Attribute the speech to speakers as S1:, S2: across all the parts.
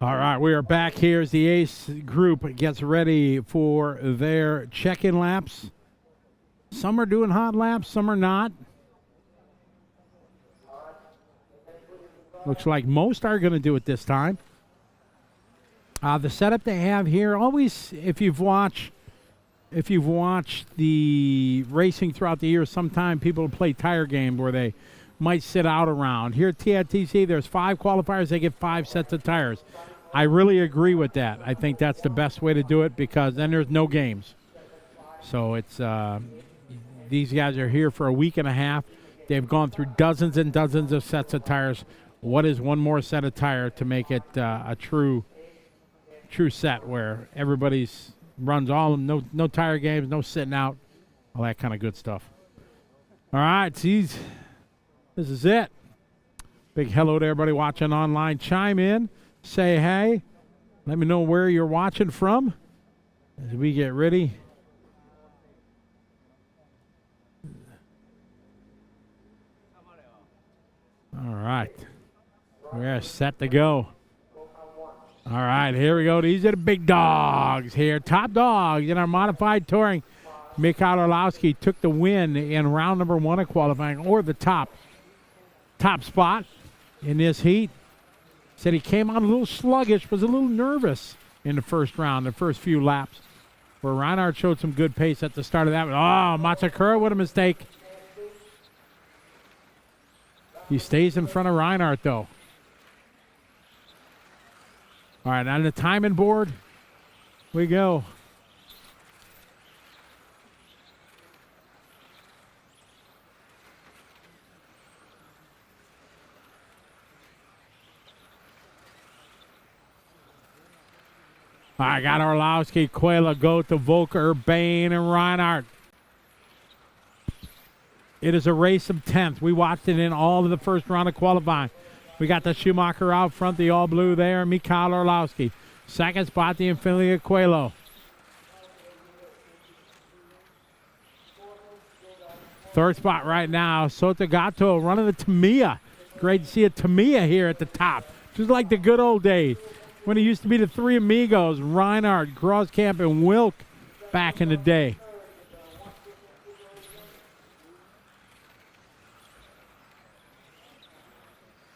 S1: All right, we are back here as the Ace group gets ready for their check-in laps. Some are doing hot laps, some are not. Looks like most are going to do it this time. The setup they have here, always, if you've watched the racing throughout the year, sometime people play tire game where they might sit out around. Here at TITC, there's 5 qualifiers. They get 5 sets of tires. I really agree with that. I think that's the best way to do it because then there's no games. So it's these guys are here for a week and a half. They've gone through dozens and dozens of sets of tires. What is one more set of tire to make it a true set where everybody's runs all no tire games, no sitting out, all that kind of good stuff. All right, geez, this is it. Big hello to everybody watching online. Chime in, say hey, let me know where you're watching from as we get ready. All right, we're set to go. All right, here we go. These are the big dogs here. Top dogs in our modified touring. Mikhail Orlowski took the win in round number 1 of qualifying, or the top spot in this heat. Said he came out a little sluggish, was a little nervous in the first round, the first few laps, where Reinhardt showed some good pace at the start of that. Oh, Matsakura, what a mistake. He stays in front of Reinhardt, though. All right, on the timing board, we go. I got Orlowski, Quayla, Gotha, Volker, Bain, and Reinhardt. It is a race of 10th. We watched it in all of the first round of qualifying. We got the Schumacher out front, the all blue there, Mikhail Orlowski. Second spot, the Infinity Coelho. Third spot right now, Sotagato running the Tamiya. Great to see a Tamiya here at the top. Just like the good old days when it used to be the 3 amigos, Reinhardt, Groskamp, and Wilk back in the day.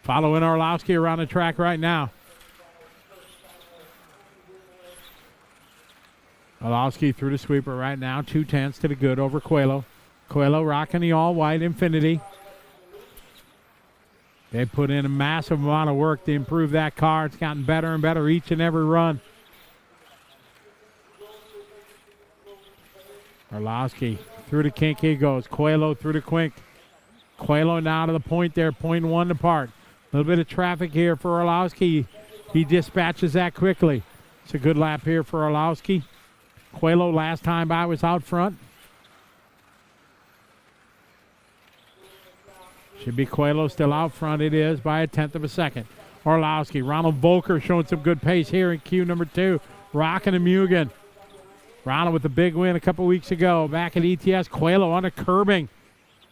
S1: Following Orlowski around the track right now. Orlowski through the sweeper right now. 2/10 to the good over Coelho. Coelho rocking the all-white Infinity. They put in a massive amount of work to improve that car. It's gotten better and better each and every run. Orlowski through the kink he goes. Coelho through the quink. Coelho now to the point there, 0.1 apart. A little bit of traffic here for Orlowski. He dispatches that quickly. It's a good lap here for Orlowski. Coelho last time by was out front. Should be Coelho still out front. It is by a 1/10 of a second. Orlowski, Ronald Volker showing some good pace here in Q number 2. Rocking the Mugen. Ronald with a big win a couple weeks ago back at ETS. Coelho on the curbing.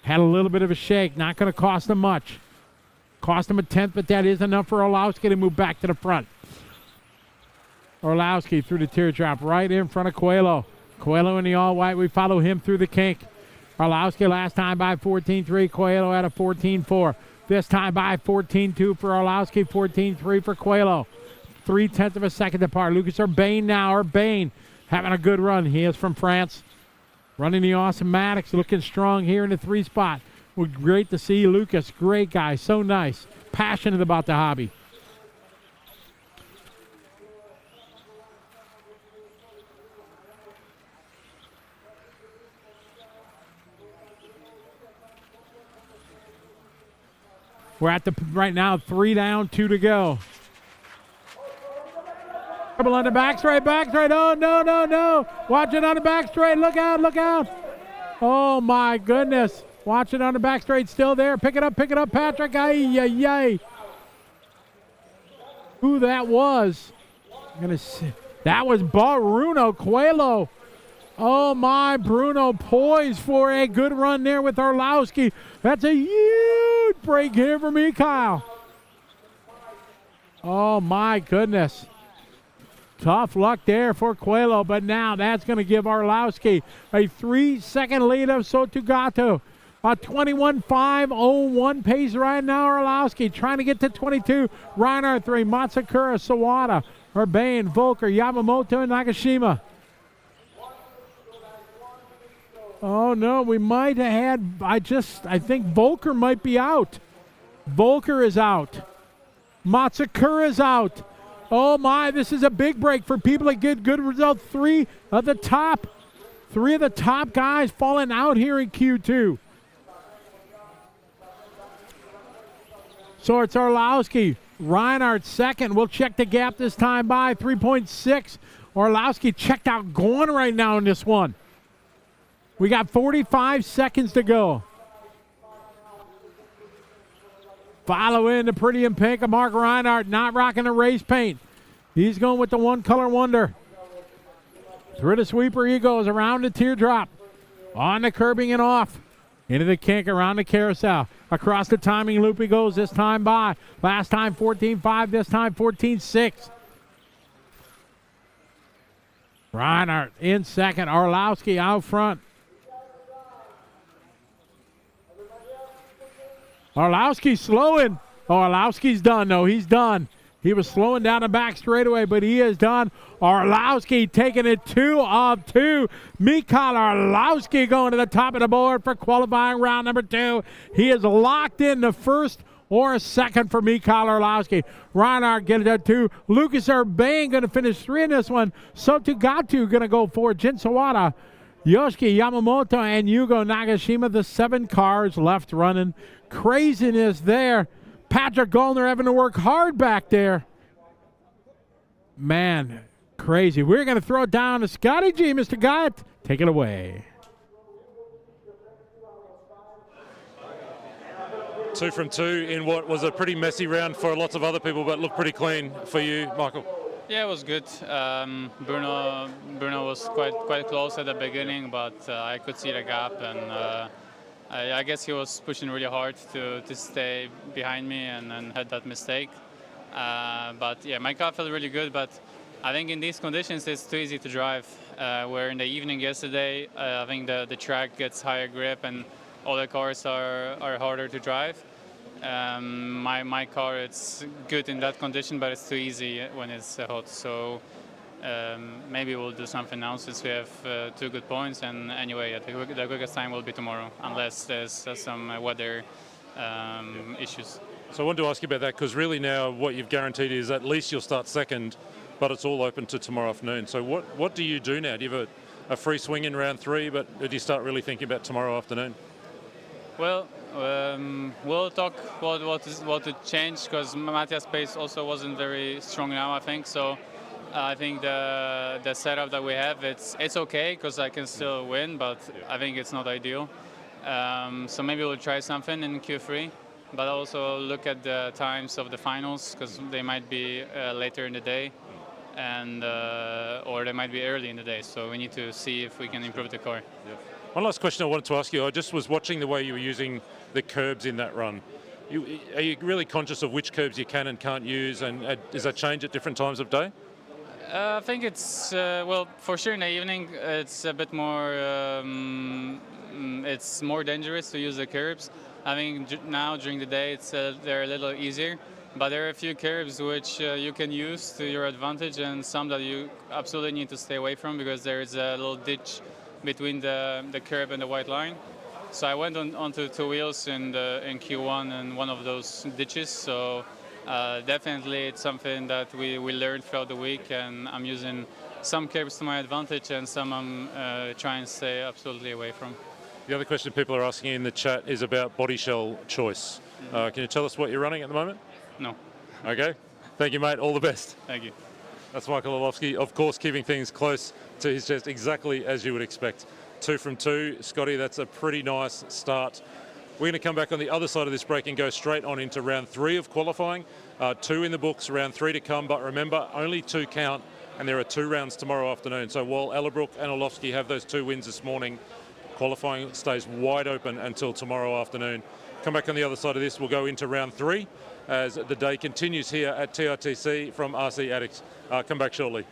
S1: Had a little bit of a shake. Not going to cost him much. Cost him a 1/10, but that is enough for Orlowski to move back to the front. Orlowski through the teardrop right in front of Coelho. Coelho in the all-white. We follow him through the kink. Orlowski last time by 14.3. Coelho at a 14.4. This time by 14.2 for Orlowski. 14.3 for Coelho. 0.3 of a second apart. Lucas Urbain now. Urbain having a good run. He is from France. Running the awesome Maddox. Looking strong here in the 3 spot. Well, great to see Lucas. Great guy. So nice. Passionate about the hobby. We're at the right now 3 down, 2 to go. Trouble on the back straight. Oh, no. Watch it on the back straight. Look out. Oh, my goodness. Watch it on the back straight, still there. Pick it up, Patrick. Ay. Who that was? That was Bruno Coelho. Oh, my, Bruno poised for a good run there with Orlowski. That's a huge break here for Mikhail. Oh, my goodness. Tough luck there for Coelho, but now that's going to give Arlowski a 3-second lead of Sotugatu. A 21.501 pace right now. Arlowski trying to get to 22. Reinhardt 3, Matsukura, Sawada, Urbane, Volker, Yamamoto, and Nagashima. Oh, no, we might have had, I think Volker might be out. Volker is out. Matsukura is out. Oh, my, this is a big break for people that get good results. Three of the top guys falling out here in Q2. So it's Arlowski. Reinhardt second. We'll check the gap this time by 3.6. Arlowski checked out going right now in this one. We got 45 seconds to go. Follow in the pretty in pink of Mark Reinhardt, not rocking the race paint. He's going with the one color wonder. Through the sweeper he goes, around the teardrop. On the curbing and off. Into the kink, around the carousel. Across the timing loop he goes, this time by. Last time 14.5, this time 14.6. Reinhardt in second, Arlowski out front. Arlowski's slowing. Oh, Arlowski's done. No, he's done. He was slowing down the back straightaway, but he is done. Arlowski taking it 2 of 2. Mikhail Arlowski going to the top of the board for qualifying round number 2. He is locked in the first or second for Mikhail Arlowski. Reinhardt getting it 2. Lucas Urbane going to finish 3 in this one. Sotugatu going to go 4. Jin Sawada, Yoshiki Yamamoto, and Yugo Nagashima. The 7 cars left running. Craziness there. Patrick Gollner having to work hard back there. Man, crazy. We're going to throw it down to Scotty G. Mr. Gott, take it away.
S2: 2 from 2 in what was a pretty messy round for lots of other people, but looked pretty clean for you, Michael.
S3: Yeah, it was good. Bruno was quite close at the beginning, but I could see the gap, and I guess he was pushing really hard to stay behind me and had that mistake. But yeah, my car felt really good, but I think in these conditions it's too easy to drive. Where in the evening yesterday, I think the track gets higher grip and all the cars are harder to drive. My car, it's good in that condition, but it's too easy when it's hot. So maybe we'll do something else since we have 2 good points. And anyway, the quickest time will be tomorrow, unless there's some weather issues.
S2: So I wanted to ask you about that, because really now what you've guaranteed is at least you'll start second, but it's all open to tomorrow afternoon. So what do you do now? Do you have a free swing in round 3, but do you start really thinking about tomorrow afternoon?
S3: Well, we'll talk what to change, because Matthias' pace also wasn't very strong now, I think. So I think the setup that we have, it's okay, because I can still win, but I think it's not ideal. So maybe we'll try something in Q3, but also look at the times of the finals, because they might be later in the day, and or they might be early in the day. So we need to see if we can improve the car.
S2: Yeah. One last question I wanted to ask you. I just was watching the way you were using the curbs in that run. Are you really conscious of which curbs you can and can't use, and does that change at different times of day?
S3: I think it's, well, for sure in the evening it's a bit more, it's more dangerous to use the curbs. I think now during the day they're a little easier, but there are a few curbs which you can use to your advantage, and some that you absolutely need to stay away from, because there is a little ditch between the curb and the white line. So I went onto 2 wheels in Q1 and one of those ditches. So definitely it's something that we learned throughout the week, and I'm using some curbs to my advantage and some I'm trying to stay absolutely away from.
S2: The other question people are asking in the chat is about body shell choice. Can you tell us what you're running at the moment?
S3: No.
S2: Okay. Thank you, mate. All the best.
S3: Thank you.
S2: That's Michael Orlovsky, of course, keeping things close to his chest, exactly as you would expect. 2 from 2. Scotty, that's a pretty nice start. We're going to come back on the other side of this break and go straight on into round 3 of qualifying. 2 in the books, round 3 to come, but remember, only 2 count, and there are 2 rounds tomorrow afternoon. So while Ellerbrook and Orlovsky have those 2 wins this morning, qualifying stays wide open until tomorrow afternoon. come back on the other side of this. We'll go into round 3 as the day continues here at TITC from RC Addicts. Come back shortly.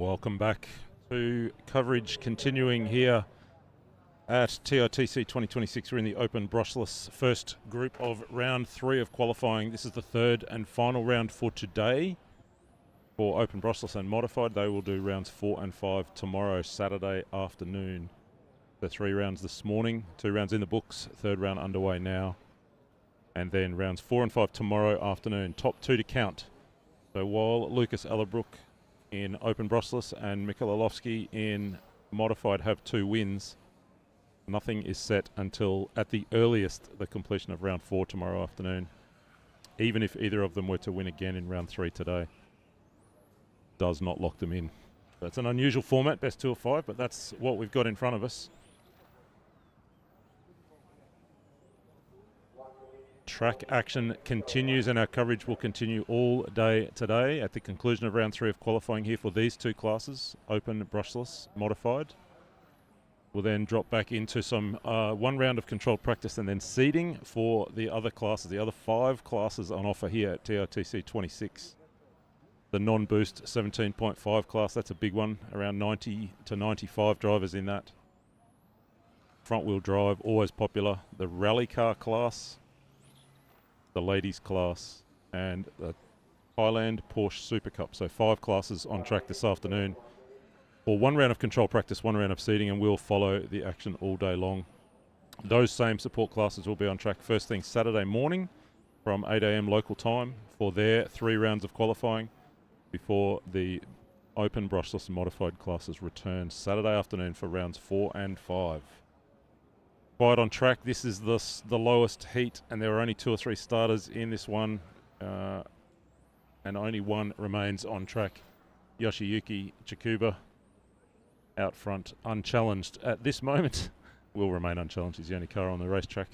S2: Welcome back to coverage continuing here at TITC 2026. We're in the open brushless first group of round 3 of qualifying. This is the third and final round for today for open brushless and modified. They will do rounds 4 and 5 tomorrow, Saturday afternoon. The 3 rounds this morning, 2 rounds in the books, third round underway now. And then rounds 4 and 5 tomorrow afternoon. Top 2 to count. So while Lucas Ellerbrook in open brushless and Mikkel Orlovsky in modified have 2 wins, nothing is set until at the earliest the completion of round 4 tomorrow afternoon, even if either of them were to win again in round 3 today. Does not lock them in. That's an unusual format, best 2 of 5, but that's what we've got in front of us. Track action continues, and our coverage will continue all day today at the conclusion of round 3 of qualifying here for these 2 classes, open, brushless, modified. We'll then drop back into some 1 round of controlled practice and then seeding for the other classes, the other 5 classes on offer here at TITC 26. The non-boost 17.5 class, that's a big one, around 90 to 95 drivers in that. Front-wheel drive, always popular. The rally car class, the ladies class, and the Thailand Porsche Super Cup. So 5 classes on track this afternoon for 1 round of control practice, 1 round of seeding, and we'll follow the action all day long. Those same support classes will be on track first thing Saturday morning from 8 a.m. local time for their 3 rounds of qualifying before the open brushless and modified classes return Saturday afternoon for rounds 4 and 5. Quite on track. This is the lowest heat, and there are only 2 or 3 starters in this one, and only 1 remains on track. Yoshiyuki Chikuba out front, unchallenged at this moment. Will remain unchallenged. He's the only car on the racetrack.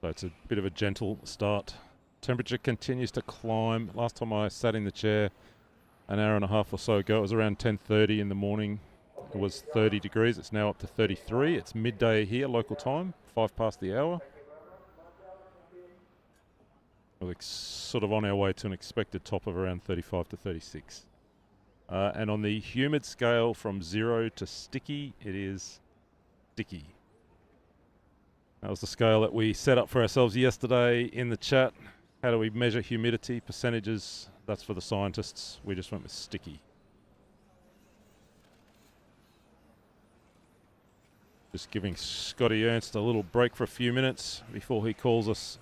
S2: So it's a bit of a gentle start. Temperature continues to climb. Last time I sat in the chair an hour and a half or so ago, it was around 10:30 in the morning. It was 30 degrees. It's now up to 33. It's midday here, local time, 5 past the hour. We're sort of on our way to an expected top of around 35 to 36. And on the humid scale from 0 to sticky, it is sticky. That was the scale that we set up for ourselves yesterday in the chat. How do we measure humidity? Percentages, that's for the scientists. We just went with sticky. Just giving Scotty Ernst a little break for a few minutes before he calls us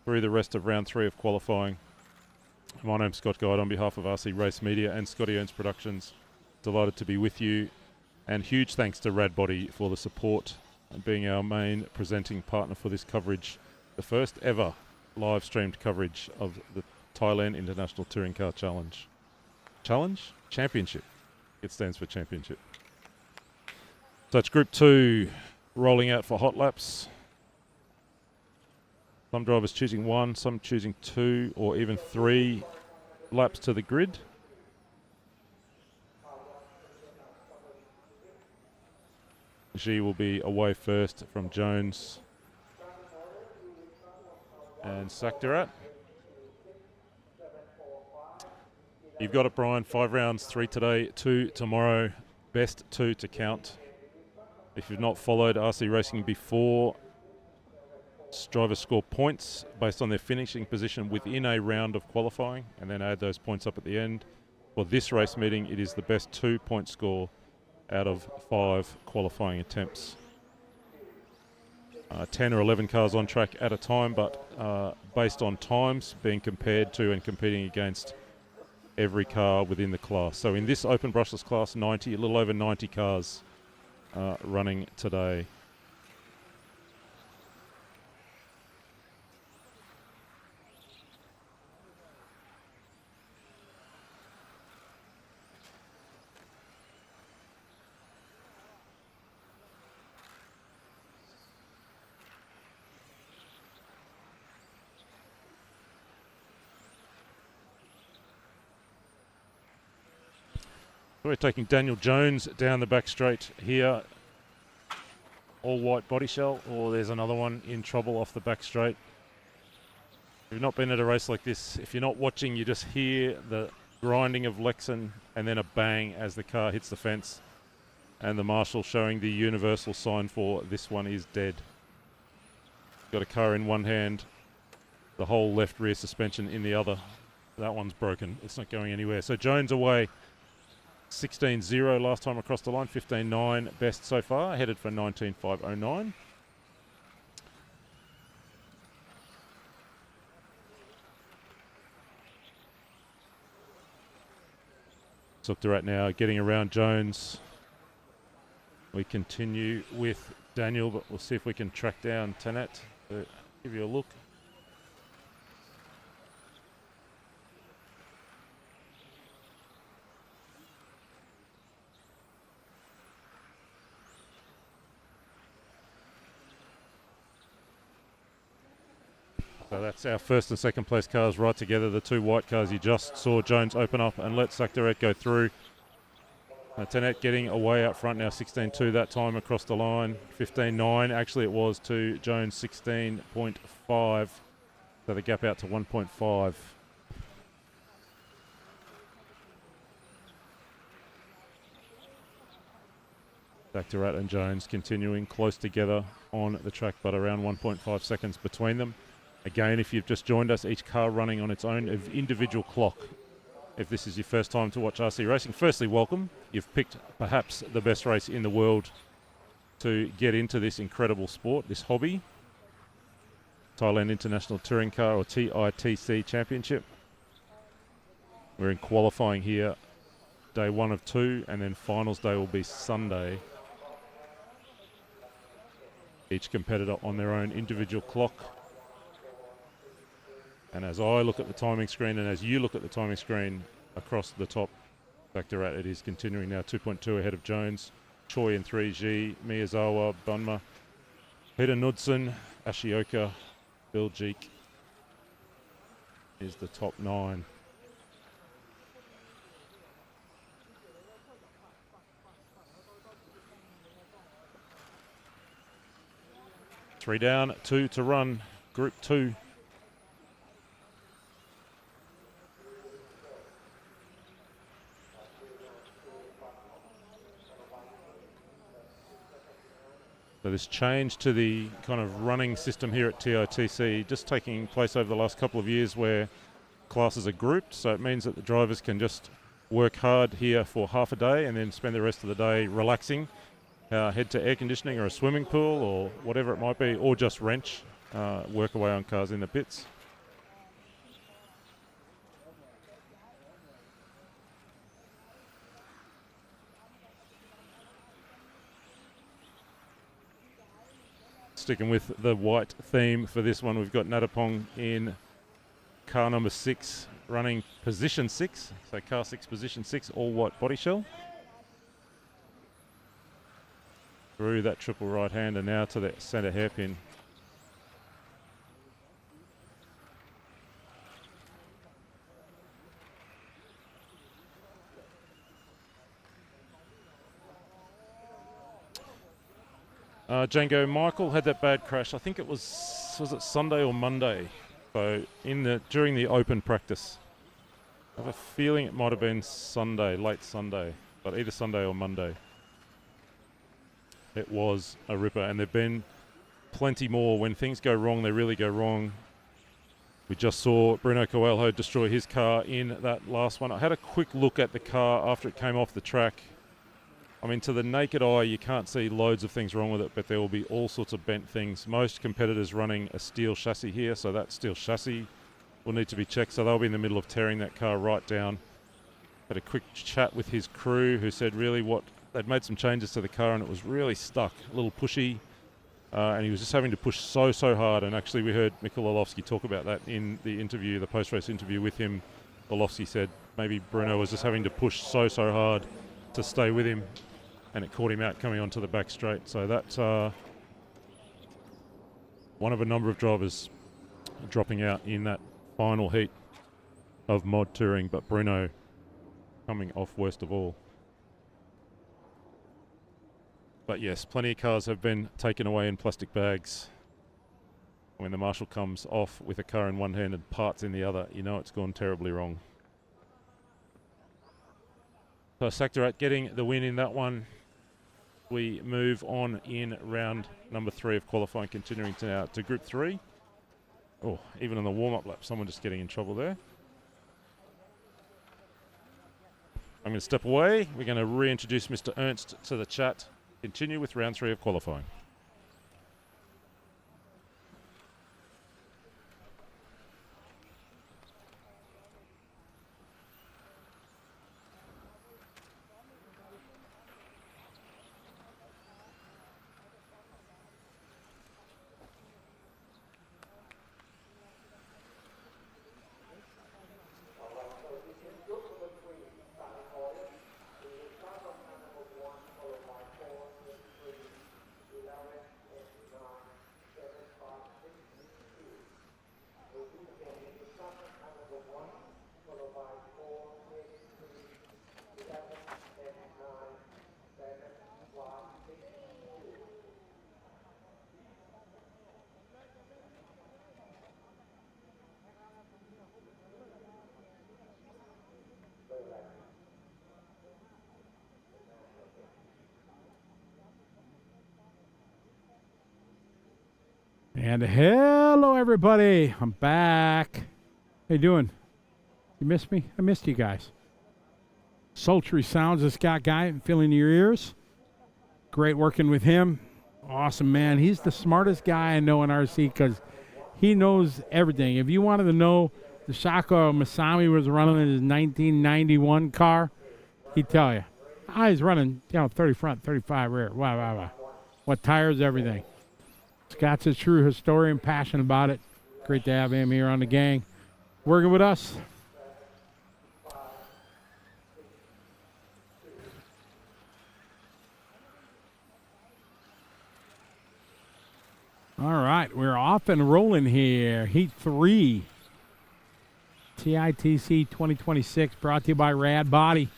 S2: through the rest of round 3 of qualifying. My name's Scott Guide on behalf of RC Race Media and Scotty Ernst Productions. Delighted to be with you, and huge thanks to Radbody for the support and being our main presenting partner for this coverage. The first ever live streamed coverage of the Thailand International Touring Car Challenge. Championship. It stands for championship. So it's Group 2 rolling out for hot laps. Some drivers choosing 1, some choosing 2 or even 3 laps to the grid. G will be away first from Jones and Sakdarat. You've got it, Brian. 5 rounds, 3 today, 2 tomorrow. Best 2 to count. If you've not followed RC Racing before, drivers score points based on their finishing position within a round of qualifying and then add those points up at the end. For this race meeting, it is the best 2-point score out of 5 qualifying attempts. 10 or 11 cars on track at a time, but based on times being compared to and competing against every car within the class. So in this open brushless class, a little over 90 cars running today. We're taking Daniel Jones down the back straight here. All white body shell, or there's another one in trouble off the back straight. If you've not been at a race like this, if you're not watching, you just hear the grinding of Lexan, and then a bang as the car hits the fence. And the marshal showing the universal sign for this one is dead. Got a car in one hand, the whole left rear suspension in the other. That one's broken. It's not going anywhere. So Jones away 16-0 last time across the line, 15-9 best so far, headed for 19.509. Looked at now, getting around Jones. We continue with Daniel, but we'll see if we can track down Tanet to give you a look. So that's our first and second place cars right together. The two white cars you just saw Jones open up and let Sakdaret go through. Tanet getting away out front now, 16-2 that time across the line. 15-9 actually it was to Jones, 16.5. So the gap out to 1.5. Sakdaret and Jones continuing close together on the track, but around 1.5 seconds between them. Again, if you've just joined us, each car running on its own individual clock. If this is your first time to watch RC racing, firstly, welcome. You've picked perhaps the best race in the world to get into this incredible sport, this hobby. Thailand International Touring Car, or TITC Championship. We're in qualifying here, day 1 of 2, and then finals day will be Sunday. Each competitor on their own individual clock. And as I look at the timing screen and as you look at the timing screen across the top, Sakdaret, it is continuing now 2.2 ahead of Jones. Choi in 3G, Miyazawa, Bunma, Peter Knudsen, Ashioka, Belgique is the top 9. Three down, 2 to run, Group 2. So this change to the kind of running system here at TITC just taking place over the last couple of years where classes are grouped. So it means that the drivers can just work hard here for half a day and then spend the rest of the day relaxing, head to air conditioning or a swimming pool or whatever it might be, or just wrench, work away on cars in the pits. Sticking with the white theme for this one, we've got Natapong in car number 6, running position 6. So car 6, position 6, all white body shell. Through that triple right hander now to the centre hairpin. Django Michael had that bad crash. I think it was it Sunday or Monday? So during the open practice. I have a feeling it might have been Sunday, late Sunday, but either Sunday or Monday. It was a ripper, and there've been plenty more. When things go wrong, they really go wrong. We just saw Bruno Coelho destroy his car in that last one. I had a quick look at the car after it came off the track. I mean, to the naked eye, you can't see loads of things wrong with it, but there will be all sorts of bent things. Most competitors running a steel chassis here, so that steel chassis will need to be checked. So they'll be in the middle of tearing that car right down. Had a quick chat with his crew, who said really they'd made some changes to the car and it was really stuck, a little pushy. And he was just having to push so hard. And actually we heard Mikkel Orlovsky talk about that in the interview, the post-race interview with him. Orlovsky said maybe Bruno was just having to push so hard to stay with him, and it caught him out coming onto the back straight. So that's one of a number of drivers dropping out in that final heat of mod touring, but Bruno coming off worst of all. But yes, plenty of cars have been taken away in plastic bags. When the marshal comes off with a car in one hand and parts in the other, you know it's gone terribly wrong. So Saktarat getting the win in that one. We move on in round number 3 of qualifying, continuing to now to Group 3. Oh, even on the warm-up lap, someone just getting in trouble there. I'm going to step away. We're going to reintroduce Mr. Ernst to the chat. Continue with round 3 of qualifying. And hello, everybody. I'm back. How you doing? You missed me? I missed you guys. Sultry sounds this guy filling your ears. Great working with him. Awesome, man. He's the smartest guy I know in RC because he knows everything. If you wanted to know the Shaka Masami was running in his 1991 car, he'd tell you. He's running, 30 front, 35 rear. Wow. What tires, everything. Scott's a true historian, passionate about it. Great to have him here on the gang, working with us. All right, we're off and rolling here. Heat 3. TITC 2026 brought to you by Rad Body,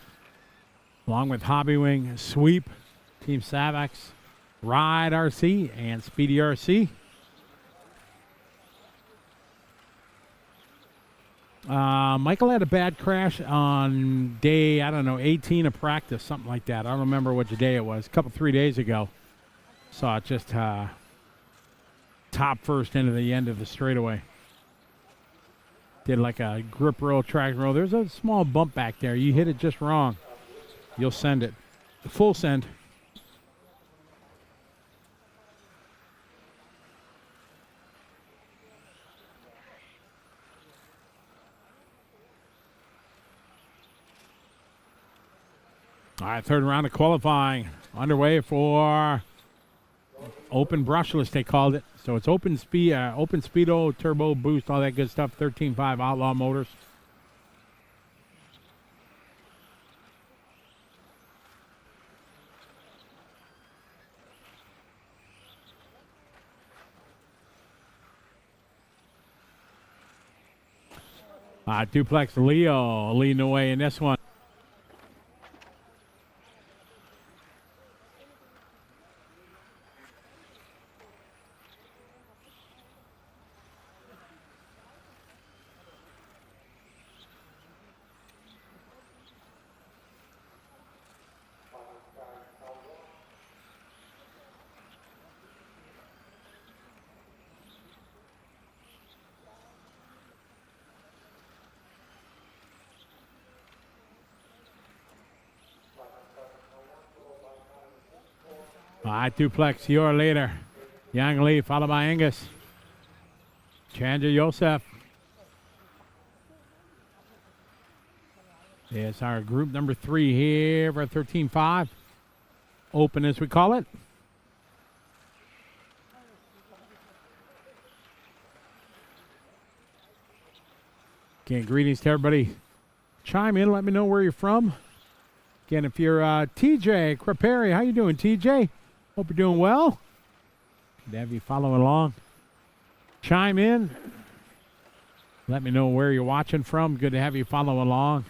S2: along with Hobbywing, Sweep, Team Savax, Ride RC, and Speedy RC. Michael had a bad crash on day, 18 of practice, something like that. I don't remember which day it was. 3 days ago. Saw it just top first into the end of the straightaway. Did like a grip roll, track roll. There's a small bump back there. You hit it just wrong, you'll send it. Full send. All right, third round of qualifying underway for open brushless, they called it. So it's open speedo, turbo, boost, all that good stuff. 13.5 Outlaw motors. Duplex Leo leading the way in this one. All right, Duplex, you're later. Yang Lee, followed by Angus. Chandra Yosef. It's our group number 3 here for 13.5. Open, as we call it. Again, greetings to everybody. Chime in, let me know where you're from. Again, if you're TJ Creperi, how you doing, TJ? Hope you're doing well. Good to have you following along. Chime in. Let me know where you're watching from. Good to have you follow along.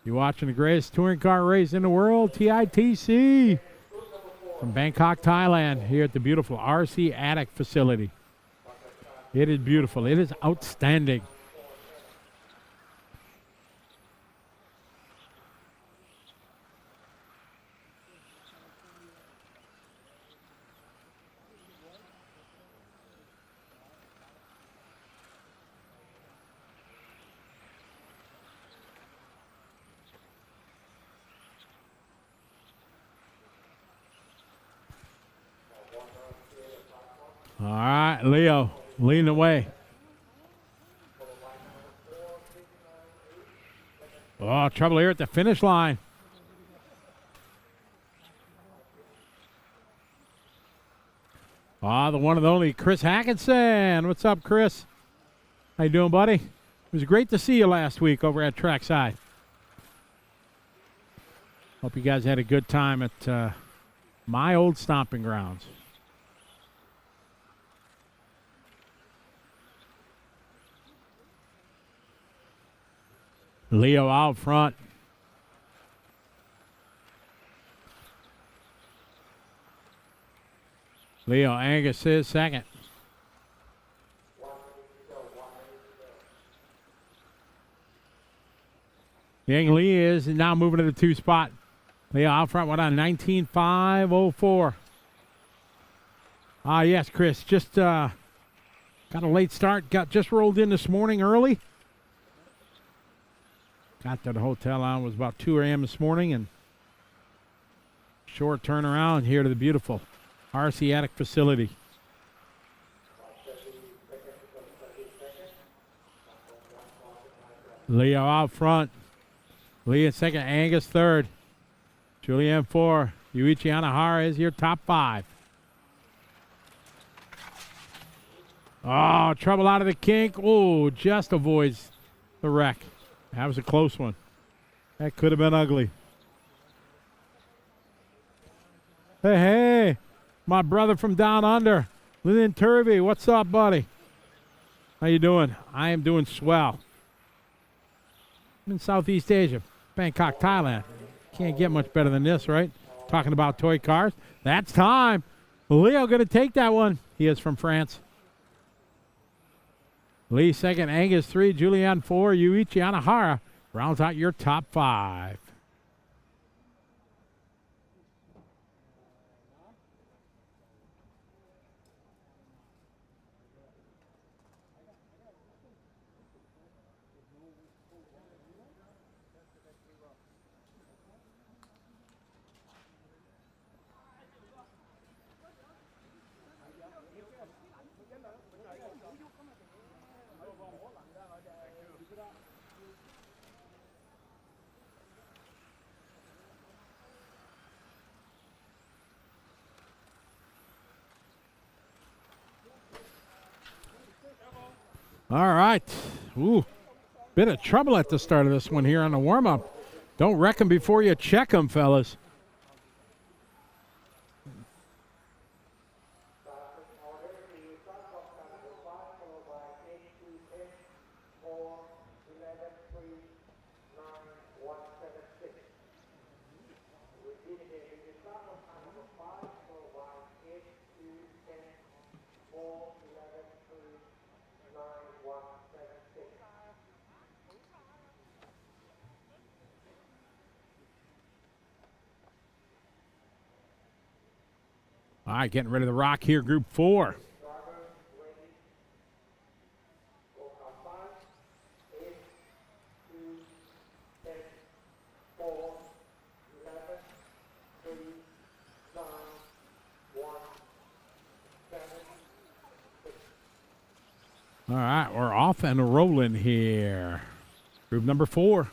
S2: You're watching the greatest touring car race in the world, TITC, from Bangkok, Thailand, here at the beautiful RC Attic facility. It is beautiful. It is outstanding.
S1: All right, Leo leading the way. Oh, trouble here at the finish line. The one and only Chris Hackinson. What's up, Chris? How you doing, buddy? It was great to see you last week over at Trackside. Hope you guys had a good time at my old stomping grounds. Leo out front. Leo Angus is second. Yang Lee is now moving to the 2 spot. Leo out front went on 19.504. Yes, Chris. Just got a late start. Just rolled in this morning early. Got to the hotel on was about 2 a.m. this morning, and short turnaround here to the beautiful RC Attic facility. Leo out front. Lee in second, Angus third. Julian 4. Yuichi Anahara is your top 5. Oh, trouble out of the kink. Oh, just avoids the wreck. That was a close one. That could have been ugly. Hey, my brother from down under, Lynn Turvey. What's up, buddy? How you doing? I am doing swell. I'm in Southeast Asia, Bangkok, Thailand. Can't get much better than this, right? Talking about toy cars. That's time. Leo going to take that one. He is from France. Lee second, Angus 3, Julian 4, Yuichi Anahara rounds out your top 5. All right. Ooh, bit of trouble at the start of this one here on the warm-up. Don't wreck them before you check them, fellas. All right, getting rid of the rock here, Group 4. All right, we're off and rolling here. Group number 4.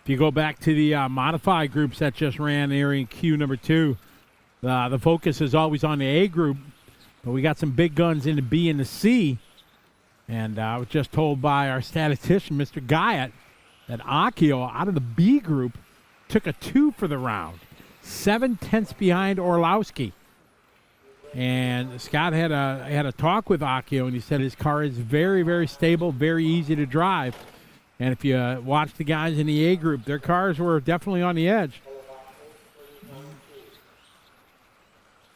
S1: If you go back to the modified groups that just ran there in Q number 2, the focus is always on the A group, but we got some big guns in the B and the C. And I was just told by our statistician, Mr. Guyot, that Akio out of the B group took a 2 for the round, 7/10 behind Orlowski. And Scott had a talk with Akio, and he said his car is very, very stable, very easy to drive. And if you watch the guys in the A group, their cars were definitely on the edge.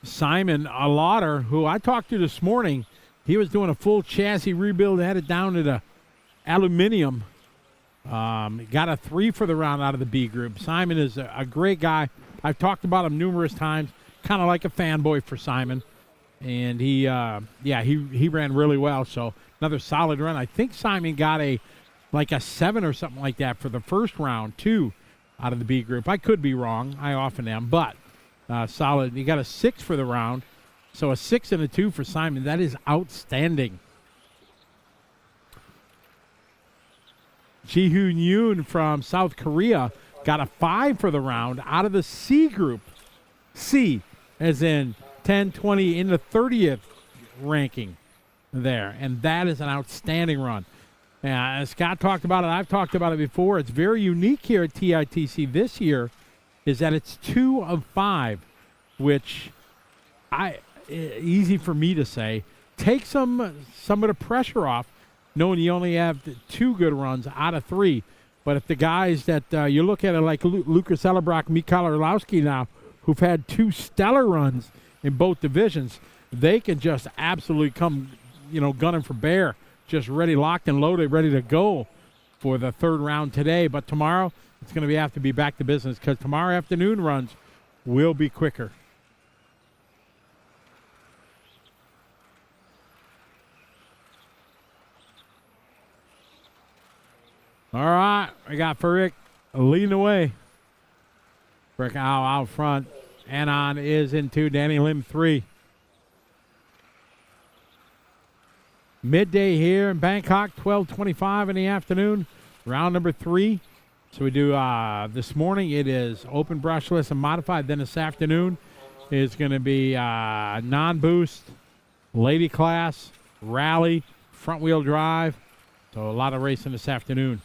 S1: Simon Lauder, who I talked to this morning, he was doing a full chassis rebuild, had it down to the aluminum. Got a 3 for the round out of the B group. Simon is a great guy. I've talked about him numerous times, kind of like a fanboy for Simon. And he ran really well. So another solid run. I think Simon got a 7 or something like that for the first round, too, out of the B group. I could be wrong. I often am, but solid. He got a 6 for the round. So a 6 and a 2 for Simon. That is outstanding. Ji-Hoon Yoon from South Korea got a 5 for the round out of the C group. C, as in 10, 20, in the 30th ranking there. And that is an outstanding run. As Scott talked about it, I've talked about it before. It's very unique here at TITC this year is that it's 2 of 5, which easy for me to say. Take some of the pressure off, knowing you only have 2 good runs out of 3. But if the guys that you look at it like Lucas Ellerbrock, Mikael Orlowski now, who've had 2 stellar runs in both divisions, they can just absolutely come, gunning for bear, just ready, locked and loaded, ready to go for the 3rd round today. But tomorrow, it's going to have to be back to business because tomorrow afternoon runs will be quicker. All right, we got Farik leading the way. Farik out front. Anon is in 2, Danny Lim 3. Midday here in Bangkok, 12:25 in the afternoon, round number 3. So we do this morning, it is open brushless and modified. Then this afternoon is going to be non-boost, lady class, rally, front-wheel drive. So a lot of racing this afternoon.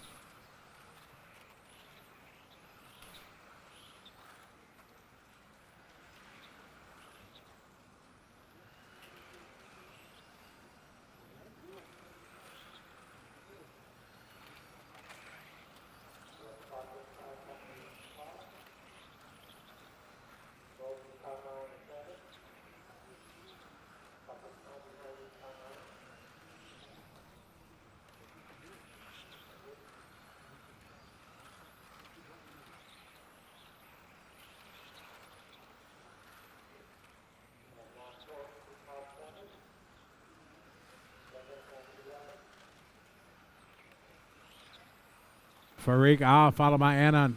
S1: Farik out, followed by Anon.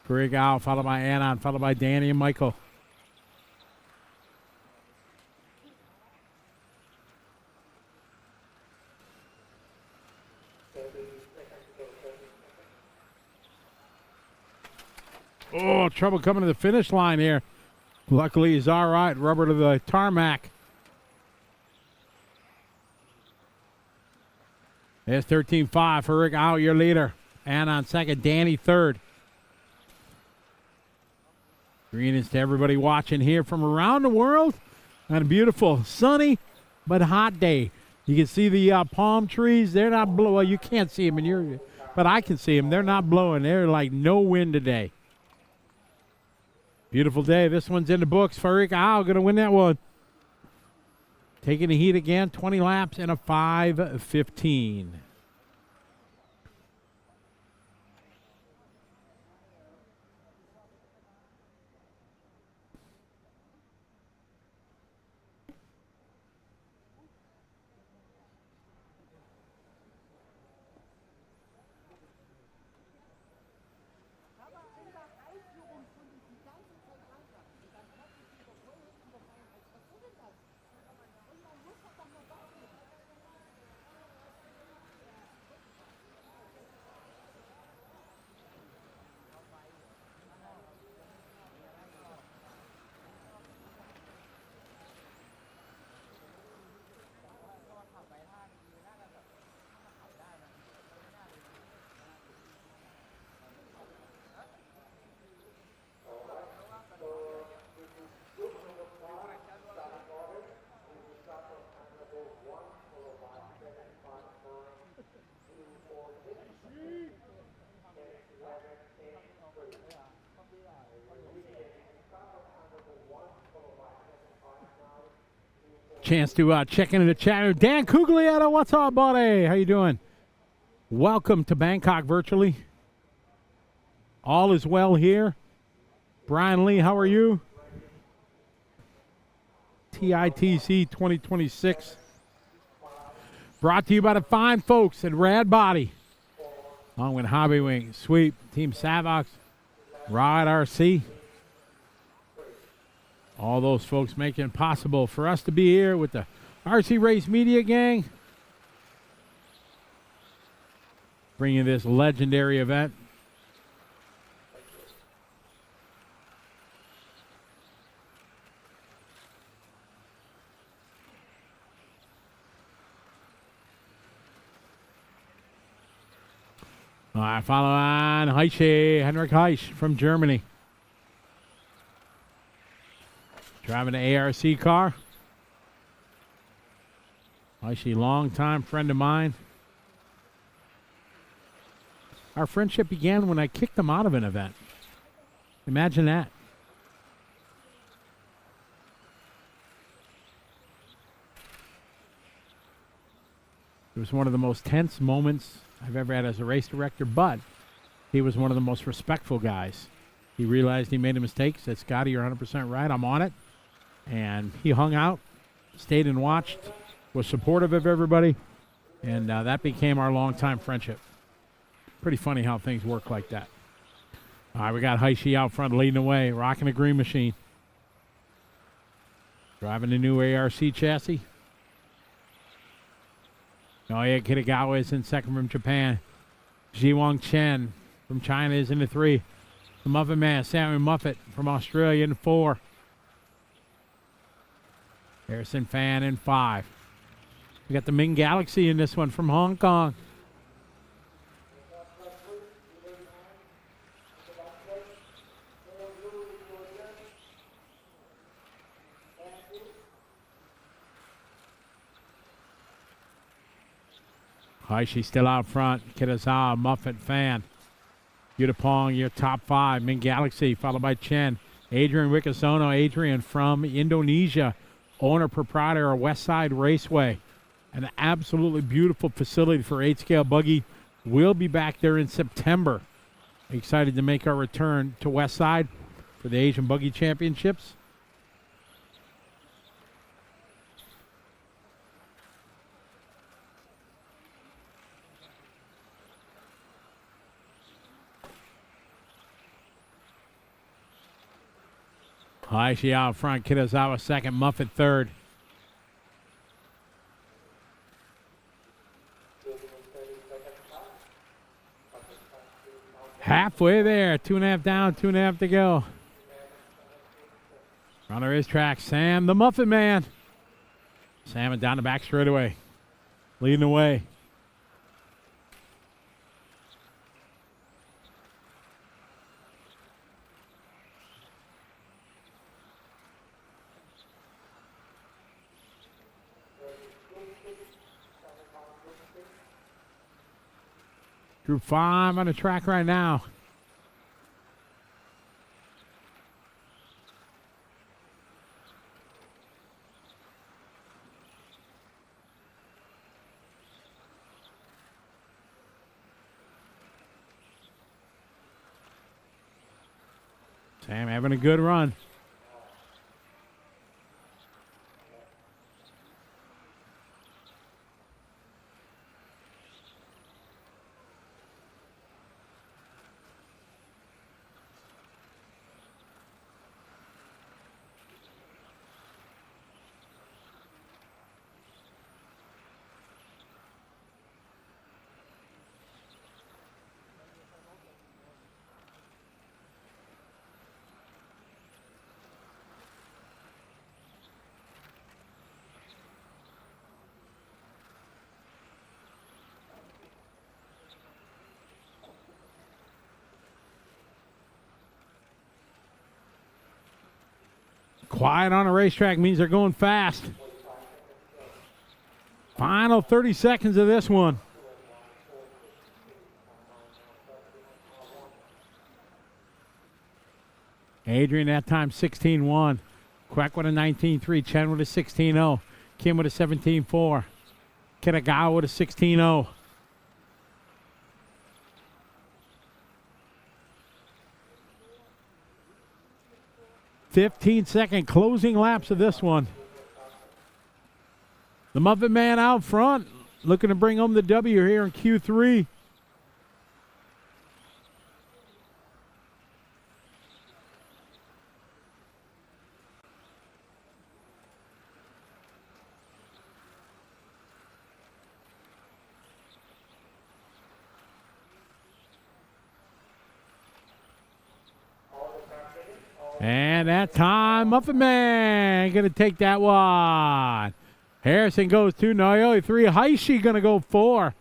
S1: Farik out, followed by Anon, followed by Danny and Michael. Oh, trouble coming to the finish line here. Luckily, he's all right. Rubber to the tarmac. There's 13-5. Farik out, your leader. And on second, Danny third. Greetings to everybody watching here from around the world on a beautiful, sunny, but hot day. You can see the palm trees. They're not blowing. Well, you can't see them, but I can see them. They're not blowing. They're like no wind today. Beautiful day. This one's in the books. Farik Al going to win that one. Taking the heat again. 20 laps and a 5:15. Chance to check into the chat. Dan Cuglietta, what's up, buddy? How you doing? Welcome to Bangkok virtually. All is well here. Brian Lee, how are you? TITC 2026. Brought to you by the fine folks at Rad Body. Along with Hobby Wing, Sweep, Team Savox, Rod RC. All those folks making it possible for us to be here with the RC Race Media Gang. Bringing this legendary event. All right, follow on Heiche, Henrik Heisch from Germany. Driving an ARC car. Heiche, longtime friend of mine. Our friendship began when I kicked him out of an event. Imagine that. It was one of the most tense moments I've ever had as a race director, but he was one of the most respectful guys. He realized he made a mistake, said, Scotty, you're 100% right, I'm on it. And he hung out, stayed and watched, was supportive of everybody, and that became our longtime friendship. Pretty funny how things work like that. All right, we got Heishi out front leading the way, rocking the green machine. Driving the new ARC chassis. Naoya Kitagawa is in second from Japan. Jiwang Chen from China is in the 3. The Muffet Man, Samuel Muffet from Australia in 4. Harrison Fan in 5. We got the Ming Galaxy in this one from Hong Kong. Heishi still out front. Kitazawa, Muffet, Fan. Yutapong, your top 5. Ming Galaxy, followed by Chen. Adrian Wickasono. Adrian from Indonesia. Owner, proprietor of Westside Raceway. An absolutely beautiful facility for 8-scale buggy. We'll be back there in September. Excited to make our return to Westside for the Asian Buggy Championships. Heishi out front, Kitazawa second, Muffet third. Halfway there, 2.5 down, 2.5 to go. On the racetrack, Sam the Muffet Man. Sam and down the back straightaway, leading the way. Group 5 on the track right now. Sam having a good run. Quiet on a racetrack means they're going fast. Final 30 seconds of this one. Adrian that time 16-1. Quack with a 19-3. Chen with a 16-0. Kim with a 17.4. Kitagawa with a 16.0. 15-second closing laps of this one. The Muffin Man out front, looking to bring home the W here in Q3. And that time, Muffin Man going to take that one. Harrison goes 2, Naoya 3, Haishi going to go 4.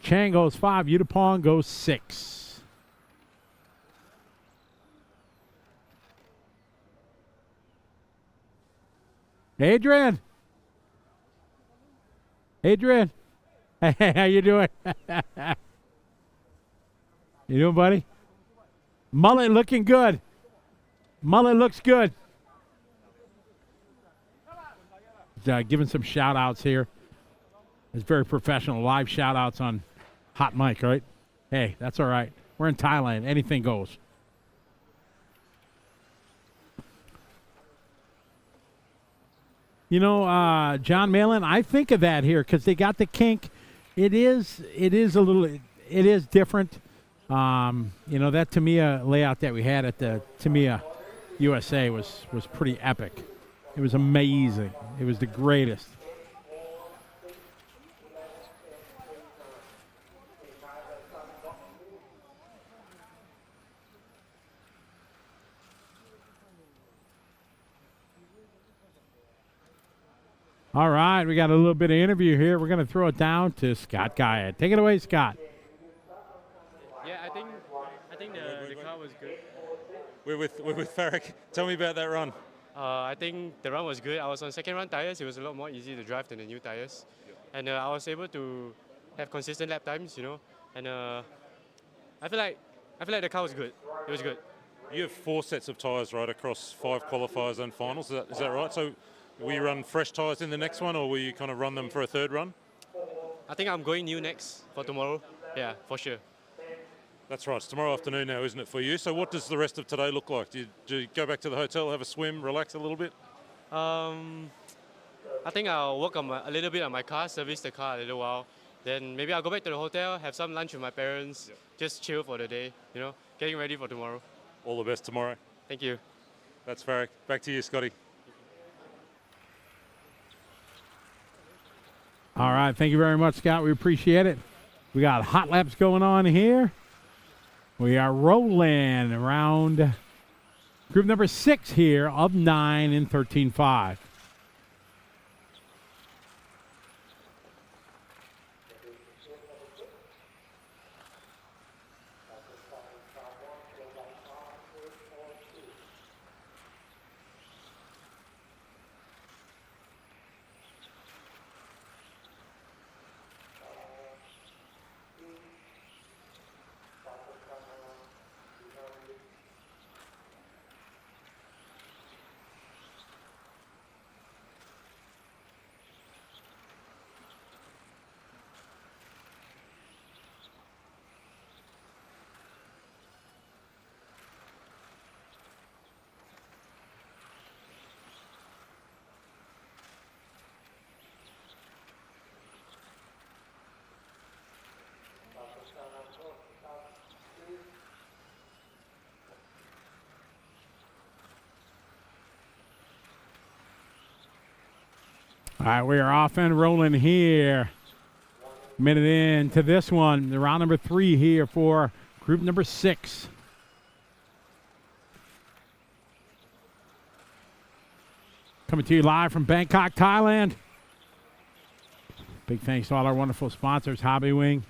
S1: Chang goes 5, Yutapong goes 6. Adrian. Adrian. Hey, how you doing? You doing, buddy? Mullet looking good. Mullet looks good. Giving some shout outs here. It's very professional. Live shout outs on hot mic, right? Hey, that's all right. We're in Thailand. Anything goes. You know, John Malin, I think of that here because they got the kink. It is different. You know, that Tamiya layout that we had at the Tamiya USA was pretty epic. It was amazing. It was the greatest. All right, we got a little bit of interview here. We're going to throw it down to Scott Guyett. Take it away, Scott.
S4: Yeah, I think the car was good.
S2: We're with Farrick. Tell me about that run.
S4: I think the run was good. I was on second run tires. It was a lot more easy to drive than the new tires, and I was able to have consistent lap times, you know. And I feel like the car was good. It was good.
S2: You have 4 sets of tyres, right, across 5 qualifiers and finals. Is that right? So will you run fresh tyres in the next one, or will you kind of run them for a third run?
S4: I think I'm going new next for tomorrow. Yeah, for sure.
S2: That's right. It's tomorrow afternoon now, isn't it, for you? So what does the rest of today look like? Do you go back to the hotel, have a swim, relax a little bit?
S4: I think I'll work on a little bit on my car, service the car a little while. Then maybe I'll go back to the hotel, have some lunch with my parents, just chill for the day, you know, getting ready for tomorrow.
S2: All the best tomorrow.
S4: Thank you.
S2: That's Farrick. Back to you, Scotty.
S1: All right, thank you very much, Scott. We appreciate it. We got hot laps going on here. We are rolling around group number 6 here of 9 in 13.5. All right, we are off and rolling here. Minute into this one, the round number 3 here for group number 6. Coming to you live from Bangkok, Thailand. Big thanks to all our wonderful sponsors, Hobby Wing,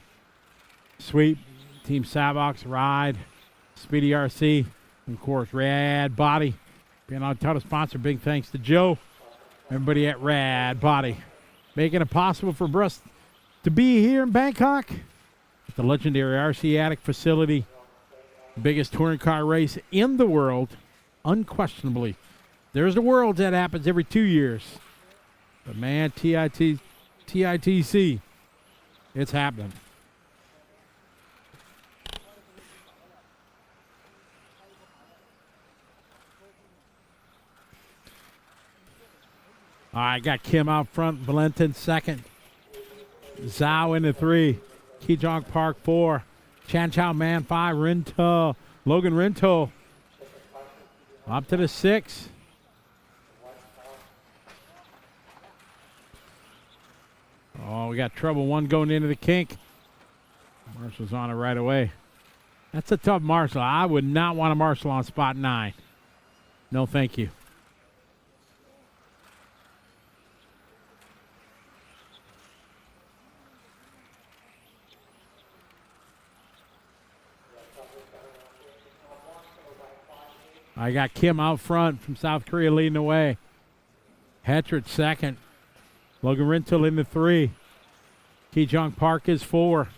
S1: Sweep, Team Savox, Ride, Speedy RC, and of course, Rad Body. Being our title sponsor, big thanks to Joe. Everybody at Rad Body, making it possible for us to be here in Bangkok at the legendary RC Attic facility, the biggest touring car race in the world, unquestionably. There's the Worlds that happens every 2 years. But man, TITC, it's happening. All right, got Kim out front, Valentin second. Zhao into 3. Kijong Park 4. Chan Chow Man 5. Logan Rinto up to the 6. Oh, we got trouble. One going into the kink. Marshall's on it right away. That's a tough Marshall. I would not want a Marshall on spot 9. No, thank you. I got Kim out front from South Korea leading the way. Hetrich second. Logan Rintel into 3. Kijong Park is 4.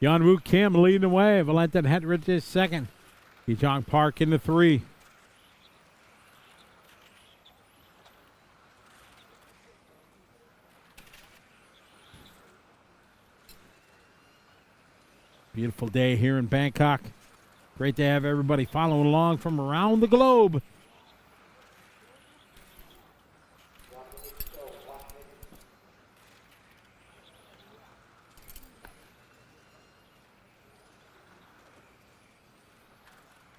S1: Yeonwoo Kim leading the way. Valentin Hetrich is second. Kijong Park into 3. Beautiful day here in Bangkok. Great to have everybody following along from around the globe.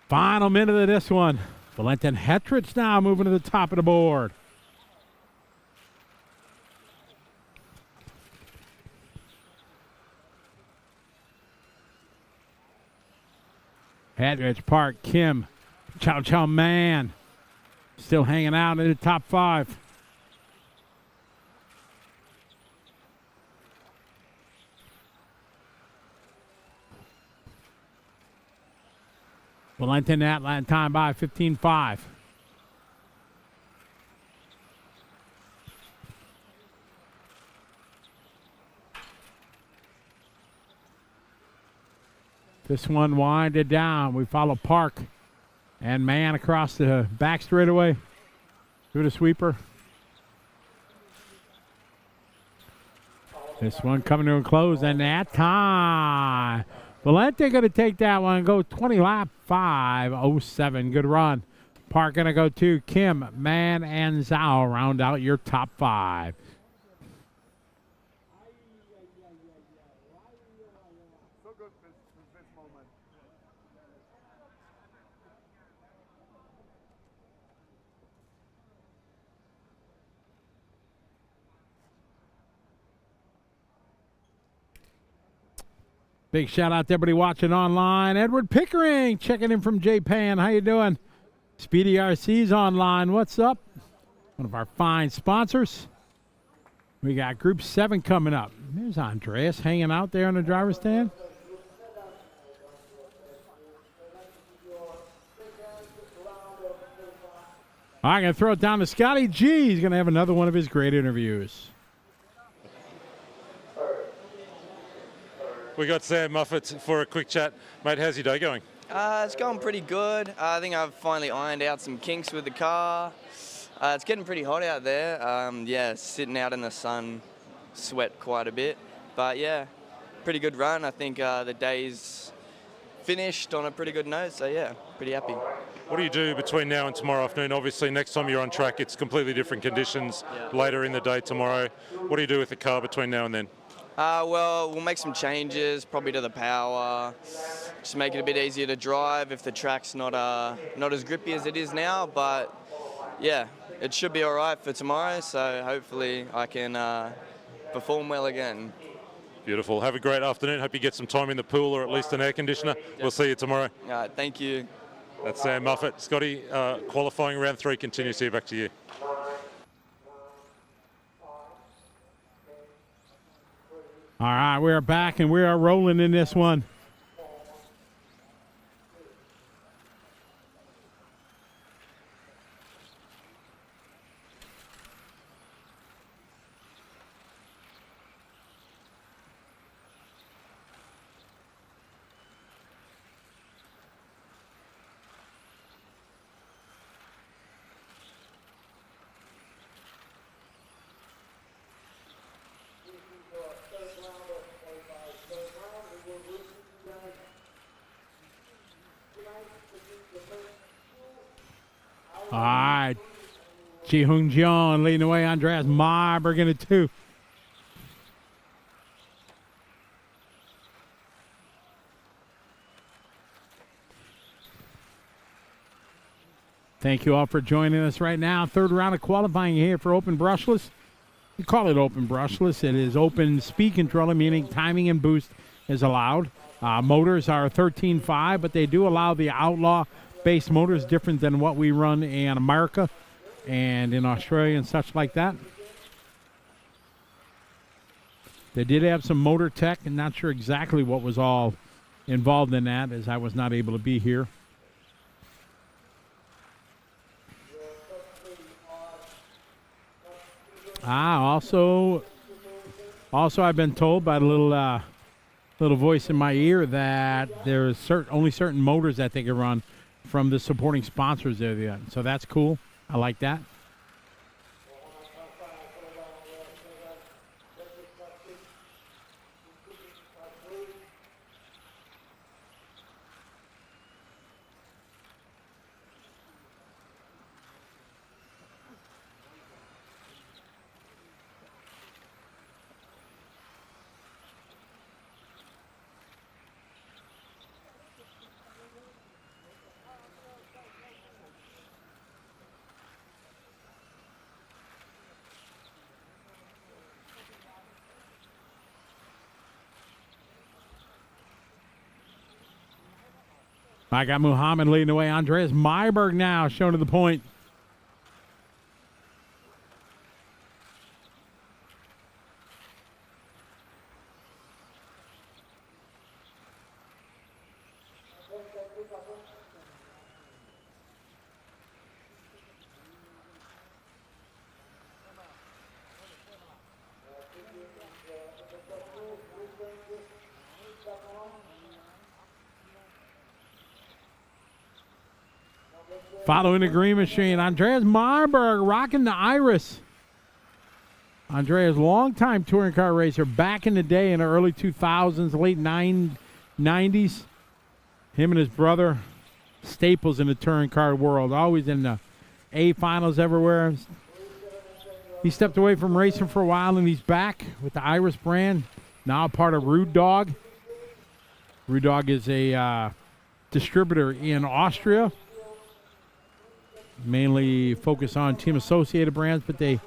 S1: Final minute of this one. Valentin Hetrich now moving to the top of the board. Hetrich, Park, Kim, Chow Chow Man still hanging out in the top 5. Valentin that time by 15-5. This one winded down. We follow Park and Man across the back straightaway through the sweeper. This one coming to a close, and that time Valente going to take that one and go 20 lap 5:07. Good run. Park going to go 2. Kim, Man, and Zhao round out your top 5. Big shout out to everybody watching online. Edward Pickering checking in from Japan. How you doing? Speedy RC's online. What's up? One of our fine sponsors. We got Group 7 coming up. There's Andreas hanging out there on the driver's stand. I'm going to throw it down to Scotty G. He's going to have another one of his great interviews.
S2: We got Sam Muffet for a quick chat. Mate, how's your day going?
S5: It's going pretty good. I think I've finally ironed out some kinks with the car. It's getting pretty hot out there. Yeah, sitting out in the sun, sweat quite a bit. But yeah, pretty good run. I think the day's finished on a pretty good note. So yeah, pretty happy.
S2: What do you do between now and tomorrow afternoon? Obviously, next time you're on track, it's completely different conditions later in the day tomorrow. What do you do with the car between now and then?
S5: Well, we'll make some changes, probably to the power, just make it a bit easier to drive if the track's not as grippy as it is now. But yeah, it should be all right for tomorrow, so hopefully I can perform well again.
S2: Beautiful. Have a great afternoon. Hope you get some time in the pool or at least an air conditioner. We'll see you tomorrow.
S5: All right, thank you.
S2: That's Sam Muffet. Scotty, qualifying round 3 continues here. Back to you.
S1: All right, we are back and we are rolling in this one. All right. Ji Hoon Jeon leading the way. Andreas Myberg in it, too. Thank you all for joining us right now. Third round of qualifying here for Open Brushless. We call it Open Brushless. It is open speed controller, meaning timing and boost is allowed. Motors are 13.5, but they do allow the Outlaw-based motors, different than what we run in America and in Australia and such like that. They did have some motor tech, and not sure exactly what was all involved in that, as I was not able to be here. Also I've been told by the little voice in my ear that there's only certain motors that they can run from the supporting sponsors there. So that's cool. I like that. I got Muhammad leading the way. Andreas Myberg now shown to the point. Following the green machine, Andreas Myberg rocking the Iris. Andreas, longtime touring car racer back in the day in the early 2000s, late 90s. Him and his brother, staples in the touring car world, always in the A finals everywhere. He stepped away from racing for a while, and he's back with the Iris brand, now part of Rude Dog. Rude Dog is a distributor in Austria. Mainly focus on Team Associated brands, but they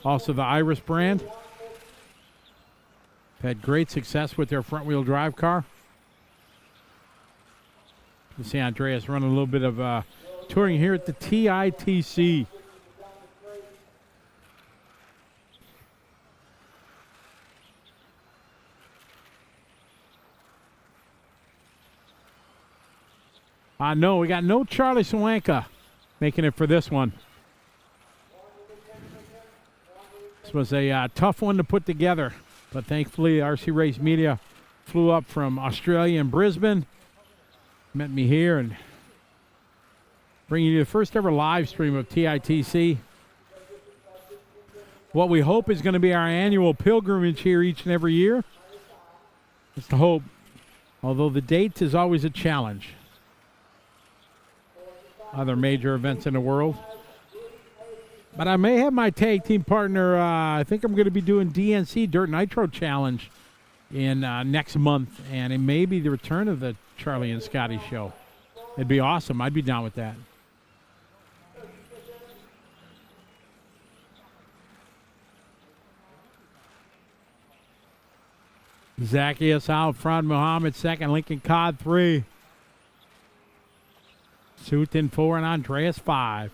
S1: also the Iris brand. Had great success with their front-wheel drive car. You see Andreas running a little bit of touring here at the TITC. No, we got no Charlie Swanka making it for this one. This was a tough one to put together, but thankfully RC Race Media flew up from Australia and Brisbane, met me here, and bringing you the first ever live stream of TITC. What we hope is going to be our annual pilgrimage here each and every year. That's the hope, although the date is always a challenge. Other major events in the world. But I may have my tag team partner, I think I'm going to be doing DNC Dirt Nitro Challenge in next month, and it may be the return of the Charlie and Scotty show. It'd be awesome. I'd be down with that. Zacchaeus out front, Muhammad second, Lincoln Codd 3. Sutin 4 and Andreas 5.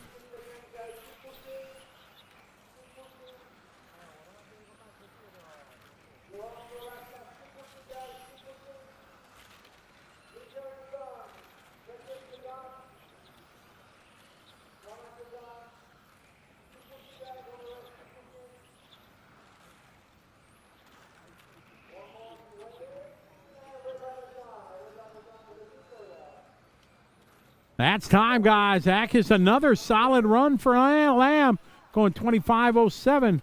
S1: That's time, guys. Zach is another solid run for Lamb, going 25:07.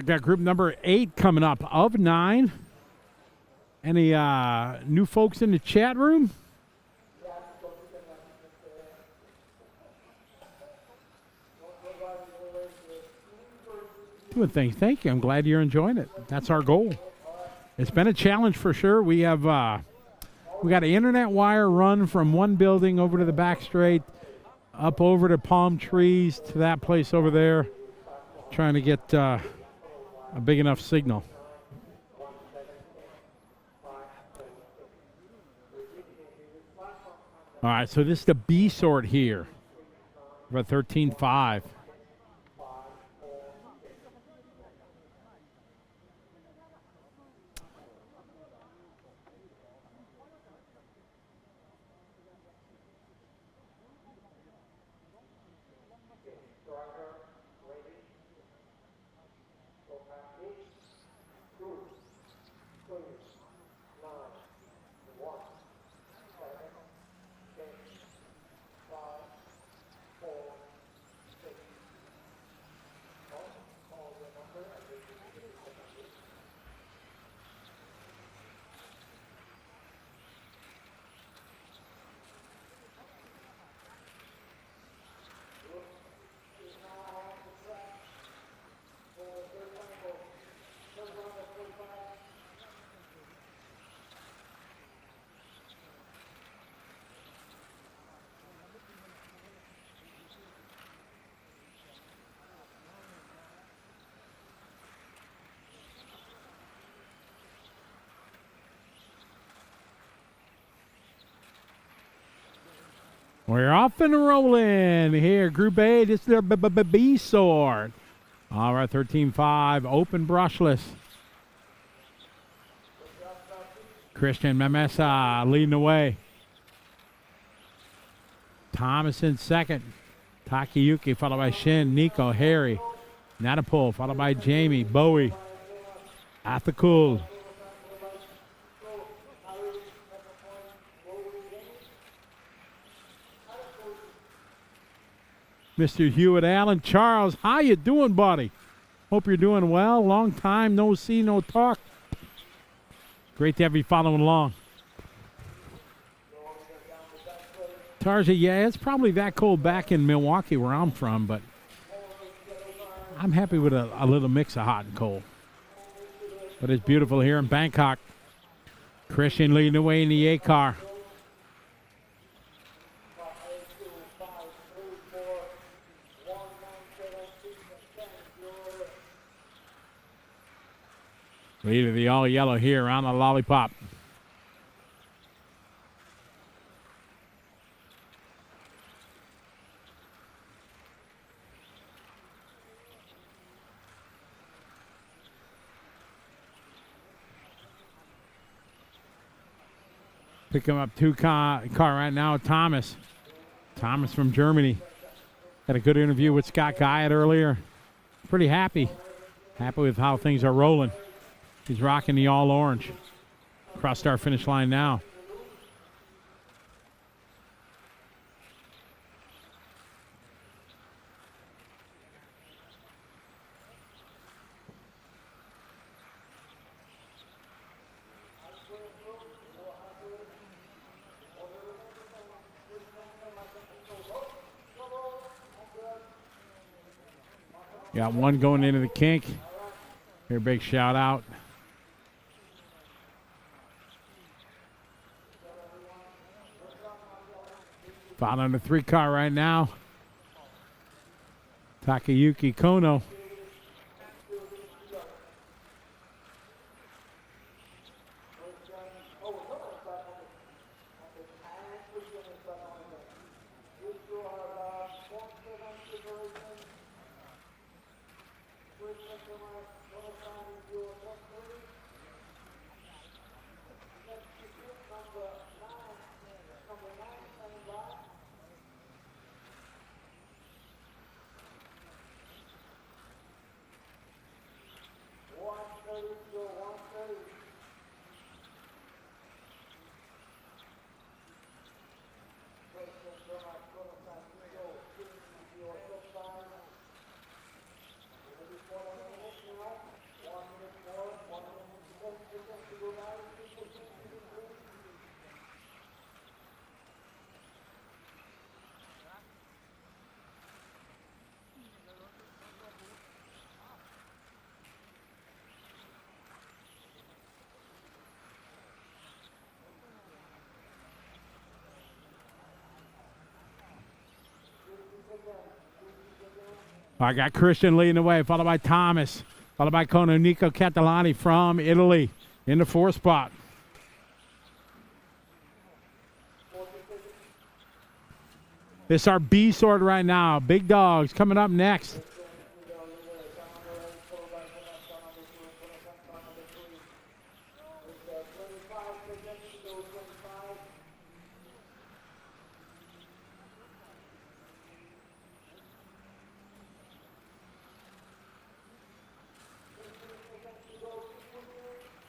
S1: got group number 8 coming up of 9. Any new folks in the chat room? Doing things. Thank you. I'm glad you're enjoying it. That's our goal. It's been a challenge for sure. We have we got an internet wire run from one building over to the back straight, up over to palm trees to that place over there, trying to get a big enough signal. All right, so this is the B sort here. We're at 13.5. We're off and rolling here. Group A, this is their B sword. All right, 13.5, open brushless. Christian Mamesa leading the way. Thomas in second. Takayuki followed by Shin, Nico, Harry. Natapul followed by Jamie, Bowie. Athakul. Mr. Hewitt Allen. Charles, how you doing, buddy? Hope you're doing well. Long time no see, no talk. Great to have you following along. Tarja, yeah, it's probably that cold back in Milwaukee where I'm from, but I'm happy with a little mix of hot and cold. But it's beautiful here in Bangkok. Christian leading the way in the A car. Lead of the all yellow here on the lollipop. Picking up two car right now, Thomas. Thomas from Germany. Had a good interview with Scott Guyot earlier. Pretty happy. Happy with how things are rolling. He's rocking the all orange. Crossed our finish line now. Got one going into the kink. Here, big shout out. Following the 3 car right now. Takayuki Kono. I got Christian leading the way, followed by Thomas, followed by Nico Catalani from Italy in the 4th spot. This is our B sort right now. Big dogs coming up next.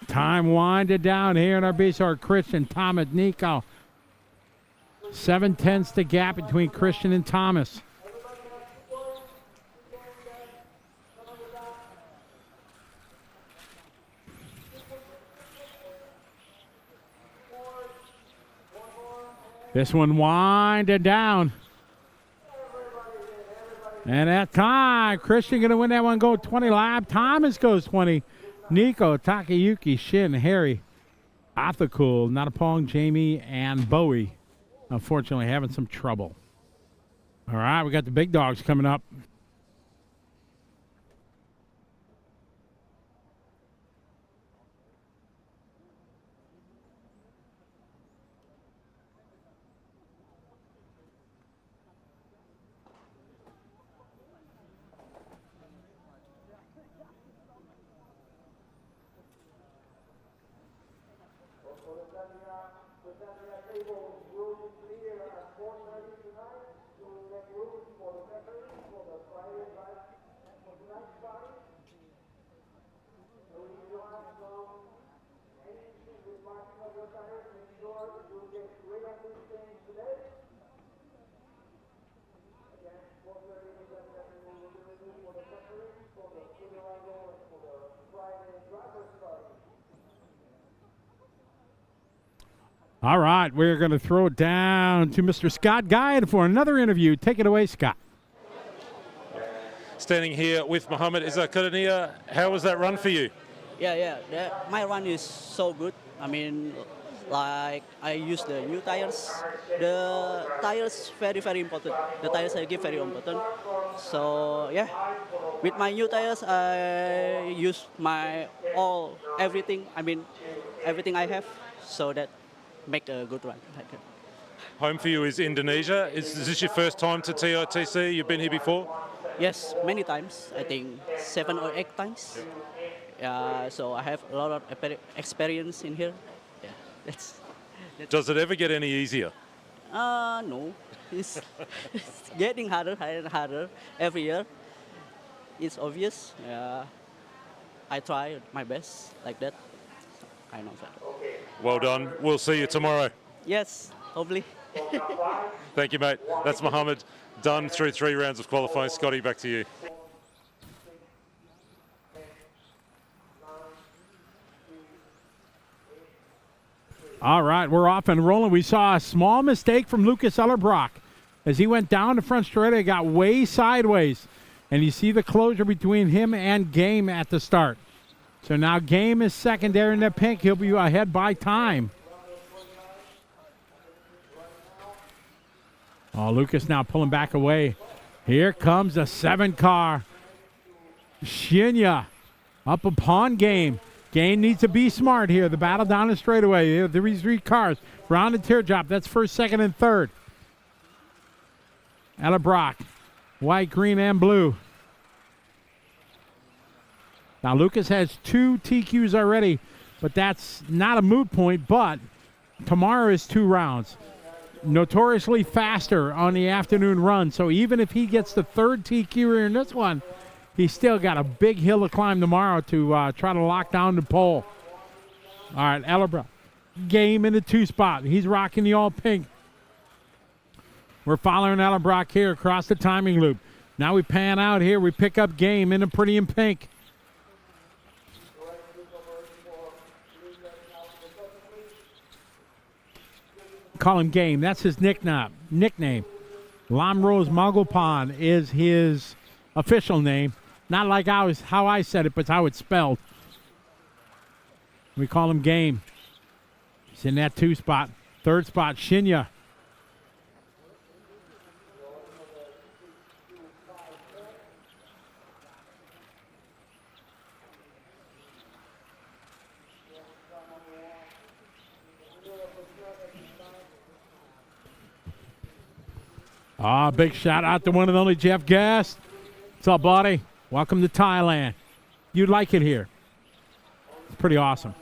S1: Time winded down here in our B sort. Christian, Thomas, Nico. 7/10 the gap between Christian and Thomas. This one winded down. And that time, Christian going to win that one, go 20 lap. Thomas goes 20. Nico, Takayuki, Shin, Harry, Athakul, Natapong, Jamie, and Bowie. Unfortunately, having some trouble. All right, we got the big dogs coming up. All right, we're going to throw it down to Mr. Scott Guide for another interview. Take it away, Scott.
S2: Standing here with Mohammed Izzakadania, how was that run for you?
S6: Yeah. My run is so good. I mean, like I use the new tires. The tires very, very important. The tires I give very important. So yeah, with my new tires, I use my everything. I mean, everything I have, so that make a good run.
S2: Home for you is Indonesia. Is this your first time to TITC? You've been here before?
S6: Yes, many times. I think 7 or 8 times. So I have a lot of experience in here. Yeah, that's
S2: Does it ever get any easier?
S6: No, it's getting harder and harder every year. It's obvious. I try my best like that. I know that.
S2: Well done. We'll see you tomorrow.
S6: Yes, hopefully.
S2: Thank you, mate. That's Mohammed, done through 3 rounds of qualifying. Scotty, back to you.
S1: All right, we're off and rolling. We saw a small mistake from Lucas Ellerbrock. As he went down the front straight, it got way sideways. And you see the closure between him and Game at the start. So now Game is second there in the pink. He'll be ahead by time. Oh, Lucas now pulling back away. Here comes the 7 car. Shinya up upon Game. Game needs to be smart here. The battle down the straightaway. These 3 cars. Round and teardrop. That's first, second, and third. Ellerbrock. White, green, and blue. Now, Lucas has 2 TQs already, but that's not a moot point, but tomorrow is 2 rounds. Notoriously faster on the afternoon run, so even if he gets the 3rd TQ here in this one, he's still got a big hill to climb tomorrow to try to lock down the pole. All right, Ellerbrock. Game in the 2 spot. He's rocking the all pink. We're following Ellerbrock here across the timing loop. Now we pan out here. We pick up Game in a pretty in pink. Call him Game. That's his nickname. Lamrose Magopan is his official name. Not like how I said it, but how it's spelled. We call him Game. He's in that 2 spot. 3rd spot, Shinya. Big shout out to one and only Jeff Guest. What's up, buddy? Welcome to Thailand. You'd like it here. It's pretty awesome.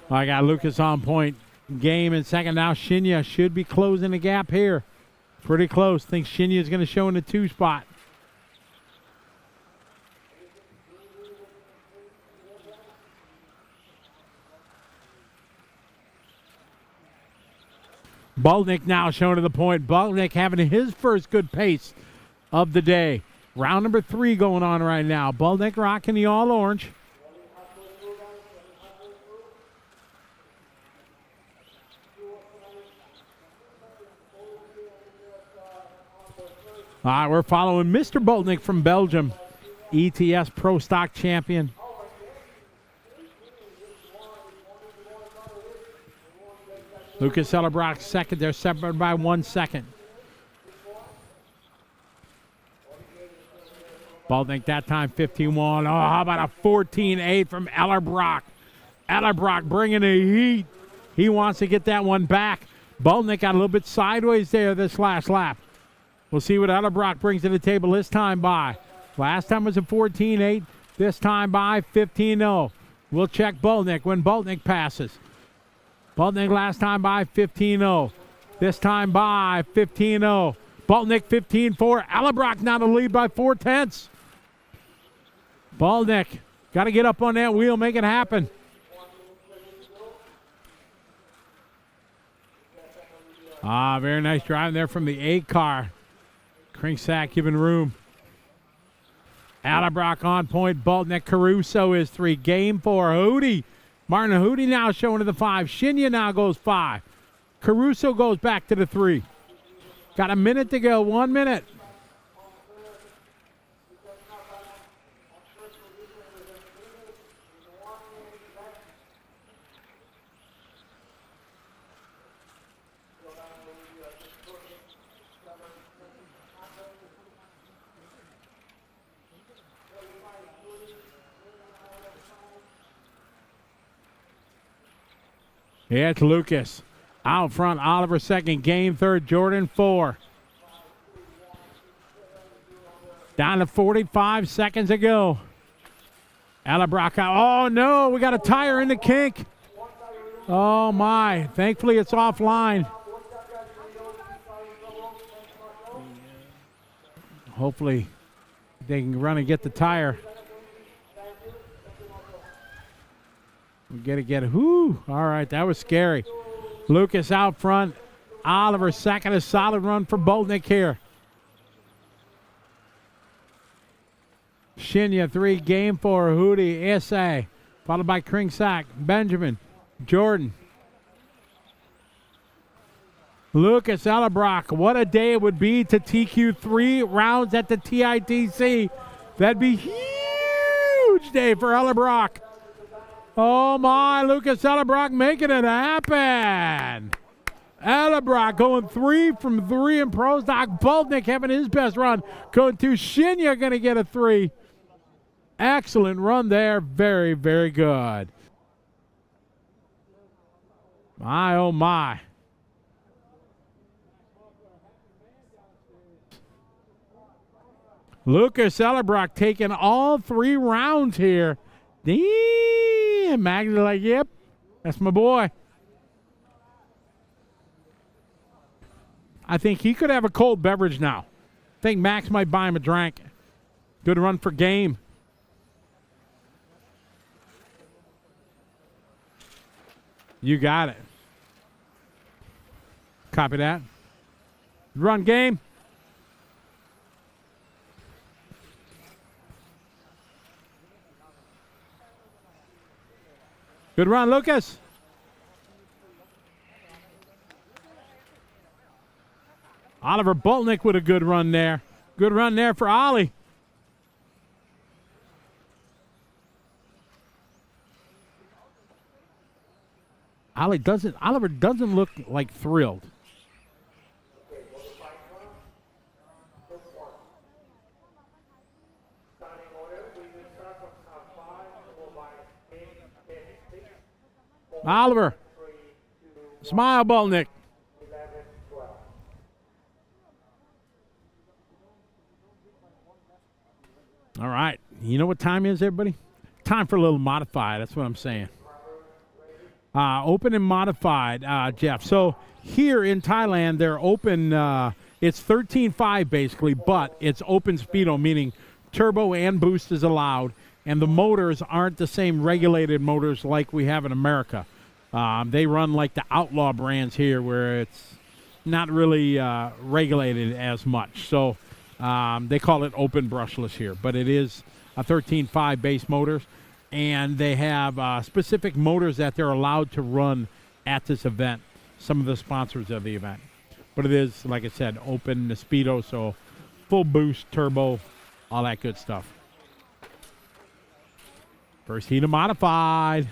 S1: I got Lucas on point. Game in second now. Shinya should be closing the gap here. Pretty close. Think Shinya is going to show in the 2 spot. Baltnik now showing to the point. Baltnik having his first good pace of the day. Round number 3 going on right now. Baltnik rocking the all orange. All right, we're following Mr. Baltnik from Belgium, ETS Pro Stock Champion. Lucas Ellerbrock second. They're separated by 1 second. Baltnik that time 15-1. Oh, how about a 14-8 from Ellerbrock? Ellerbrock bringing the heat. He wants to get that one back. Baltnik got a little bit sideways there this last lap. We'll see what Ellerbrock brings to the table this time by. Last time was a 14-8. This time by 15-0. We'll check Baltnik when Baltnik passes. Baltnik last time by 15-0. This time by 15-0. Baltnik 15-4. Ellerbrock now to lead by 4/10. Baltnik got to get up on that wheel, make it happen. Very nice driving there from the 8 car. Krinksack giving room. Ellerbrock on point. Baltnik. Caruso is 3. Game 4. Hootie. Martin Hootie now showing to the 5. Shinya now goes 5. Caruso goes back to the 3. Got a minute to go. 1 minute. Yeah, it's Lucas. Out front, Oliver second. Game third, Jordan 4. Down to 45 seconds to go. Ellerbrock out. Oh, no, we got a tire in the kink. Oh, my. Thankfully, it's offline. Hopefully, they can run and get the tire. We got to get it. Whoo. All right, that was scary. Lucas out front. Oliver second. A solid run for Baltnik here. Shinya 3. Game 4. Hootie. SA. Followed by Krinksack. Benjamin. Jordan. Lucas Ellerbrock. What a day it would be to TQ 3 rounds at the TITC. That'd be huge day for Ellerbrock. Oh, my. Lucas Ellerbrock making it happen. Ellerbrock going 3 from 3 in Pro Stock. Baltnik having his best run. Going 2. Shinya going to get a 3. Excellent run there. Very, very good. My, oh, my. Lucas Ellerbrock taking all 3 rounds here. Damn, Magnus like, yep, that's my boy. I think he could have a cold beverage now. I think Max might buy him a drink. Good run for game. You got it. Copy that. Run game. Good run, Lucas. Oliver Baltnik with a good run there. Good run there for Ollie. Oliver doesn't look like thrilled. Oliver. Smile, Baltnik. All right. You know what time is, everybody? Time for a little modified. That's what I'm saying. Open and modified, Jeff. So here in Thailand, they're open. It's 13.5 basically, but it's open speedo, meaning turbo and boost is allowed, and the motors aren't the same regulated motors like we have in America. They run like the Outlaw brands here, where it's not really regulated as much. So they call it open brushless here, but it is a 13.5 base motors, and they have specific motors that they're allowed to run at this event, some of the sponsors of the event. But it is, like I said, open speedo, so full boost, turbo, all that good stuff. First heat of modified.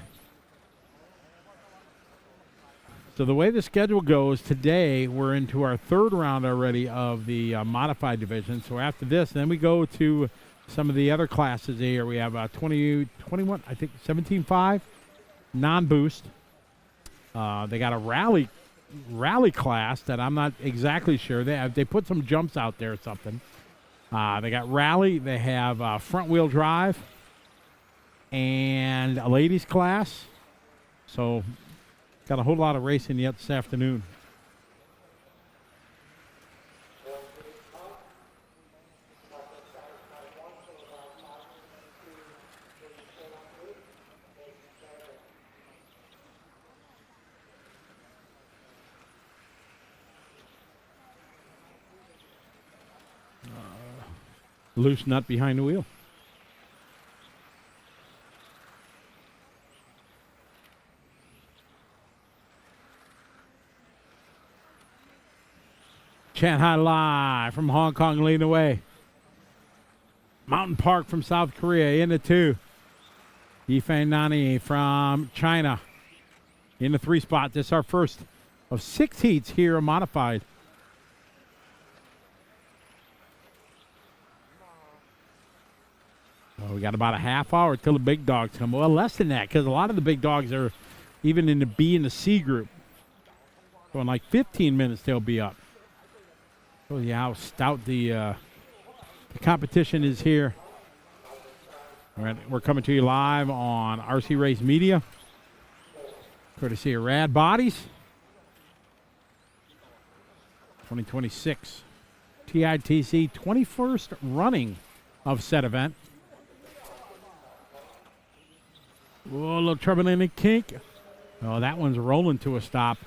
S1: So the way the schedule goes, today we're into our third round already of the modified division. So after this, then we go to some of the other classes here. We have 20, 21, I think 17.5, non-boost. They got a rally class that I'm not exactly sure. They put some jumps out there or something. They got rally. They have front wheel drive and a ladies class. So got a whole lot of racing yet this afternoon. Loose nut behind the wheel. Shanghai live from Hong Kong leading away. Mountain Park from South Korea in the 2. Yifan Nani from China in the 3 spot. This is our first of 6 heats here modified. Well, we got about a half hour till the big dogs come. Well, less than that, because a lot of the big dogs are even in the B and the C group. So in like 15 minutes, they'll be up. Shows you how stout the competition is here. All right, we're coming to you live on RC Race Media, courtesy of Rad Bodies. 2026 TITC 21st running of said event. Whoa, a little trouble in the kink. Oh, that one's rolling to a stop.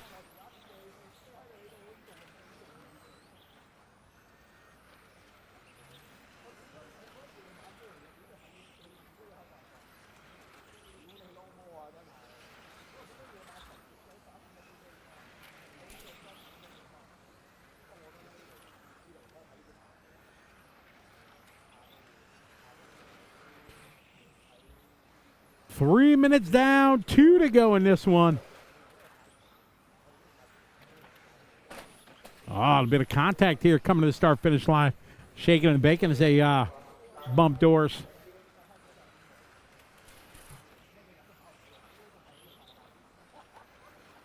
S1: Three minutes down, 2 to go in this one. Oh, a bit of contact here coming to the start-finish line. Shaking and baking as they bump doors.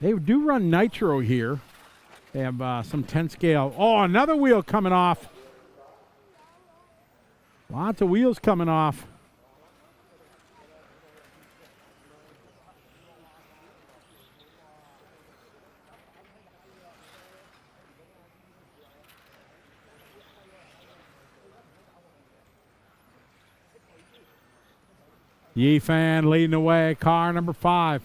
S1: They do run nitro here. They have some 10 scale. Oh, another wheel coming off. Lots of wheels coming off. Yifan leading the way, car number 5.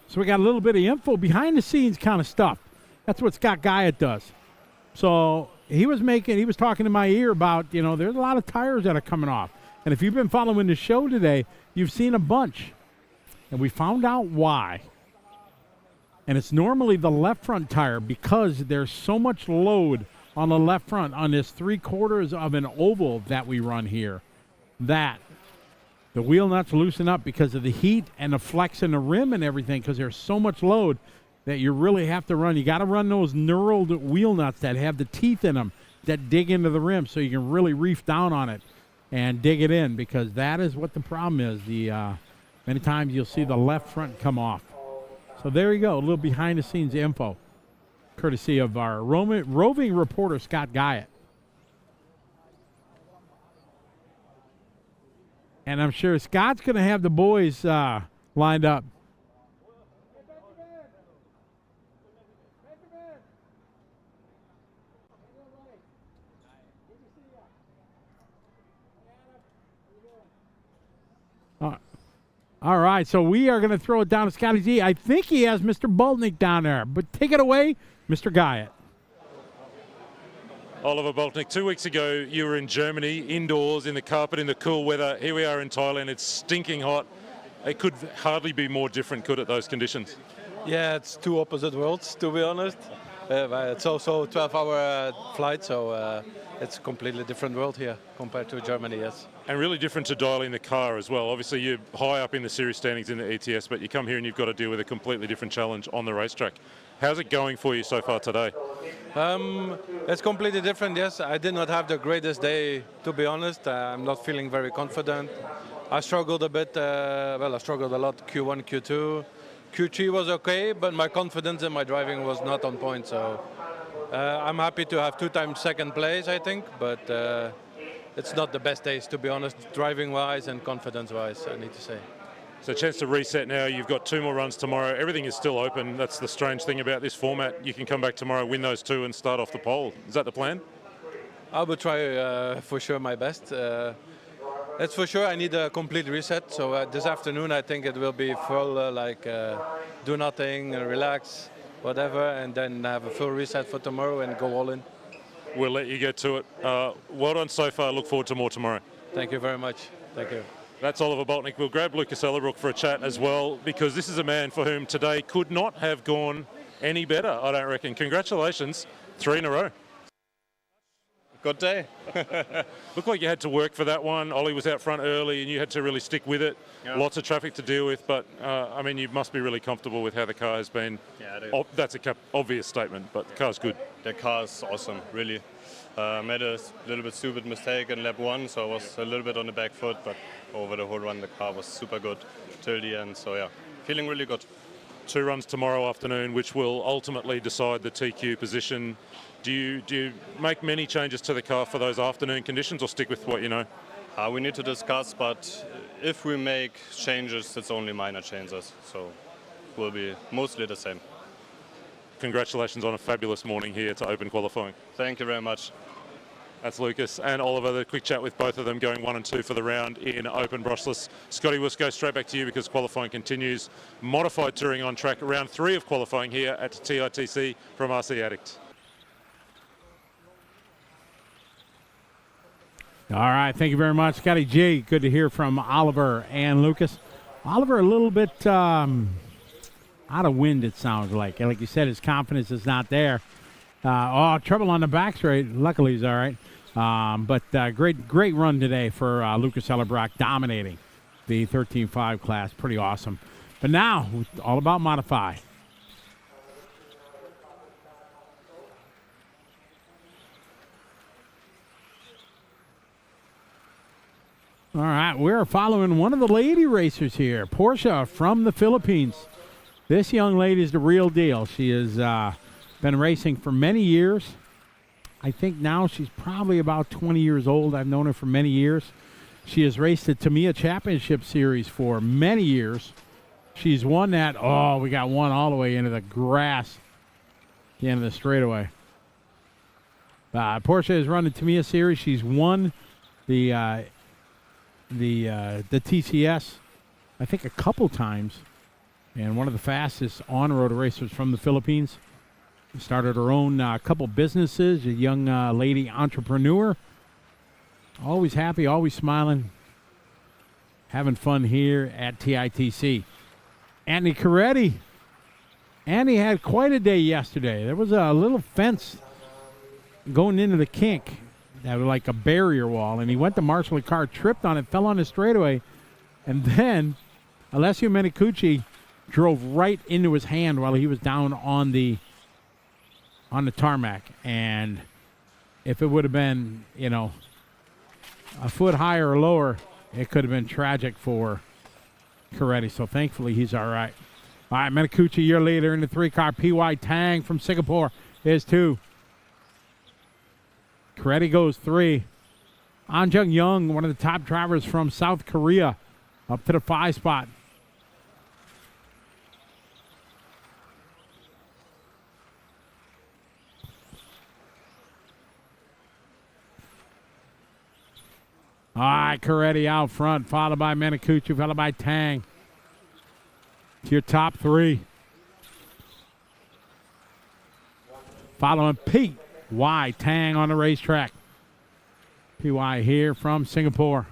S1: So we got a little bit of info, behind the scenes kind of stuff. That's what Scott Guyett does. So he was talking in my ear about, there's a lot of tires that are coming off. And if you've been following the show today, you've seen a bunch. And we found out why. And it's normally the left front tire because there's so much load on the left front on this 3/4 of an oval that we run here that the wheel nuts loosen up because of the heat and the flex in the rim and everything, because there's so much load that you really have to run. You got to run those knurled wheel nuts that have the teeth in them that dig into the rim so you can really reef down on it and dig it in, because that is what the problem is. Many times you'll see the left front come off. So there you go, a little behind-the-scenes info, courtesy of our roving reporter, Scott Guyett. And I'm sure Scott's going to have the boys lined up. All right, so we are going to throw it down to Scotty G. I think he has Mr. Boltnick down there, but take it away, Mr. Guyett.
S2: Oliver Boltnick, 2 weeks ago you were in Germany, indoors, in the carpet, in the cool weather. Here we are in Thailand. It's stinking hot. It could hardly be more different, could it, those conditions?
S7: Yeah, it's two opposite worlds, to be honest. It's also a 12-hour flight, so it's a completely different world here compared to Germany, yes.
S2: And really different to dialing the car as well. Obviously, you're high up in the series standings in the ETS, but you come here and you've got to deal with a completely different challenge on the racetrack. How's it going for you so far today?
S7: It's completely different, yes. I did not have the greatest day, to be honest. I'm not feeling very confident. I struggled a bit, I struggled a lot Q1, Q2. Q3 was okay, but my confidence in my driving was not on point. So I'm happy to have 2 times second place, I think, but it's not the best days, to be honest, driving-wise and confidence-wise, I need to say.
S2: So a chance to reset now. You've got 2 more runs tomorrow. Everything is still open. That's the strange thing about this format. You can come back tomorrow, win those 2 and start off the pole. Is that the plan?
S7: I will try for sure my best. That's for sure. I need a complete reset. So this afternoon, I think it will be full, do nothing, relax, whatever, and then have a full reset for tomorrow and go all in.
S2: We'll let you get to it. Well done so far. Look forward to more tomorrow.
S7: Thank you very much. Thank you.
S2: That's Oliver Boltnick. We'll grab Lucas Ellerbrook for a chat as well, because this is a man for whom today could not have gone any better, I don't reckon. Congratulations, 3 in a row.
S8: Good day.
S2: Looked like you had to work for that one. Ollie was out front early and you had to really stick with it.
S8: Yeah.
S2: Lots of traffic to deal with, but I mean, you must be really comfortable with how the car has been.
S8: Yeah, it is.
S2: That's an obvious statement, but the car's good.
S8: The car is awesome, really. Made a little bit stupid mistake in lap 1, so I was a little bit on the back foot, but over the whole run the car was super good till the end, so yeah, feeling really good.
S2: 2 runs tomorrow afternoon, which will ultimately decide the TQ position. Do you make many changes to the car for those afternoon conditions, or stick with what you know?
S8: We need to discuss, but if we make changes, it's only minor changes, so will be mostly the same.
S2: Congratulations on a fabulous morning here to open qualifying.
S8: Thank you very much.
S2: That's Lucas and Oliver. The quick chat with both of them going 1 and 2 for the round in open brushless. Scotty, we'll go straight back to you because qualifying continues. Modified touring on track. Round 3 of qualifying here at TITC from RC Addict.
S1: All right, thank you very much, Scotty G. Good to hear from Oliver and Lucas. Oliver a little bit out of wind, it sounds like. Like you said, his confidence is not there. Trouble on the back straight. Luckily, he's all right. But great run today for Lucas Ellerbrock, dominating the 13.5 class. Pretty awesome. But now, all about Modify. All right, we're following one of the lady racers here, Portia from the Philippines. This young lady is the real deal. She has been racing for many years. I think now she's probably about 20 years old. I've known her for many years. She has raced the Tamiya Championship Series for many years. She's won that. Oh, we got one all the way into the grass, the end of the straightaway. Portia has run the Tamiya Series. She's won the TCS, I think, a couple times, and one of the fastest on-road racers from the Philippines. Started her own couple businesses, a young lady entrepreneur. Always happy, always smiling. having fun here at TITC. Andy Coretti. Andy had quite a day yesterday. There was a little fence going into the kink that was like a barrier wall, and he went to marshal the car, tripped on it, fell on the straightaway, and then Alessio Menicucci drove right into his hand while he was down on the tarmac. And if it would have been, a foot higher or lower, it could have been tragic for Coretti. So thankfully he's all right. All right, Menicucci, your leader in the 3-car. P.Y. Tang from Singapore is 2. Coretti goes 3. An Jung Young, one of the top drivers from South Korea, up to the 5 spot. All right, Coretti out front, followed by Menicucci, followed by Tang. To your top 3. Following P.Y. Tang on the racetrack. P.Y. here from Singapore.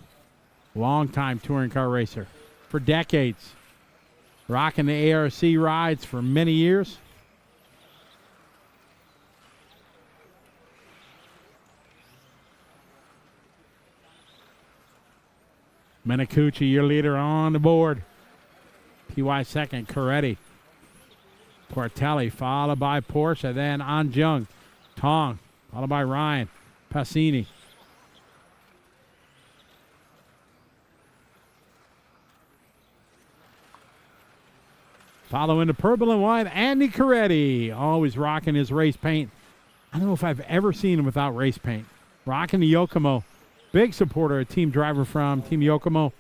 S1: Long-time touring car racer for decades. Rocking the ARC rides for many years. Menicucci, your leader on the board. P.Y. second, Coretti. Portelli, followed by Porsche, then An Jung. Tong, followed by Ryan. Passini. Following the purple and white, Andy Coretti, always rocking his race paint. I don't know if I've ever seen him without race paint. Rocking the Yokomo. Big supporter, a team driver from Team Yokomo.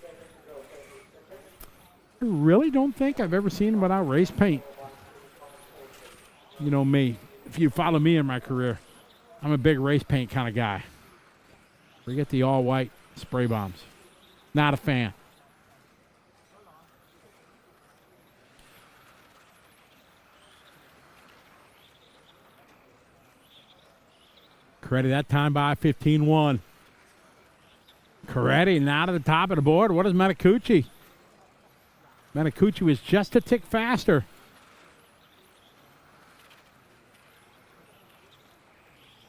S1: I really don't think I've ever seen him without race paint. You know me. If you follow me in my career, I'm a big race paint kind of guy. Forget the all-white spray bombs. Not a fan. Coretti that time by 15-1. Coretti now to the top of the board. What is Menicucci? Menicucci was just a tick faster.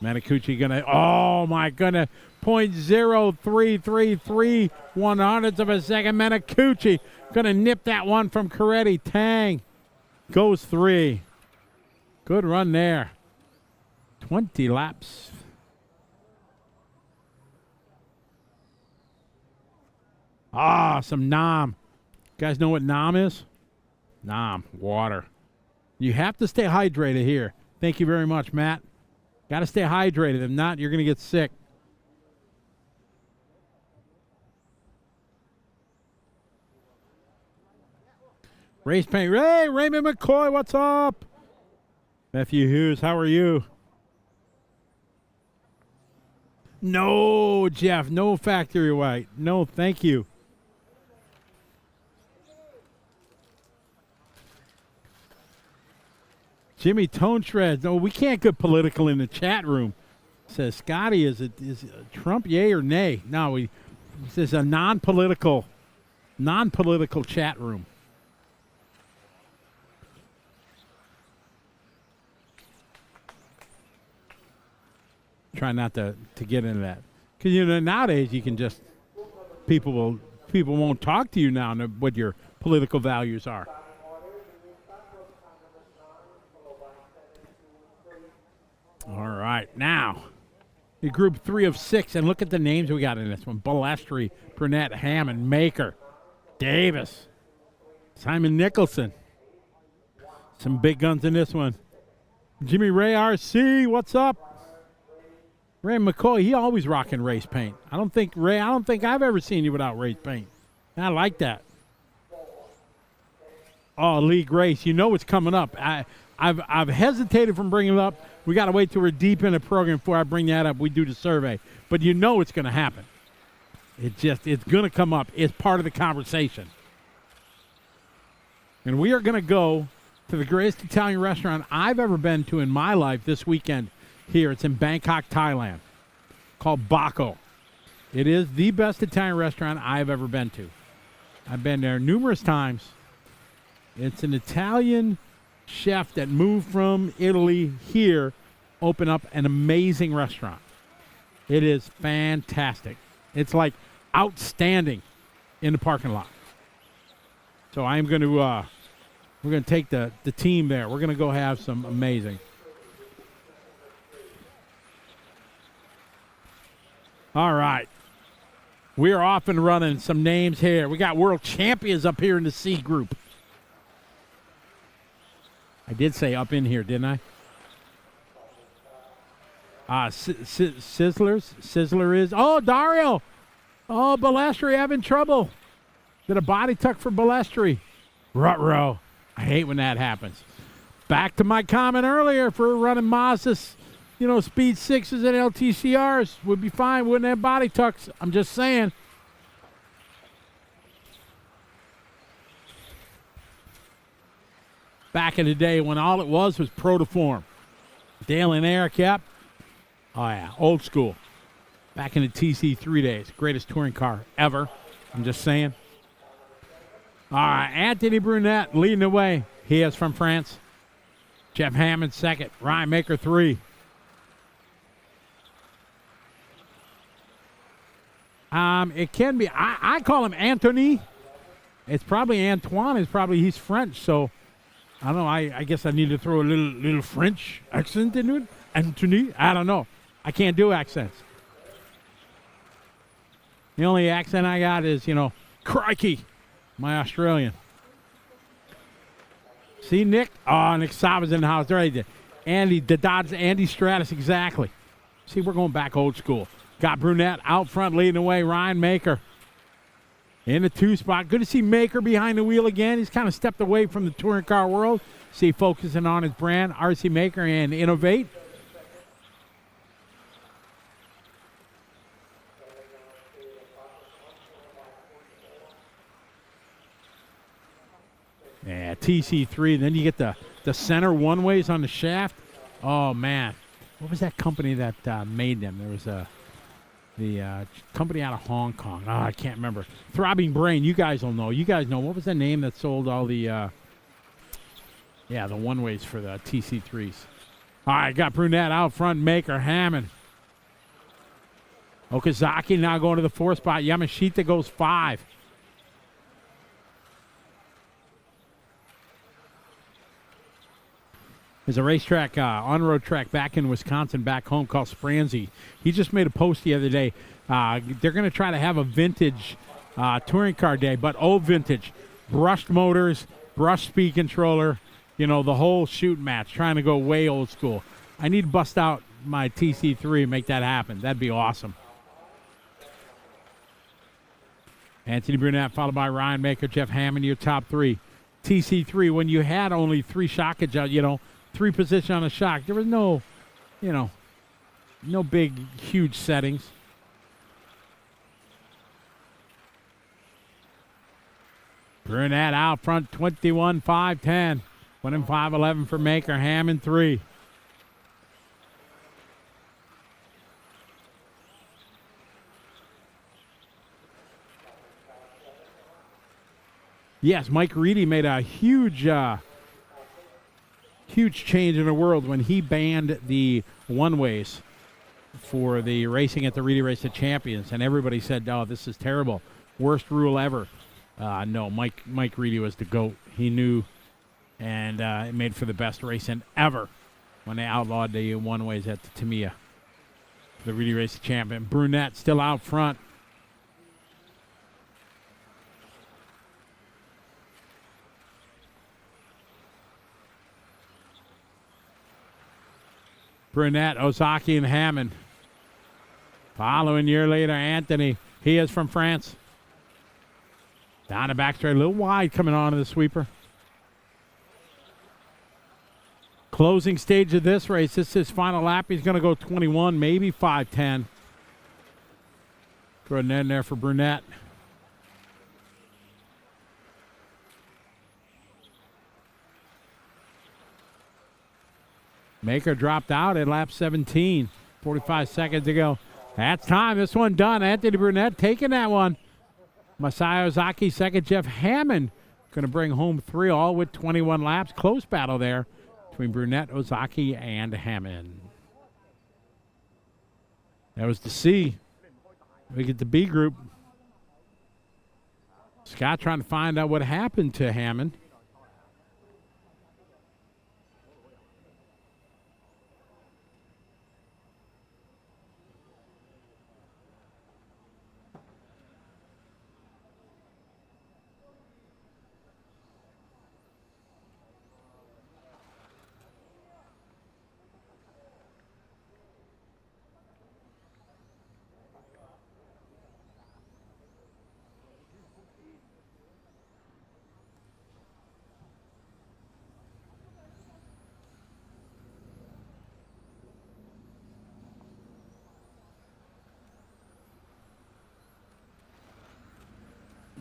S1: Menicucci gonna, oh my goodness, 0.0333 100ths of a second. Menicucci gonna nip that one from Coretti. Tang goes 3. Good run there. 20 laps. Some Nam. You guys know what Nam is? Nam, water. You have to stay hydrated here. Thank you very much, Matt. Got to stay hydrated. If not, you're going to get sick. Race paint. Hey, Raymond McCoy, what's up? Matthew Hughes, how are you? No, Jeff, no factory white. No, thank you. Jimmy Tone Shreds. No, we can't get political in the chat room. Says Scotty, is it Trump yay or nay? No, this is a non-political chat room. Try not to get into that, because nowadays you can just people won't talk to you now what your political values are. All right, now the group 3 of 6, and look at the names we got in this one: Balestri, Burnett, Hammond, Maker, Davis, Simon Nicholson. Some big guns in this one. Jimmy Ray RC, what's up? Ray McCoy, he always rocking race paint. I don't think I've ever seen you without race paint. I like that. Oh, Lee Grace, you know what's coming up. I've hesitated from bringing it up. We got to wait till we're deep in the program before I bring that up. We do the survey. But you know it's going to happen. It's going to come up. It's part of the conversation. And we are going to go to the greatest Italian restaurant I've ever been to in my life this weekend here. It's in Bangkok, Thailand, called Bako. It is the best Italian restaurant I've ever been to. I've been there numerous times. It's an Italian chef that moved from Italy here, opened up an amazing restaurant. It is fantastic. It's like outstanding in the parking lot. So I'm going to, we're going to take the team there. We're going to go have some amazing. All right. We are off and running. Some names here. We got world champions up here in the C group. I did say up in here, didn't I? Sizzler is. Oh, Dario. Oh, Balestri having trouble. Did a body tuck for Balestri. Ruh-roh. I hate when that happens. Back to my comment earlier for running Mazdas, speed 6s and LTCRs. Would be fine. Wouldn't have body tucks. I'm just saying. Back in the day when all it was Protoform. Dale and Eric, yep. Oh, yeah, old school. Back in the TC3 days. Greatest touring car ever. I'm just saying. All right, Anthony Brunette leading the way. He is from France. Jeff Hammond second. Ryan Maker 3. It can be. I call him Anthony. It's probably Antoine. He's French, so I don't know. I guess I need to throw a little French accent into it. Anthony. I don't know. I can't do accents. The only accent I got is, crikey, my Australian. See, Nick? Oh, Nick Sava's in the house. There he did. Andy Stratus, exactly. See, we're going back old school. Got Brunette out front leading the way. Ryan Maker in the 2 spot. Good to see Maker behind the wheel again. He's kind of stepped away from the touring car world. See, focusing on his brand, RC Maker and Innovate. Yeah, TC3. Then you get the center one-ways on the shaft. Oh, man. What was that company that made them? There was the company out of Hong Kong. Oh, I can't remember. Throbbing Brain. You guys will know. You guys know. What was the name that sold all the one-ways for the TC3s? All right, got Brunette out front. Maker, Hammond. Okazaki now going to the 4 spot. Yamashita goes 5. There's a racetrack, on-road track back in Wisconsin, back home, called Spransy. He just made a post the other day. They're going to try to have a vintage touring car day, but old vintage. Brushed motors, brushed speed controller, the whole shoot match, trying to go way old school. I need to bust out my TC3 and make that happen. That'd be awesome. Anthony Brunette followed by Ryan Maker, Jeff Hammond, your top 3. TC3, when you had only 3 shock adjustments, 3 position on a shock. There was no big, huge settings. Brunette out front, 21.510. 1:5:11 for Maker. Hammond 3. Yes, Mike Reedy made a huge change in the world when he banned the one-ways for the racing at the Reedy Race of Champions, and everybody said, "Oh, this is terrible, worst rule ever." No, Mike Reedy was the GOAT. He knew, and it made for the best racing ever when they outlawed the one-ways at the Tamiya, the Reedy Race of Champion. Brunette still out front. Brunette, Ozaki, and Hammond. Following year later, Anthony. He is from France. Down the back straight, a little wide coming onto the sweeper. Closing stage of this race. This is his final lap. He's going to go 21, maybe 5:10. Throw it in there for Brunette. Maker dropped out at lap 17. 45 seconds to go. That's time. This one done. Anthony Brunette taking that one. Masai Ozaki second. Jeff Hammond going to bring home 3 all with 21 laps. Close battle there between Brunette, Ozaki, and Hammond. That was the C. We get the B group. Scott trying to find out what happened to Hammond.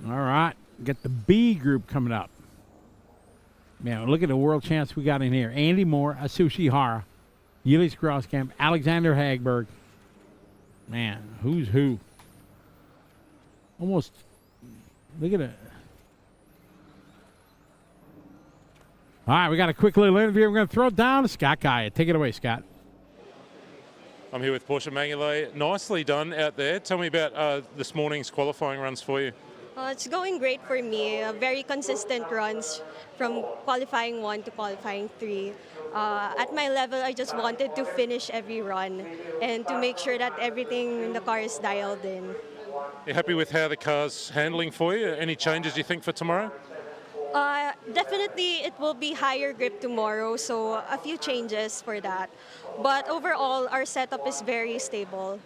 S1: All right, get the B group coming up. Man, look at the world champs we got in here. Andy Moore, Asushi Hara, Yildiz Groskamp, Alexander Hagberg. Man, who's who? Almost, look at it. All right, we got a quick little interview. We're going to throw it down to Scott Guy. Take it away, Scott.
S2: I'm here with Porsche Mangale. Nicely done out there. Tell me about this morning's qualifying runs for you.
S9: It's going great for me. Very consistent runs from qualifying 1 to qualifying 3. At my level, I just wanted to finish every run and to make sure that everything in the car is dialed in.
S2: You happy with how the car's handling for you? Any changes you think for tomorrow?
S9: Definitely, it will be higher grip tomorrow, so a few changes for that. But overall, our setup is very stable.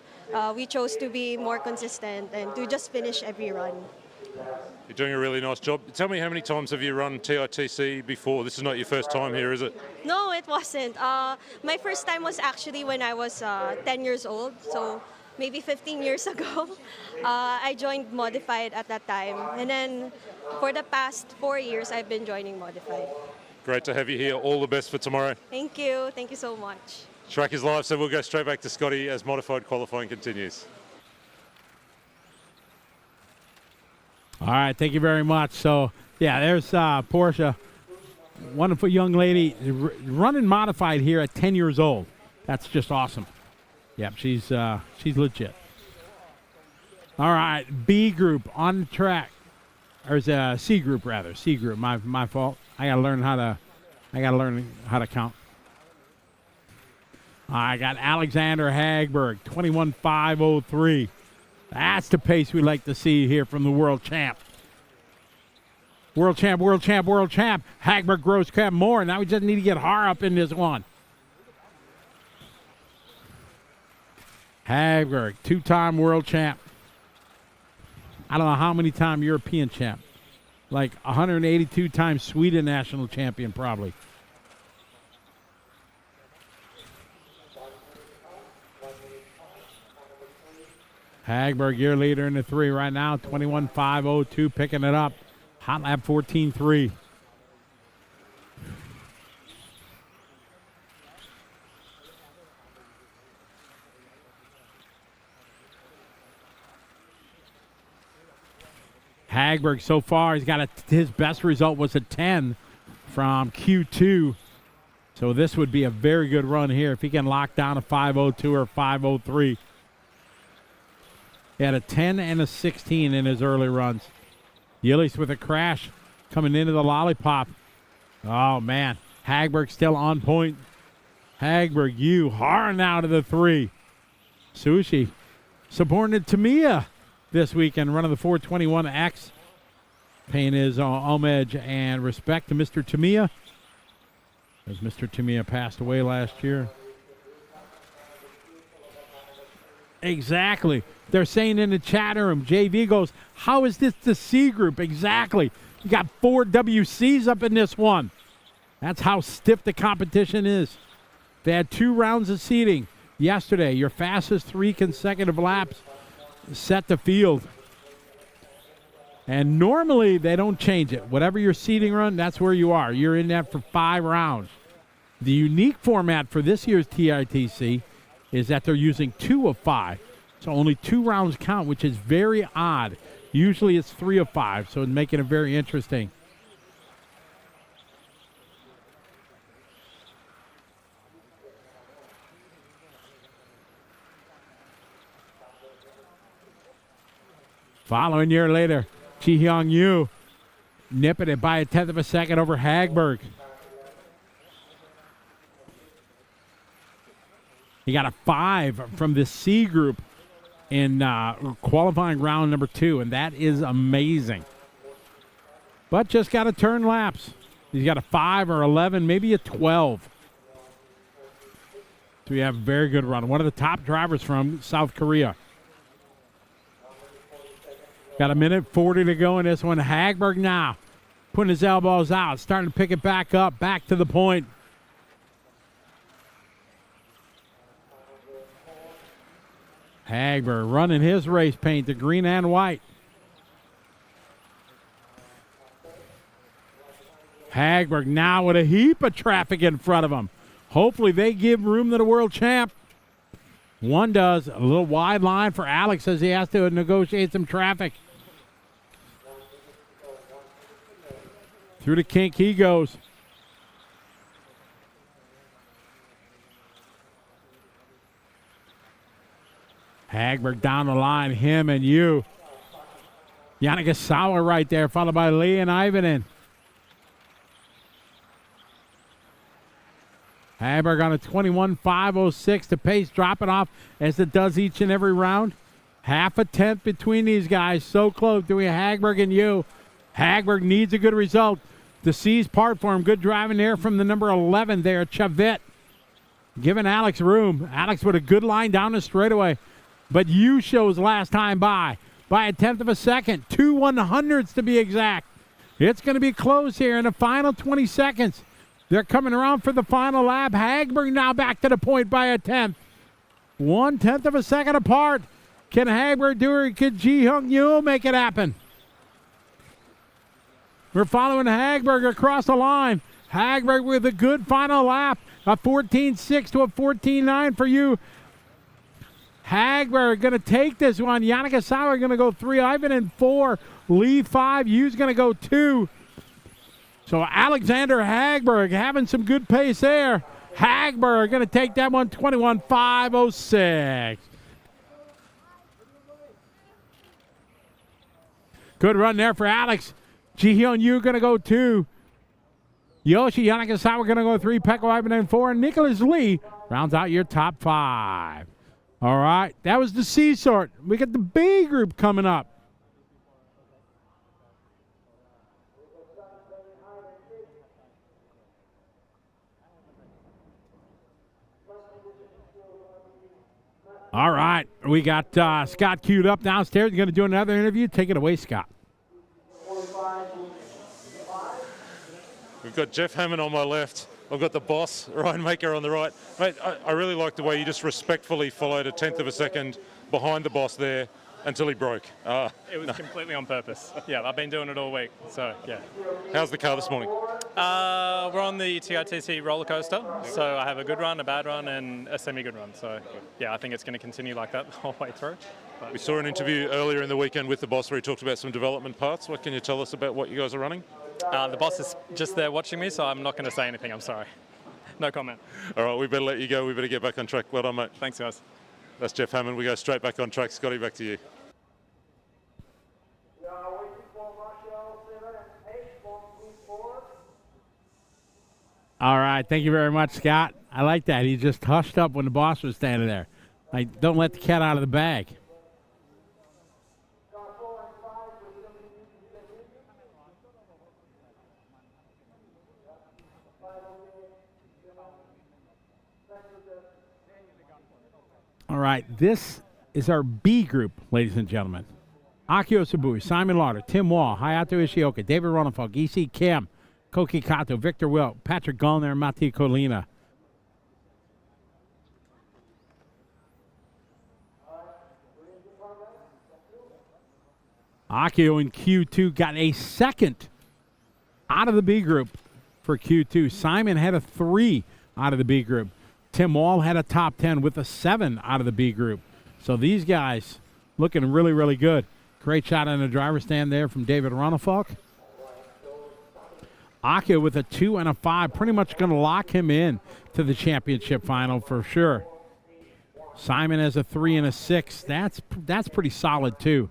S9: We chose to be more consistent and to just finish every run.
S2: You're doing a really nice job. Tell me, how many times have you run TITC before? This is not your first time here, is it?
S9: No, it wasn't. My first time was actually when I was 10 years old, so maybe 15 years ago. I joined Modified at that time. And then for the past 4 years, I've been joining Modified.
S2: Great to have you here. All the best for tomorrow.
S9: Thank you. Thank you so much.
S2: Track is live, so we'll go straight back to Scotty as Modified qualifying continues.
S1: All right, thank you very much. So, yeah, there's Porsche, wonderful young lady, running Modified here at 10 years old. That's just awesome. Yep, she's legit. All right, B group on the track, or is C group rather? C group. My fault. I gotta learn how to count. I got Alexander Hagberg, 21.503. That's the pace we like to see here from the world champ. World champ, world champ, world champ. Hagberg, Groskamp, Moore. Now we just need to get Har up in this one. Hagberg, 2-time world champ. I don't know how many time European champ. Like 182 times Sweden national champion probably. Hagberg, year leader in the 3 right now, 21.502, picking it up. Hot lap 14.3. Hagberg so far, he's got his best result was a 10 from Q2. So this would be a very good run here if he can lock down a 5.02 or 5.03. He had a 10 and a 16 in his early runs. Yildiz with a crash coming into the lollipop. Oh, man. Hagberg still on point. Hagberg, Har now to the 3. Sushi subordinate Tamiya this weekend, running the 421X. Paying his homage and respect to Mr. Tamiya, as Mr. Tamiya passed away last year. Exactly. They're saying in the chat room, JV goes, how is this the C group? Exactly. You got 4 WCs up in this one. That's how stiff the competition is. They had 2 rounds of seating yesterday. Your fastest 3 consecutive laps set the field. And normally they don't change it. Whatever your seating run, that's where you are. You're in that for 5 rounds. The unique format for this year's TITC is that they're using 2 of 5. So only 2 rounds count, which is very odd. Usually it's 3 of 5, so it's making it very interesting. Following year later, Ji Hyung Yoo nipping it by a 1/10 of a second over Hagberg. He got a 5 from the C group in qualifying round number 2, and that is amazing. But just got to turn laps. He's got a 5 or 11, maybe a 12. So we have a very good run. One of the top drivers from South Korea. Got a minute 40 to go in this one. Hagberg now putting his elbows out, starting to pick it back up, back to the point. Hagberg running his race paint to green and white. Hagberg now with a heap of traffic in front of him. Hopefully they give room to the world champ. One does. A little wide line for Alex as he has to negotiate some traffic. Through the kink he goes. Hagberg down the line, him and you. Yannick Asawa right there, followed by Lee and Ivanen. Hagberg on a 21.506. The pace dropping off as it does each and every round. Half a 10th between these guys. So close to Hagberg and you. Hagberg needs a good result. The C's part for him. Good driving there from the number 11 there, Chavit. Giving Alex room. Alex with a good line down the straightaway. But you shows last time by a 1/10 of a second. 2 100ths to be exact. It's going to be close here in the final 20 seconds. They're coming around for the final lap. Hagberg now back to the point by a 10th. 1/10 of a second apart. Can Hagberg do it? Could Ji Hyung Yoo make it happen? We're following Hagberg across the line. Hagberg with a good final lap. A 14.6 to a 14.9 for you. Hagberg going to take this one. Yannick Asawa going to go 3. Ivan in 4. Lee 5. Yu's going to go 2. So Alexander Hagberg having some good pace there. Hagberg going to take that one 21.506. Good run there for Alex. Ji Hyun Yoo going to go 2. Yoshi Yannick Asawa going to go 3. Pekko Ivan in 4. And Nicholas Lee rounds out your top 5. All right, that was the C sort. We got the B group coming up. All right, we got Scott queued up downstairs. He's going to do another interview. Take it away, Scott.
S2: We've got Jeff Hammond on my left. I've got the boss, Ryan Maker, on the right. Mate, I really like the way you just respectfully followed a 1/10 of a second behind the boss there until he broke.
S10: It was completely on purpose. Yeah, I've been doing it all week, so yeah.
S2: How's the car this morning?
S10: We're on the TITC roller coaster, so I have a good run, a bad run, and a semi-good run. So yeah, I think it's going to continue like that the whole way through.
S2: We saw an interview earlier in the weekend with the boss where he talked about some development parts. What can you tell us about what you guys are running?
S10: The boss is just there watching me, so I'm not going to say anything. I'm sorry. No comment.
S2: All right, we better let you go. We better get back on track. Well done, mate.
S10: Thanks, guys.
S2: That's Jeff Hammond. We go straight back on track. Scotty, back to you.
S1: All right, thank you very much, Scott. I like that. He just hushed up when the boss was standing there. Like, don't let the cat out of the bag. All right, this is our B group, ladies and gentlemen. Akio Sabui, Simon Lauder, Tim Wall, Hayato Ishioka, David Ronenfeld, EC Kim, Koki Kato, Victor Wilk, Patrick Gallner, and Matti Colina. Akio in Q2 got a second out of the B group for Q2. Simon had a 3 out of the B group. Tim Wall had a top 10 with a 7 out of the B group. So these guys looking really, really good. Great shot on the driver's stand there from David Ronafalk. Akio with a 2 and a 5, pretty much going to lock him in to the championship final for sure. Simon has a 3 and a 6. That's pretty solid too.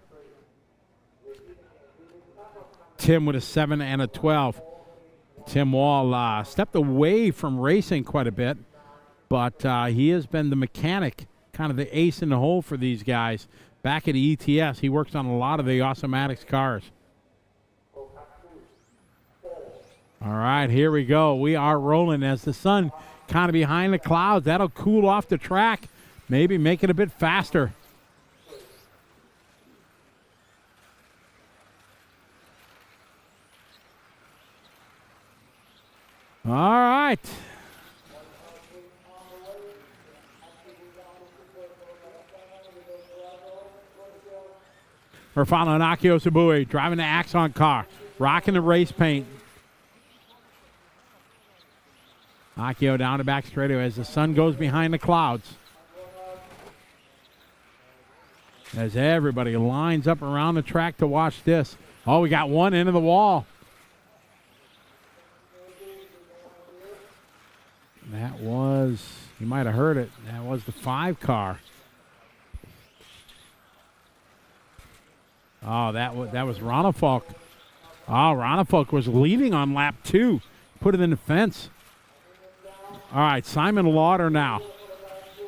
S1: Tim with a 7 and a 12. Tim Wall stepped away from racing quite a bit, but he has been the mechanic, kind of the ace in the hole for these guys. Back at ETS, he works on a lot of the Awesomatics cars. All right, here we go. We are rolling as the sun kind of behind the clouds. That'll cool off the track, maybe make it a bit faster. All right. We're following Akio Sabui, driving the Axon car, rocking the race paint. Akio down the back straightaway as the sun goes behind the clouds. As everybody lines up around the track to watch this. Oh, we got one into the wall. That was, you might have heard it, that was the 5 car. Oh, that was Ronafalk. Oh, Ronafalk was leading on lap 2. Put it in the fence. All right, Simon Lauder now.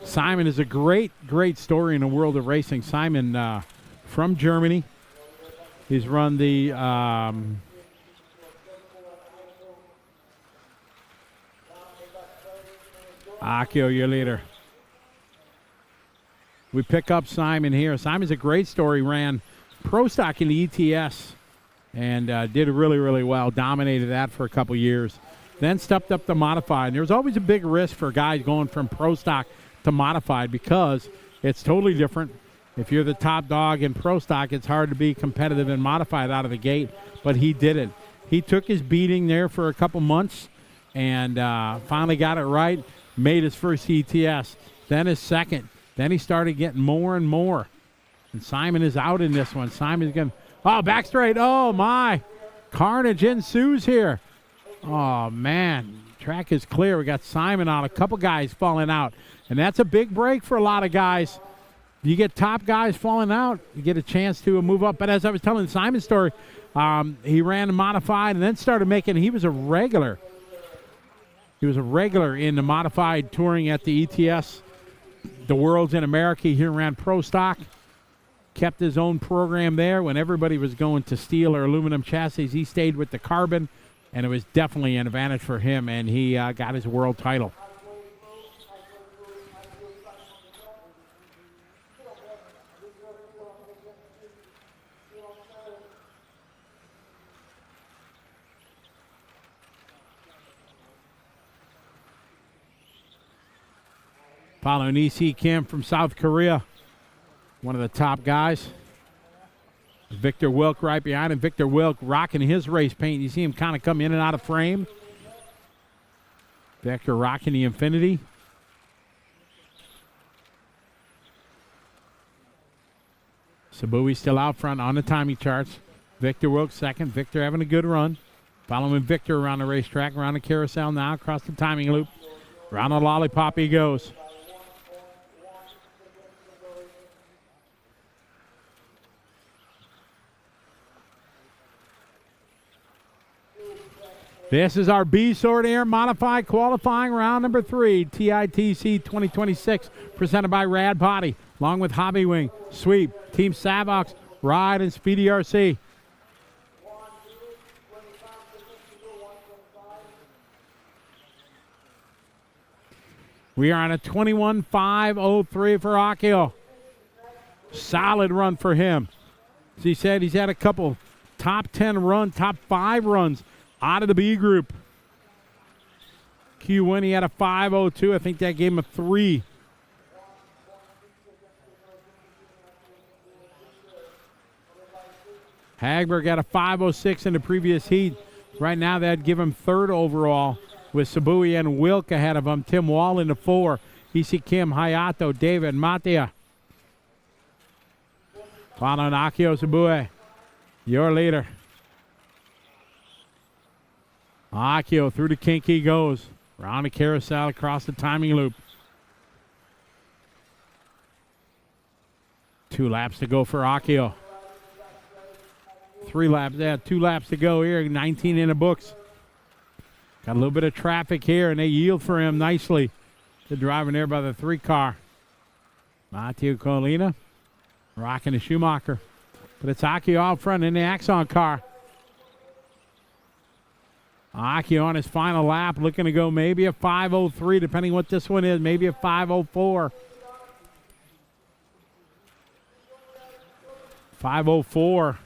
S1: Simon is a great story in the world of racing. Simon from Germany. He's run the Akio, your leader. We pick up Simon here. Simon's a great story. Ran Pro Stock in the ETS and did really, really well. Dominated that for a couple years. Then stepped up to Modified. And there's always a big risk for guys going from Pro Stock to Modified because it's totally different. If you're the top dog in Pro Stock, it's hard to be competitive in Modified out of the gate, but he did it. He took his beating there for a couple months and finally got it right, made his first ETS, then his second. Then he started getting more and more. And Simon is out in this one. Simon's going to, oh, back straight. Oh, my. Carnage ensues here. Oh, man. Track is clear. We got Simon out. A couple guys falling out. And that's a big break for a lot of guys. You get top guys falling out, you get a chance to move up. But as I was telling Simon's story, he ran a Modified and then started making, he was a regular. He was a regular in the Modified touring at the ETS, the Worlds in America. He ran Pro Stock, kept his own program there. When everybody was going to steel or aluminum chassis, he stayed with the carbon, and it was definitely an advantage for him, and he got his world title. Following EC Kim from South Korea, one of the top guys. Victor Wilk right behind him. Victor Wilk rocking his race paint. You see him kind of come in and out of frame. Victor rocking the Infinity. Sabui still out front on the timing charts. Victor Wilk second. Victor having a good run. Following Victor around the racetrack, around the carousel now, across the timing loop. Around the lollipop he goes. This is our B-Sword Air Modified qualifying round number 3, TITC 2026, presented by Rad Body, along with Hobby Wing, Sweep, Team Savox, Ride, and Speedy RC. We are on a 21.503 for Akio. Solid run for him. As he said, he's had a couple top 10 runs, top 5 runs out of the B group. Q1, he had a 5.02. I think that gave him a 3. Hagberg got a 5.06 in the previous heat. Right now, that'd give him 3rd overall with Sabui and Wilk ahead of him. Tim Wall in the 4. EC Kim, Hayato, David, Matia. Following Akio Sabue, your leader. Akio through the kink he goes. Round the carousel across the timing loop. 2 laps to go for Akio. 3 laps, 2 laps to go here. 19 in the books. Got a little bit of traffic here, and they yield for him nicely. The driving there by the 3 car. Matteo Colina rocking the Schumacher. But it's Akio out front in the Axon car. Akio on his final lap, looking to go maybe a 5:03, depending what this one is, maybe a 5:04. 5:04.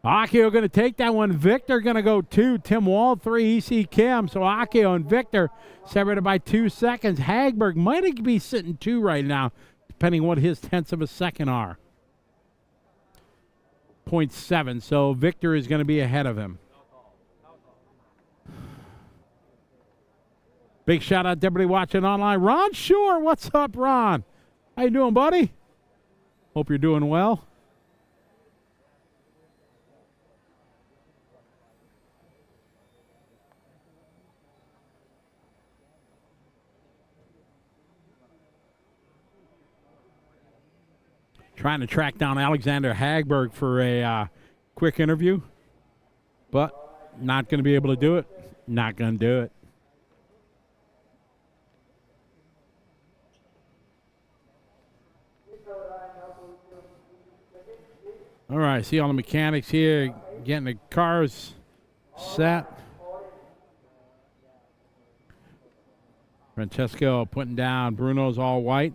S1: Akio going to take that one. Victor going to go 2. Tim Wall 3. EC Kim. So Akio and Victor separated by 2 seconds. Hagberg might be sitting 2 right now, depending what his tenths of a second are. 0.7. So Victor is going to be ahead of him. Big shout out to everybody watching online. Ron Shore, what's up, Ron? How you doing, buddy? Hope you're doing well. Trying to track down Alexander Hagberg for a quick interview, but not going to be able to do it. Not going to do it. All right, see all the mechanics here getting the cars set. Francesco putting down Bruno's all white.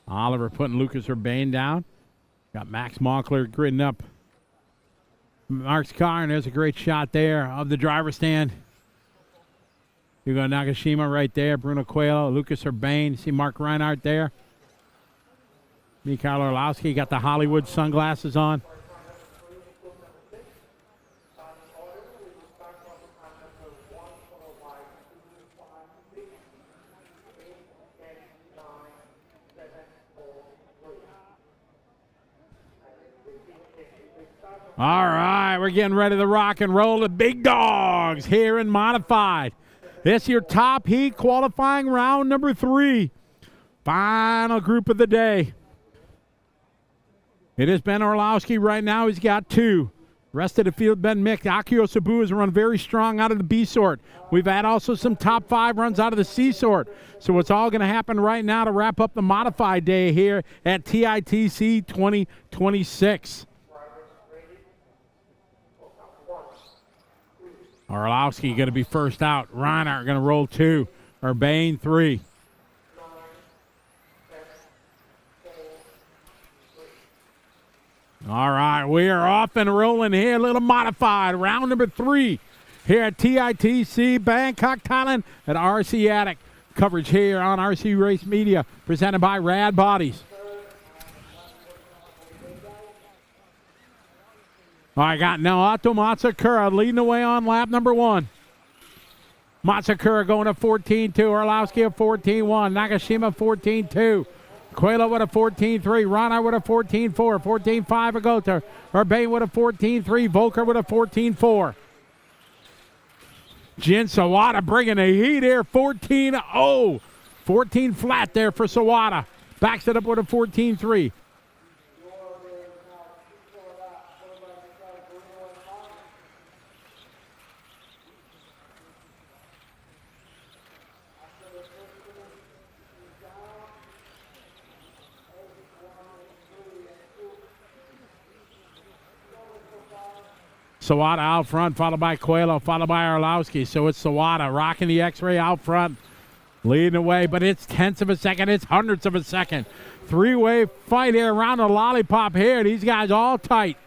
S1: Oliver putting Lucas Urbane down. Got Max Moncler gridding up Mark's car, and there's a great shot there of the driver's stand. You got Nagashima right there, Bruno Coelho, Lucas Urbane. See Mark Reinhardt there. Mikhail Orlowski got the Hollywood sunglasses on. All right, we're getting ready to rock and roll. The big dogs here in Modified. This is your top heat qualifying round number 3. Final group of the day. It is Ben Orlowski right now. He's got 2. Rest of the field, Ben Mick. Akio Sabu has run very strong out of the B sort. We've had also some top 5 runs out of the C sort. So it's all going to happen right now to wrap up the Modified day here at TITC 2026. Orlowski going to be first out. Reinhardt going to roll 2. Urbane 3. All right, we are off and rolling here. A little Modified. Round number 3 here at TITC, Bangkok, Thailand at RC Attic. Coverage here on RC Race Media, presented by Rad Bodies. All right, got Naoto Matsukura leading the way on lap number 1. Matsukura going to 14-2. Orlowski at 14-1. Nagashima 14-2. Coelho with a 14-3. Rana with a 14-4. 14-5 Agota. Urbane with a 14-3. Volker with a 14-4. Jin Sawada bringing the heat here. 14-0. 14 flat there for Sawada. Backs it up with a 14-3. Sawada out front, followed by Coelho, followed by Orlowski. So it's Sawada rocking the X-ray out front, leading the way, but it's tenths of a second, it's hundredths of a second. 3-way fight here around the lollipop here. These guys all tight.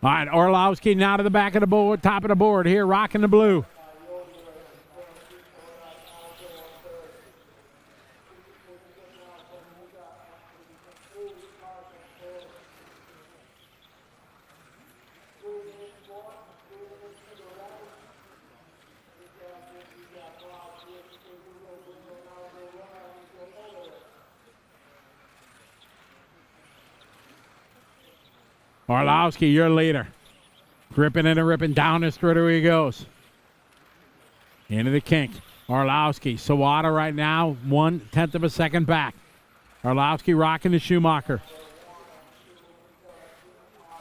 S1: All right, Orlowski now to the back of the board, top of the board here, rocking the blue. Orlowski, your leader. Gripping and ripping down the straightaway he goes. Into the kink. Orlowski, Sawada right now, 1/10 of a second back. Orlowski rocking the Schumacher.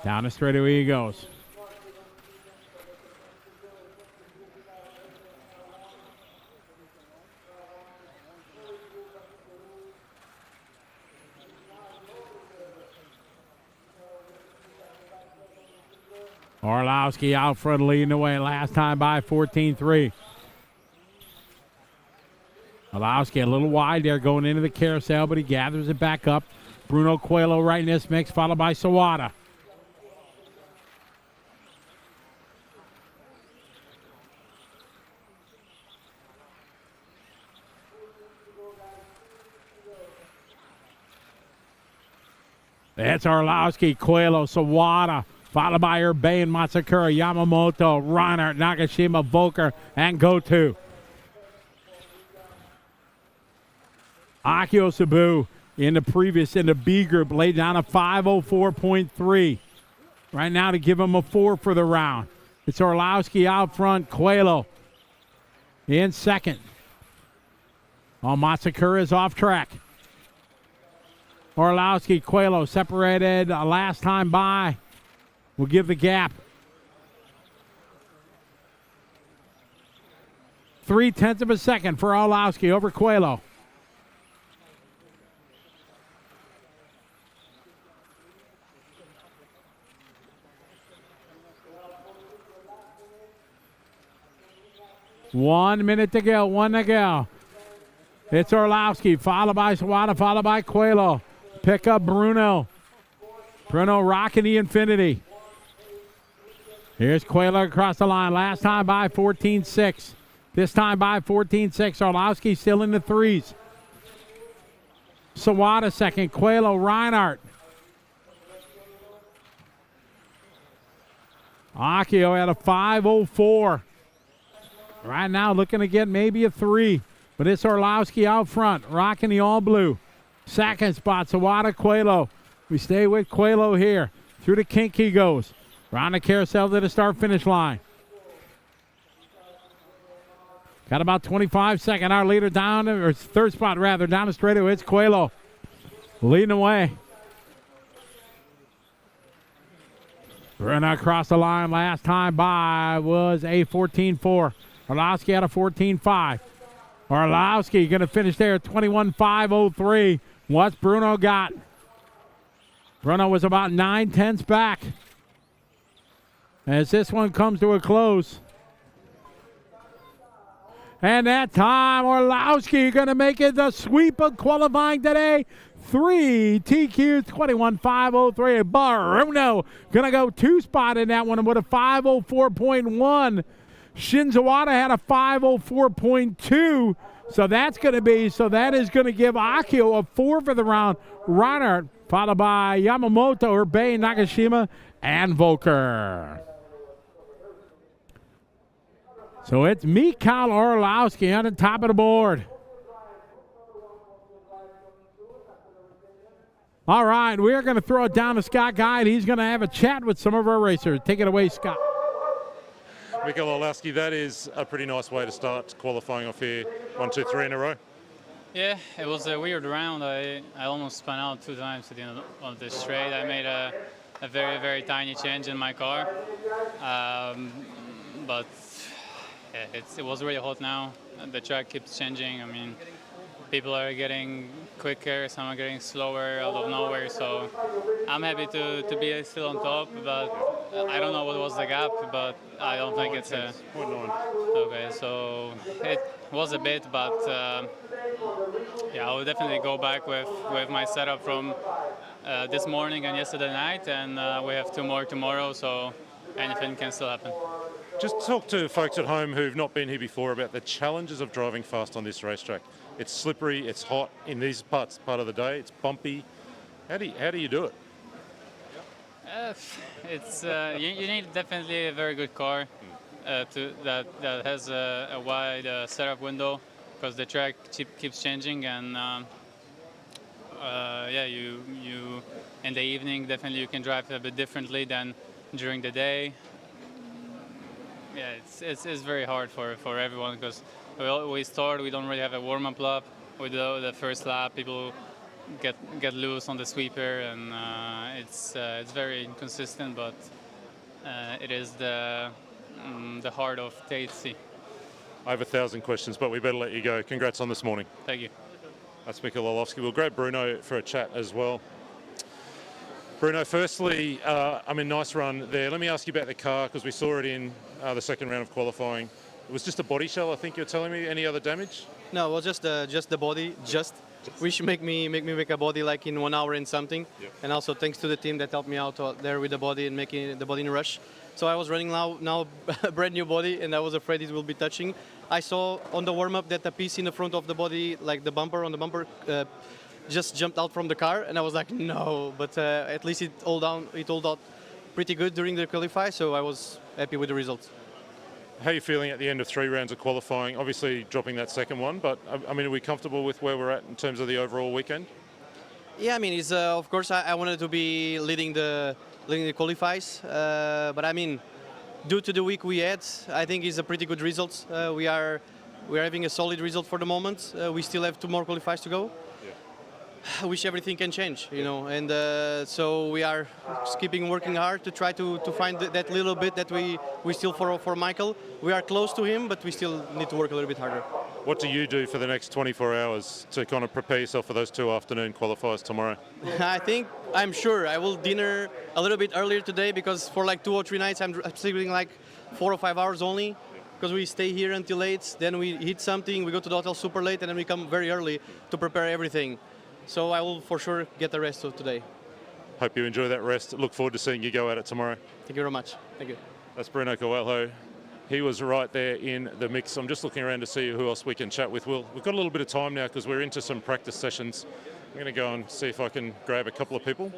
S1: Down the straightaway he goes. Orlowski out front leading the way. Last time by 14-3. Orlowski a little wide there going into the carousel, but he gathers it back up. Bruno Coelho right in this mix, followed by Sawada. That's Orlowski, Coelho, Sawada. Followed by Urbane, Matsukura, Yamamoto, Reinhardt, Nakashima, Volker, and Goto. Akio Sabu in the B group laid down a 5:04.3. Right now to give him a 4 for the round. It's Orlowski out front, Coelho in second. Matsukura is off track. Orlowski, Coelho separated last time by. We'll give the gap. 0.3 of a second for Orlowski over Coelho. One minute to go, one to go. It's Orlowski, followed by Sawada, followed by Coelho. Pick up Bruno. Bruno rocking the infinity. Here's Coelho across the line. Last time by 14-6. This time by 14-6. Orlowski still in the threes. Sawada second. Coelho, Reinhardt. Akio at a 5:04. Right now looking to get maybe a 3. But it's Orlowski out front, rocking the all blue. Second spot, Sawada, Coelho. We stay with Coelho here. Through the kink he goes. Round the carousel to the start-finish line. Got about 25 seconds. Our leader down, or third spot rather, down the straightaway. It's Coelho leading the way. Bruno across the line. Last time by was a 14-4. Orlowski had a 14-5. Orlowski going to finish there at 21-5-03. What's Bruno got? Bruno was about 9/10 back. As this one comes to a close. And that time, Orlowski going to make it the sweep of qualifying today. 3 TQ 21-5-03. Bruno going to go 2-spot in that one with a 5:04.1. Shinzawada had a 5:04.2. So that is going to give Akio a 4 for the round. Reinhardt, followed by Yamamoto, Urbane, Nakashima, and Volker. So it's Mikhail Orlowski on the top of the board. All right, we're going to throw it down to Scott Guide. He's going to have a chat with some of our racers. Take it away, Scott.
S2: Mikhail Orlowski, that is a pretty nice way to start qualifying off here. 1, 2, 3 in a row.
S3: Yeah, it was a weird round. I almost spun out 2 times at the end of the straight. I made a very, very tiny change in my car. But yeah, it was really hot now. The track keeps changing. I mean, people are getting quicker, some are getting slower out of nowhere. So I'm happy to be still on top, but I don't know what was the gap, but I don't think it's a...
S2: 0.9.
S3: Okay, so it was a bit, but yeah, I will definitely go back with my setup from this morning and yesterday night, and we have 2 more tomorrow, so anything can still happen.
S2: Just talk to folks at home who've not been here before about the challenges of driving fast on this racetrack. It's slippery, it's hot in these part of the day, it's bumpy. How do you do it?
S3: It's you need definitely a very good car that has a wide setup window, because the track keeps changing, and you in the evening definitely you can drive a bit differently than during the day. Yeah, it's very hard for everyone, because we start, we don't really have a warm-up lap. We do the first lap, people get loose on the sweeper, and it's very inconsistent, but it is the heart of TITC.
S2: I have 1,000 questions, but we better let you go. Congrats on this morning.
S3: Thank you.
S2: That's Mika Lolowski. We'll grab Bruno for a chat as well. Bruno, firstly, nice run there. Let me ask you about the car, because we saw it in the second round of qualifying. It was just a body shell, I think you're telling me. Any other damage?
S4: No, it was just the body. We should make me make a body like in 1 hour and something.
S2: Yep.
S4: And also thanks to the team that helped me out there with the body and making the body in a rush. So I was running now a brand new body, and I was afraid it will be touching. I saw on the warm up that the piece in the front of the body, like the bumper on the bumper, just jumped out from the car, and I was like, no. But at least it all out pretty good during the qualify, so I was happy with the results.
S2: How are you feeling at the end of 3 rounds of qualifying? Obviously dropping that second one, but are we comfortable with where we're at in terms of the overall weekend?
S4: Yeah, I mean, it's of course I wanted to be leading the qualifies, but I mean, due to the week we had, I think it's a pretty good result. We are having a solid result for the moment. We still have 2 more qualifies to go. I wish everything can change, and so we are keeping working hard to try to find that little bit that we still for Michael. We are close to him, but we still need to work a little bit harder.
S2: What do you do for the next 24 hours to kind of prepare yourself for those 2 afternoon qualifiers tomorrow?
S4: I'm sure I will dinner a little bit earlier today, because for like 2 or 3 nights I'm sleeping like 4 or 5 hours only, because we stay here until late, then we eat something, we go to the hotel super late, and then we come very early to prepare everything. So I will for sure get the rest of today.
S2: Hope you enjoy that rest. Look forward to seeing you go at it tomorrow.
S4: Thank you very much. Thank you.
S2: That's Bruno Coelho. He was right there in the mix. I'm just looking around to see who else we can chat with. We've got a little bit of time now, because we're into some practice sessions. I'm going to go and see if I can grab a couple of people.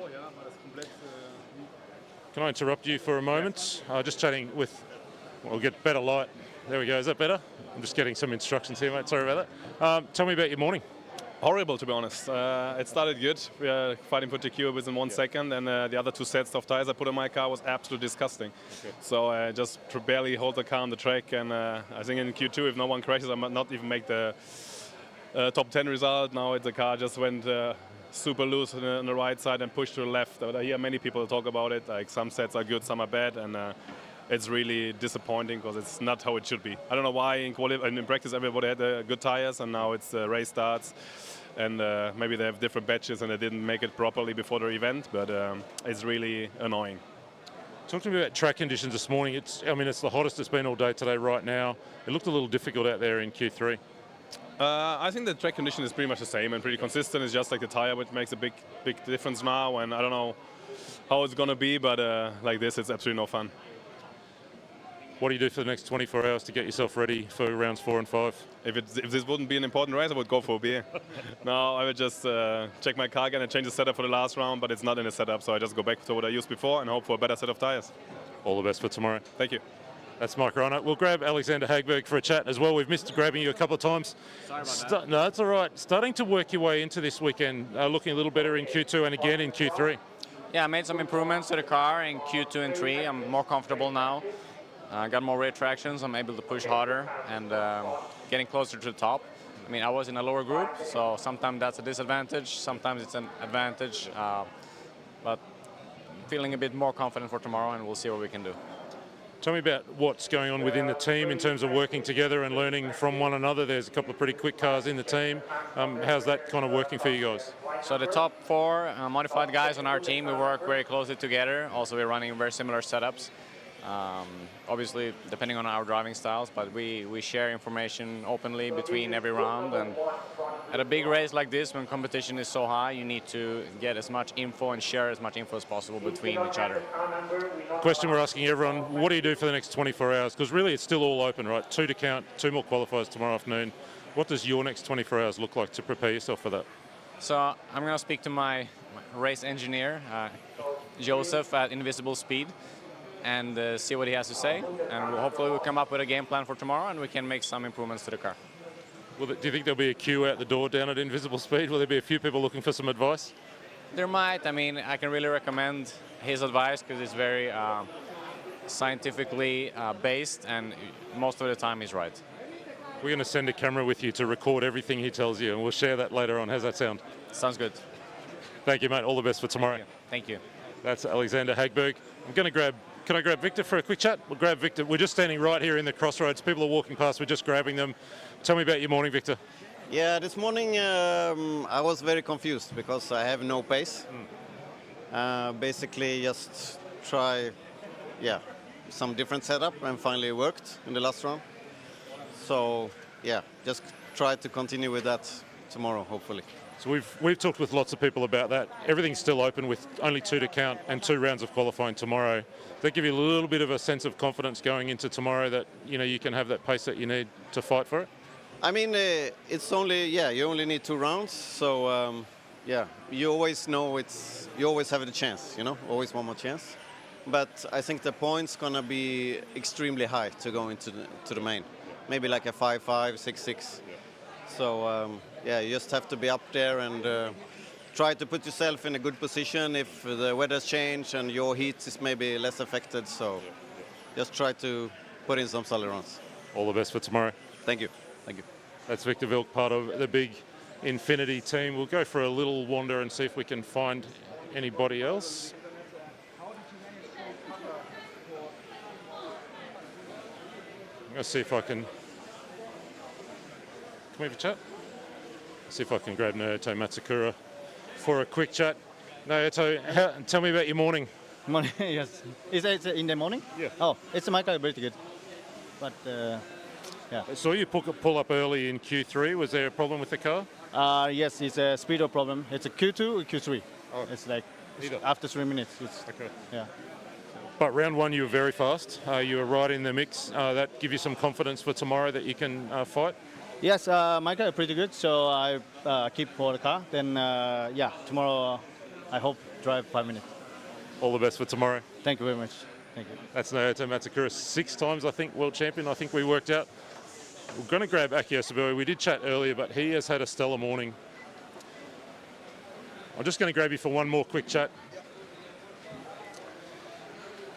S2: Can I interrupt you for a moment? Just chatting with, we'll get better light. There we go. Is that better? I'm just getting some instructions here, mate. Sorry about that. Tell me about your morning.
S11: Horrible, to be honest. It started good. We are fighting for TQ within 1 second, and the other 2 sets of tires I put on my car was absolutely disgusting. Okay. So I just barely hold the car on the track, and I think in Q2, if no one crashes, I might not even make the top 10 result. Now the car just went super loose on the right side and pushed to the left. But I hear many people talk about it, like some sets are good, some are bad, and it's really disappointing, because it's not how it should be. I don't know why in practice everybody had good tires, and now it's race starts, and maybe they have different batches and they didn't make it properly before the event, but it's really annoying.
S2: Talk to me about track conditions this morning. It's the hottest it's been all day today right now. It looked a little difficult out there in Q3.
S11: I think the track condition is pretty much the same and pretty consistent. It's just like the tire which makes a big difference now, and I don't know how it's going to be, but like this, it's absolutely no fun.
S2: What do you do for the next 24 hours to get yourself ready for rounds 4 and 5?
S11: If this wouldn't be an important race, I would go for a beer. No, I would just check my car again and change the setup for the last round, but it's not in the setup, so I just go back to what I used before and hope for a better set of tires.
S2: All the best for tomorrow.
S11: Thank you.
S2: That's Mike Reinhardt. We'll grab Alexander Hagberg for a chat as well. We've missed grabbing you a couple of times.
S12: Sorry about that.
S2: No, that's all right. Starting to work your way into this weekend, looking a little better in Q2 and again in Q3.
S12: Yeah, I made some improvements to the car in Q2 and 3. I'm more comfortable now. I got more rear tractions. I'm able to push harder and getting closer to the top. I was in a lower group, so sometimes that's a disadvantage. Sometimes it's an advantage. But feeling a bit more confident for tomorrow, and we'll see what we can do.
S2: Tell me about what's going on within the team in terms of working together and learning from one another. There's a couple of pretty quick cars in the team. How's that kind of working for you guys?
S12: So the top 4 modified guys on our team, we work very closely together. Also, we're running very similar setups. Obviously, depending on our driving styles, but we share information openly between every round, and at a big race like this, when competition is so high, you need to get as much info and share as much info as possible between each other.
S2: Question we're asking everyone, what do you do for the next 24 hours? Because really it's still all open, right? 2 to count, 2 more qualifiers tomorrow afternoon. What does your next 24 hours look like to prepare yourself for that?
S12: So I'm going to speak to my race engineer, Joseph at Invisible Speed, and see what he has to say. And hopefully we'll come up with a game plan for tomorrow and we can make some improvements to the car.
S2: Do you think there'll be a queue out the door down at Invisible Speed? Will there be a few people looking for some advice?
S12: There might. I mean, I can really recommend his advice because it's very scientifically based, and most of the time he's right.
S2: We're going to send a camera with you to record everything he tells you, and we'll share that later on. How's that sound?
S12: Sounds good.
S2: Thank you, mate. All the best for tomorrow.
S12: Thank you.
S2: That's Alexander Hagberg. Can I grab Victor for a quick chat? We'll grab Victor. We're just standing right here in the crossroads. People are walking past. We're just grabbing them. Tell me about your morning, Victor.
S13: Yeah, this morning I was very confused because I have no pace. Basically just try, some different setup, and finally worked in the last round. So yeah, just try to continue with that tomorrow, hopefully.
S2: So we've talked with lots of people about that. Everything's still open with only 2 to count and 2 rounds of qualifying tomorrow. Does that give you a little bit of a sense of confidence going into tomorrow that you can have that pace that you need to fight for it?
S13: I mean, it's only, you only need 2 rounds. So you always know you always have the chance, always one more chance. But I think the point's gonna be extremely high to go into the main. Maybe like a 5-5, 6-6. So you just have to be up there and try to put yourself in a good position if the weather's changed and your heat is maybe less affected. So just try to put in some solid runs.
S2: All the best for tomorrow.
S13: Thank you. Thank you.
S2: That's Victor Vilk, part of the big Infinity team. We'll go for a little wander and see if we can find anybody else. I'm going to see if I can we have a chat? See if I can grab Naoto Matsukura for a quick chat. Naoto, tell me about your morning.
S14: Morning, yes. Is it in the morning?
S2: Yeah.
S14: Oh, my car is pretty good. But, yeah.
S2: I saw you pull up early in Q3. Was there a problem with the car?
S14: Yes, it's a speed problem. It's a Q2 or Q3.
S2: Oh.
S14: It's like
S2: Either.
S14: after 3 minutes.
S2: Okay.
S14: Yeah.
S2: But round 1, you were very fast. You were right in the mix. That give you some confidence for tomorrow that you can fight?
S14: Yes, my car is pretty good, so I keep for the car. Then, tomorrow I hope drive 5 minutes.
S2: All the best for tomorrow.
S14: Thank you very much. Thank you.
S2: That's Naoto Matsukura, 6 times, I think, world champion. I think we worked out. We're going to grab Aki Osabue. We did chat earlier, but he has had a stellar morning. I'm just going to grab you for one more quick chat.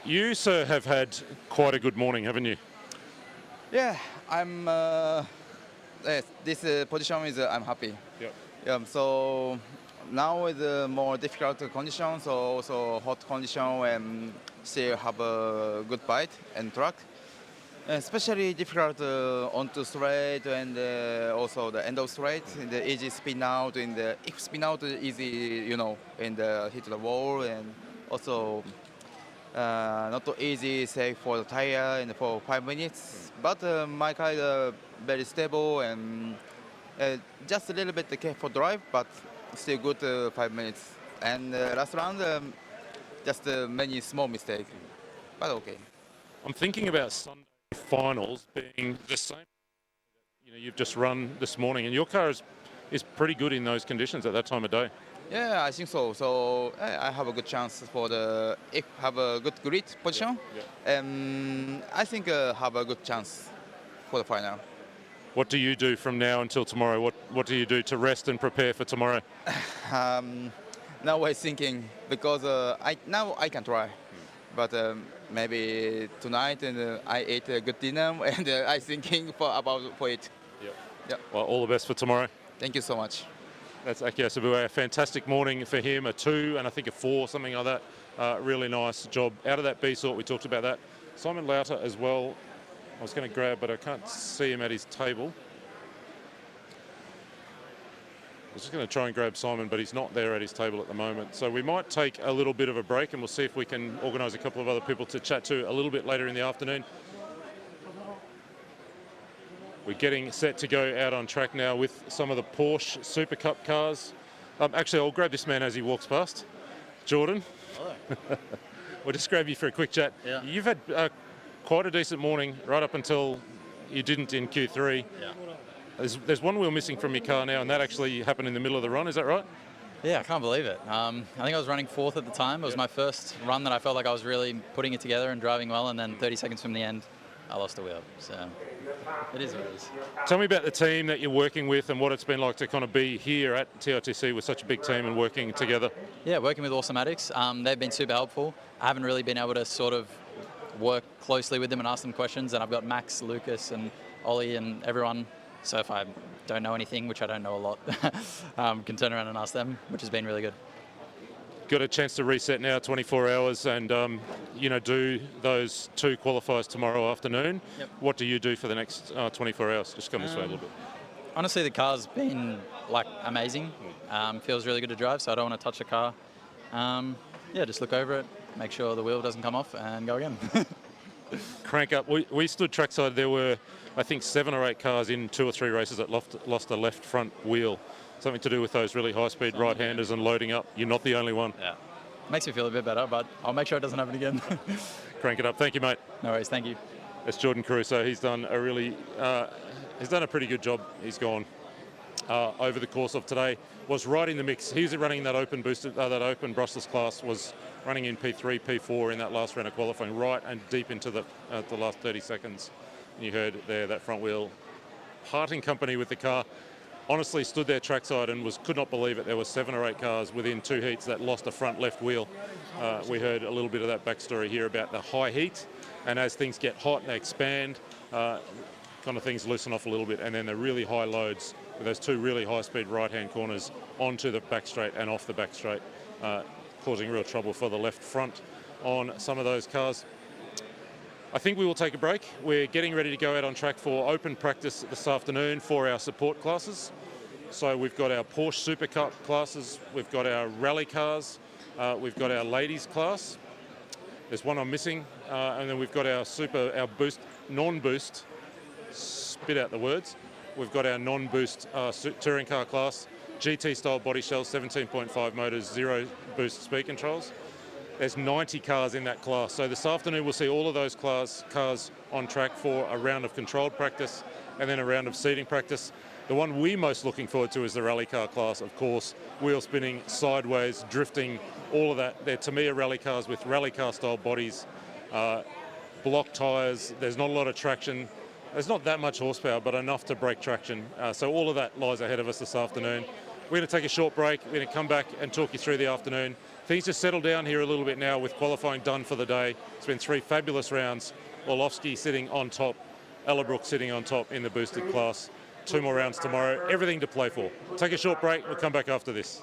S2: You, sir, have had quite a good morning, haven't you?
S15: Yeah, I'm. This position is I'm happy.
S2: Yeah.
S15: So now is a more difficult condition, so also hot condition and still have a good bite and track. Especially difficult onto straight and also the end of straight. In the easy spin out, if spin out is easy, in the hit the wall, and also not too easy, say for the tire and for 5 minutes. But my car is very stable and just a little bit careful drive, but still good 5 minutes. And last round, just many small mistakes, but okay.
S2: I'm thinking about Sunday finals being the same. You've just run this morning, and your car is pretty good in those conditions at that time of day.
S15: Yeah, I think so. So I have a good chance if have a good grid position. I think have a good chance for the final.
S2: What do you do from now until tomorrow? What do you do to rest and prepare for tomorrow?
S15: Now I'm thinking because now I can try, but maybe tonight and I ate a good dinner and I thinking for it. Yeah.
S2: Well, all the best for tomorrow.
S15: Thank you so much.
S2: That's Aki Osabue. A fantastic morning for him, a 2 and I think a 4, something like that. Really nice job. Out of that B sort, we talked about that. Simon Lauter as well. I was going to grab, but I can't see him at his table. I was just going to try and grab Simon, but he's not there at his table at the moment. So we might take a little bit of a break and we'll see if we can organise a couple of other people to chat to a little bit later in the afternoon. We're getting set to go out on track now with some of the Porsche Super Cup cars. Actually, I'll grab this man as he walks past. Jordan.
S16: Hello.
S2: We'll just grab you for a quick chat.
S16: Yeah.
S2: You've had quite a decent morning right up until you didn't in Q3.
S16: Yeah.
S2: There's one wheel missing from your car now, and that actually happened in the middle of the run. Is that right?
S16: Yeah, I can't believe it. I think I was running fourth at the time. It was my first run that I felt like I was really putting it together and driving well, and then 30 seconds from the end, I lost a wheel. So it is what it is.
S2: Tell me about the team that you're working with and what it's been like to kind of be here at TITC with such a big team and working together.
S16: Yeah, working with Automatics. They've been super helpful. I haven't really been able to sort of work closely with them and ask them questions, and I've got Max, Lucas, and Ollie and everyone. So if I don't know anything, which I don't know a lot, can turn around and ask them, which has been really good.
S2: Got a chance to reset now, 24 hours, and do those 2 qualifiers tomorrow afternoon.
S16: Yep.
S2: What do you do for the next 24 hours? Just come this way a little bit.
S16: Honestly, the car's been amazing. Feels really good to drive, so I don't want to touch the car. Just look over it, make sure the wheel doesn't come off, and go again.
S2: Crank up. We stood trackside. There were, I think, 7 or 8 cars in 2 or 3 races that lost a left front wheel. Something to do with those really high-speed right-handers and loading up. You're not the only one.
S16: Yeah. Makes me feel a bit better, but I'll make sure it doesn't happen again.
S2: Crank it up. Thank you, mate.
S16: No worries. Thank you.
S2: That's Jordan Caruso. He's done a pretty good job. He's gone over the course of today. Was right in the mix. He was running that open boosted, that open brushless class. Was running in P3, P4 in that last round of qualifying, right and deep into the last 30 seconds. And you heard there that front wheel parting company with the car. Honestly, stood there trackside and could not believe it. There were 7 or 8 cars within 2 heats that lost a front left wheel. We heard a little bit of that backstory here about the high heat, and as things get hot and they expand, kind of things loosen off a little bit, and then the really high loads with those 2 really high-speed right-hand corners onto the back straight and off the back straight, causing real trouble for the left front on some of those cars. I think we will take a break. We're getting ready to go out on track for open practice this afternoon for our support classes. So we've got our Porsche Super Cup classes, we've got our rally cars, we've got our ladies class. There's one I'm missing, and then we've got our boost, non-boost, spit out the words. We've got our non-boost touring car class, GT style body shells, 17.5 motors, 0 boost speed controls. There's 90 cars in that class. So this afternoon we'll see all of those cars on track for a round of controlled practice and then a round of seating practice. The one we're most looking forward to is the rally car class, of course. Wheel spinning, sideways, drifting, all of that. They're Tamiya rally cars with rally car style bodies, block tyres. There's not a lot of traction. There's not that much horsepower, but enough to break traction. So all of that lies ahead of us this afternoon. We're going to take a short break. We're going to come back and talk you through the afternoon. Things just settled down here a little bit now with qualifying done for the day. It's been 3 fabulous rounds. Orlovsky sitting on top, Ellerbrook sitting on top in the boosted class. 2 more rounds tomorrow. Everything to play for. Take a short break. We'll come back after this.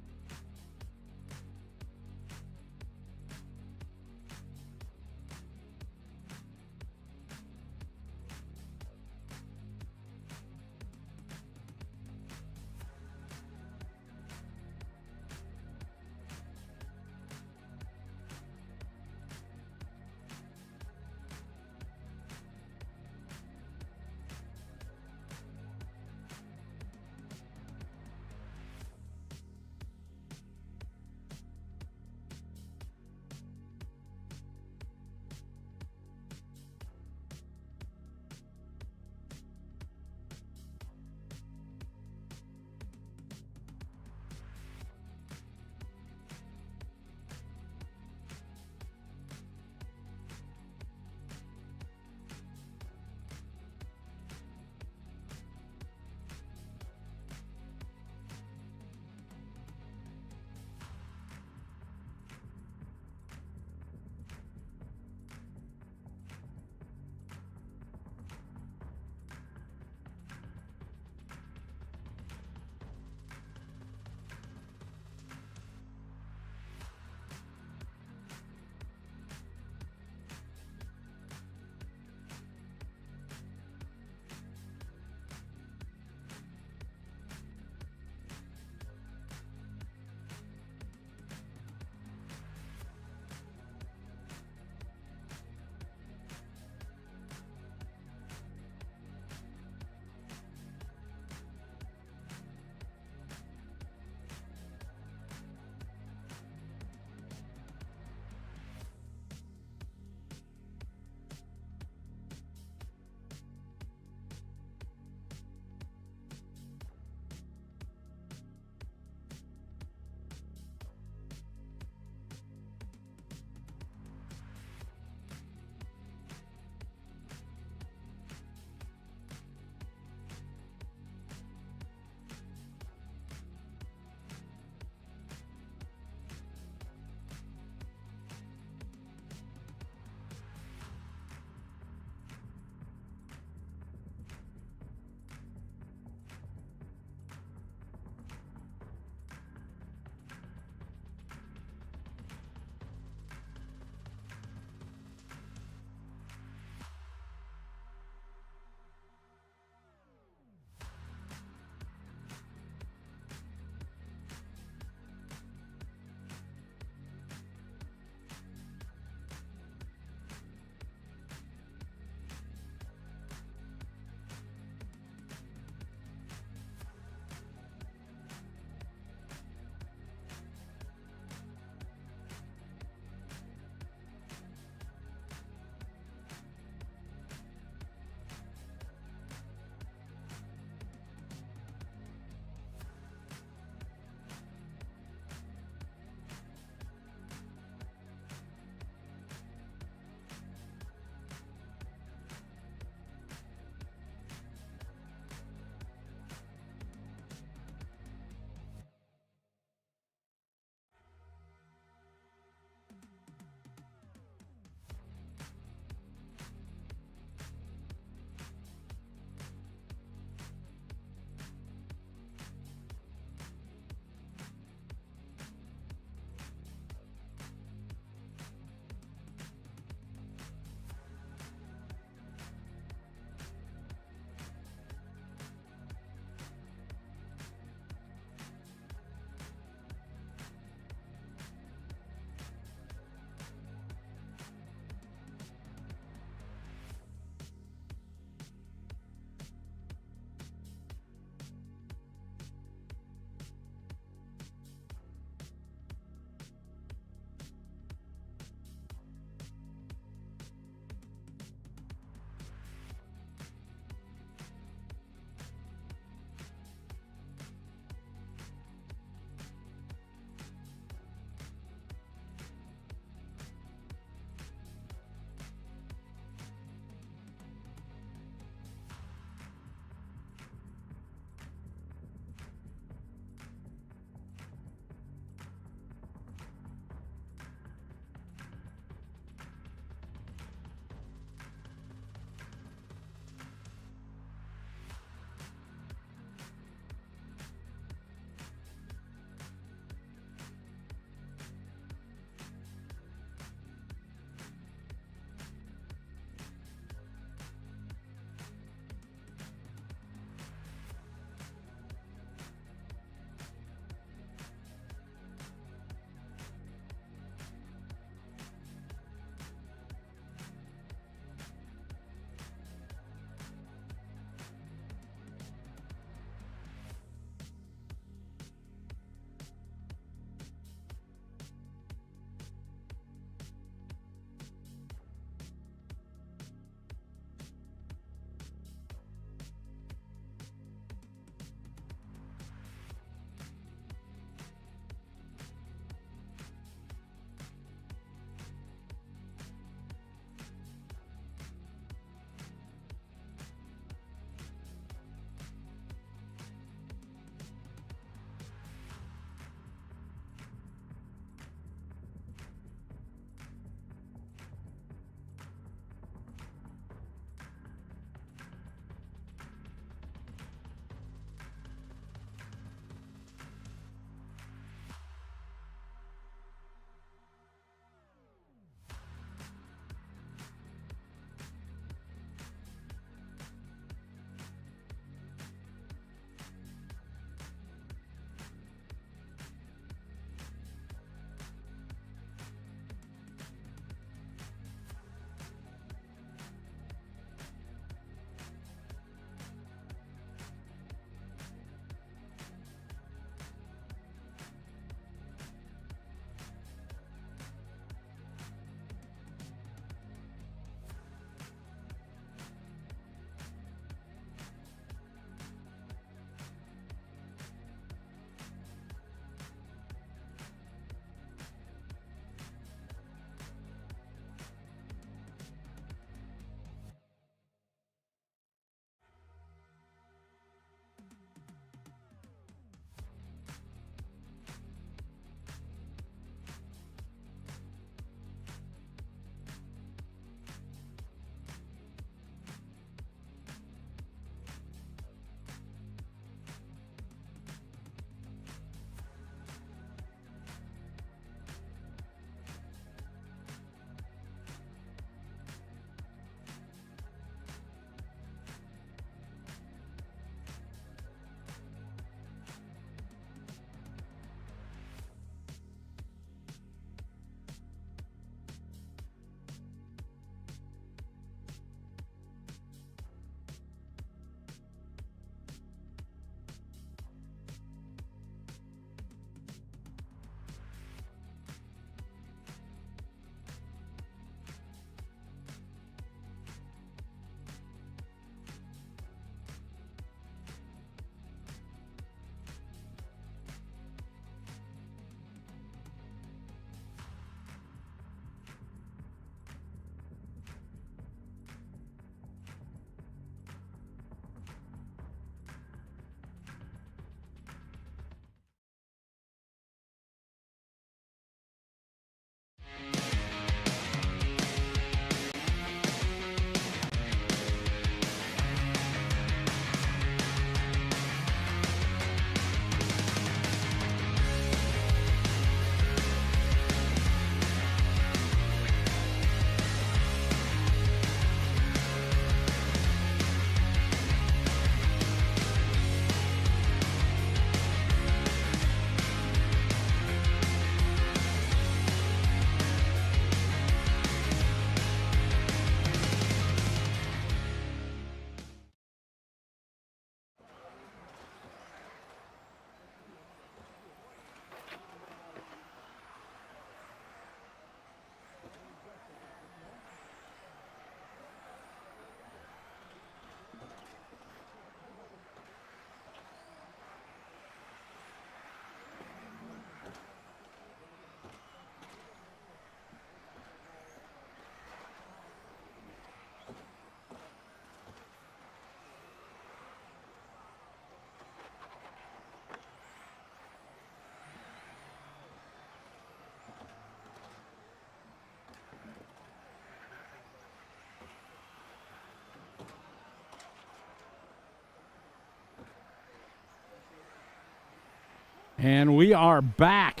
S1: And we are back.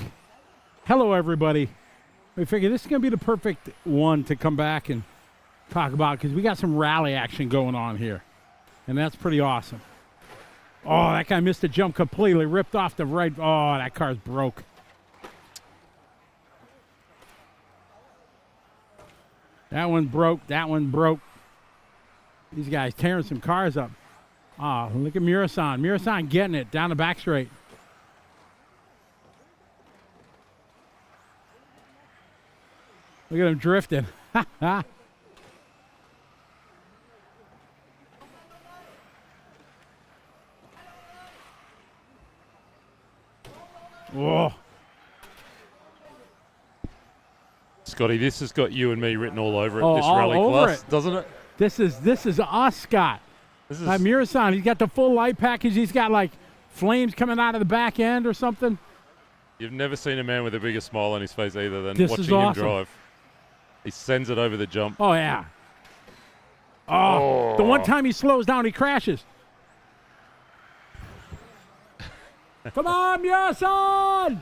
S1: Hello, everybody. We figured this is going to be the perfect one to come back and talk about because we got some rally action going on here. And that's pretty awesome. Oh, that guy missed the jump completely. Ripped off the right. Oh, that car's broke. That one broke. That one broke. These guys tearing some cars up. Oh, look at Murasan. Murasan getting it down the back straight. Look at him drifting. Whoa.
S2: Scotty, this has got you and me written all over it.
S1: Oh,
S2: This
S1: all
S2: rally
S1: over
S2: class,
S1: it.
S2: doesn't it?
S1: This is us, Scott.
S2: This is
S1: Murasan, he's got the full light package. He's got like flames coming out of the back end or something.
S2: You've never seen a man with a bigger smile on his face either than
S1: This
S2: watching
S1: is
S2: him
S1: awesome.
S2: drive. He sends it over the jump.
S1: Oh, yeah. Oh, the one time he slows down, he crashes. Come on, Murasan!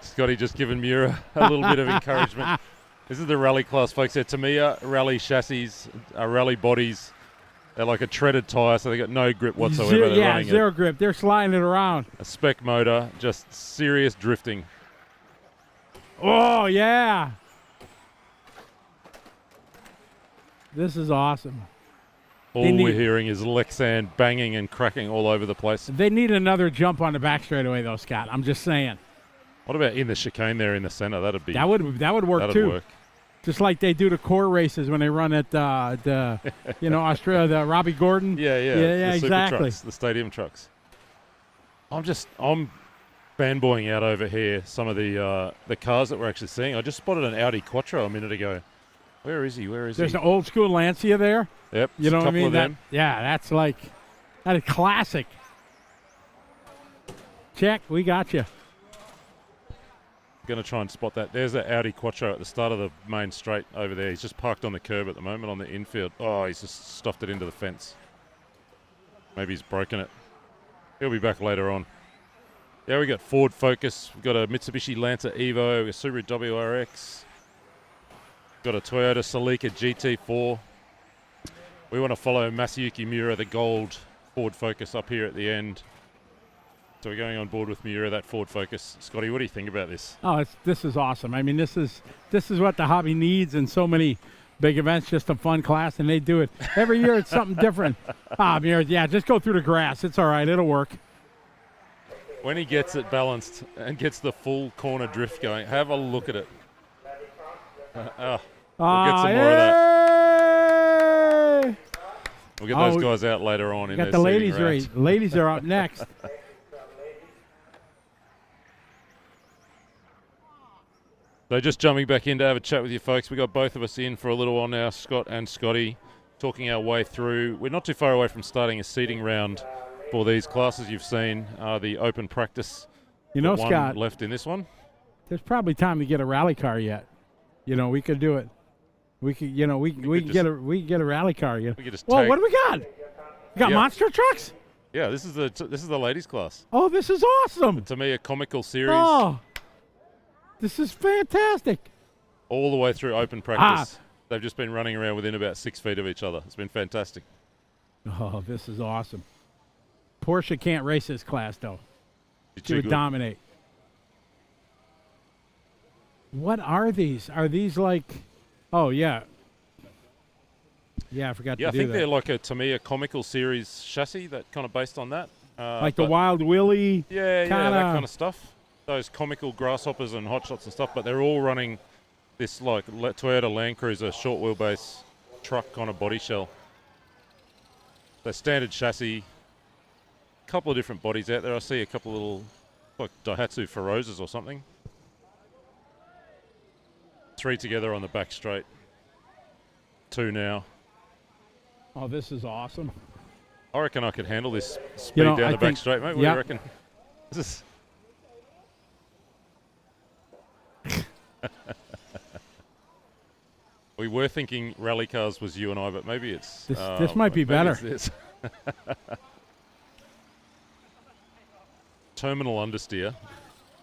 S2: Scotty just giving Mura a little bit of encouragement. This is the rally class, folks. They're Tamiya rally chassis, rally bodies. They're like a treaded tyre, so they got no grip whatsoever. They're running
S1: zero grip. They're sliding it around.
S2: a spec motor, just serious drifting.
S1: Oh, yeah. This is awesome.
S2: All we're hearing is Lexan banging and cracking all over the place.
S1: They need another jump on the back straightaway, though, Scott. I'm just saying.
S2: What about in the chicane there in the center? That would
S1: work
S2: that'd
S1: too.
S2: Work.
S1: Just like they do the core races when they run at the Australia, the Robbie Gordon.
S2: Yeah, the super
S1: exactly.
S2: trucks, the stadium trucks. I'm fanboying out over here some of the cars that we're actually seeing. I just spotted an Audi Quattro a minute ago. Where is he?
S1: There's an old school Lancia there.
S2: Yep,
S1: you know
S2: a
S1: what I
S2: couple
S1: mean?
S2: of them.
S1: That is classic. Check, we got you.
S2: Going to try and spot that. There's an Audi Quattro at the start of the main straight over there. He's just parked on the curb at the moment on the infield. Oh, he's just stuffed it into the fence. Maybe he's broken it. He'll be back later on. Yeah, we got Ford Focus. We've got a Mitsubishi Lancer Evo, a Subaru WRX. Got a Toyota Celica GT4. We want to follow Masayuki Miura, the gold Ford Focus up here at the end. So we're going on board with Miura, that Ford Focus. Scotty, what do you think about this?
S1: Oh, this is awesome. I mean, this is what the hobby needs in so many big events, just a fun class, and they do it. Every year it's something different. Miura, yeah, just go through the grass. It's all right. It'll work.
S2: When he gets it balanced and gets the full corner drift going, have a look at it. We'll get some more of that. We'll get those guys out later on in
S1: got
S2: their
S1: the ladies
S2: seating rounds.
S1: race. Ladies are up next.
S2: So just jumping back in to have a chat with you folks. We got both of us in for a little while now, Scott and Scotty, talking our way through. We're not too far away from starting a seating round for these classes. You've seen the open practice.
S1: One
S2: Scott, left in this one.
S1: There's probably time to get a rally car yet. We could do it. We could, we could get a rally car.
S2: We could just
S1: Whoa, what do we got? We got monster trucks.
S2: Yeah, this is the ladies class.
S1: Oh, this is awesome.
S2: To me, a comical series.
S1: Oh, this is fantastic.
S2: All the way through open practice. They've just been running around within about 6 feet of each other. It's been fantastic.
S1: Oh, this is awesome. Porsche can't race this class, though.
S2: She
S1: would dominate. What are these? Are these like... Oh, yeah. Yeah, I forgot to do that.
S2: Yeah, I think they're like to me, a comical series chassis that kind of based on that.
S1: Like the Wild Willie?
S2: Yeah, that kind of stuff. Those comical grasshoppers and hotshots and stuff, but they're all running this like Toyota Land Cruiser short wheelbase truck kind of body shell. The standard chassis, a couple of different bodies out there. I see a couple of little like Daihatsu Ferozas or something. 3 together on the back straight. 2 now.
S1: Oh, this is awesome.
S2: I reckon I could handle this speed down the back straight, mate. What do you reckon? This is... We were thinking rally cars was you and I, but maybe it's...
S1: This might be better.
S2: This. terminal understeer.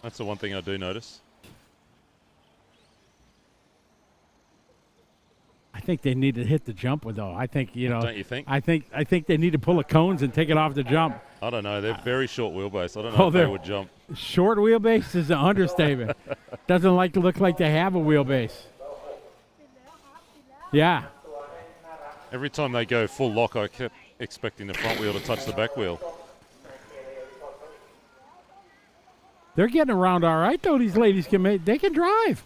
S2: That's the one thing I do notice.
S1: I think they need to hit the jump with though. I think
S2: Don't you think?
S1: I think they need to pull the cones and take it off the jump.
S2: I don't know. They're very short wheelbase. I don't know if they would jump.
S1: Short wheelbase is an understatement. Doesn't look like they have a wheelbase. Yeah.
S2: Every time they go full lock, I kept expecting the front wheel to touch the back wheel.
S1: They're getting around all right though. These ladies they can drive.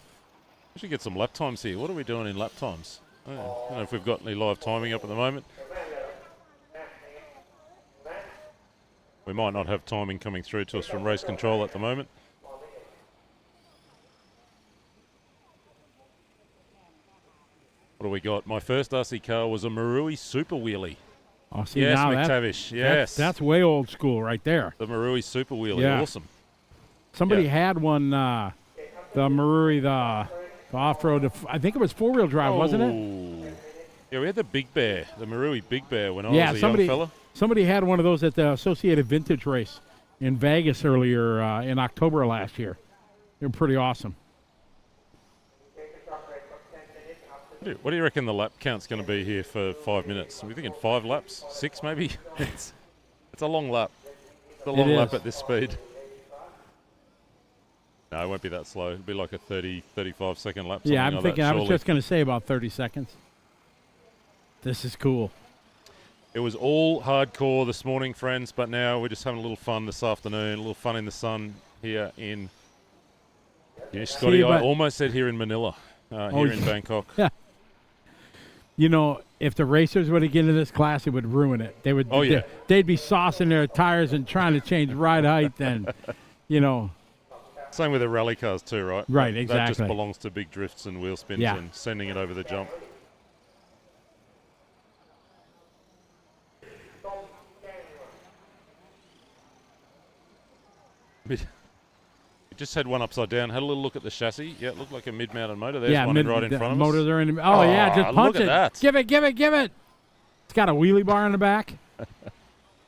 S2: We should get some lap times here. What are we doing in lap times? I don't know if we've got any live timing up at the moment. We might not have timing coming through to us from race control at the moment. What do we got? My first RC car was a Marui Super Wheelie.
S1: Oh, see,
S2: yes,
S1: now
S2: McTavish. Yes.
S1: That's way old school right there.
S2: The Marui Super Wheelie.
S1: Yeah.
S2: Awesome.
S1: Somebody had one, the Marui, the off-road, I think it was four-wheel drive, wasn't it?
S2: Yeah, we had the Big Bear, the Marui Big Bear when I was a young fella.
S1: Somebody had one of those at the Associated Vintage Race in Vegas earlier in October of last year. They were pretty awesome.
S2: What do you reckon the lap count's going to be here for 5 minutes? Are we thinking 5 laps? 6 maybe? It's a long lap. It's a long lap at this speed. No, it won't be that slow. It'll be like a 30, 35 second lap.
S1: Yeah, I'm
S2: like
S1: thinking,
S2: that,
S1: I was just going to say about 30 seconds. This is cool.
S2: It was all hardcore this morning, friends, but now we're just having a little fun this afternoon, a little fun in the sun here in... Yeah, Scotty, I almost said here in Manila, here in Bangkok.
S1: Yeah. You know, if the racers were to get into this class, it would ruin it. They would. They'd be saucing their tires and trying to change ride height, and
S2: Same with the rally cars too, right?
S1: Right, exactly.
S2: That just belongs to big drifts and wheel spins and sending it over the jump. We just had one upside down. Had a little look at the chassis. Yeah, it looked like a mid-mounted motor. There's one right in front of us.
S1: Motors are in. Oh yeah, just punch
S2: look
S1: it.
S2: At that.
S1: Give it. It's got a wheelie bar in the back.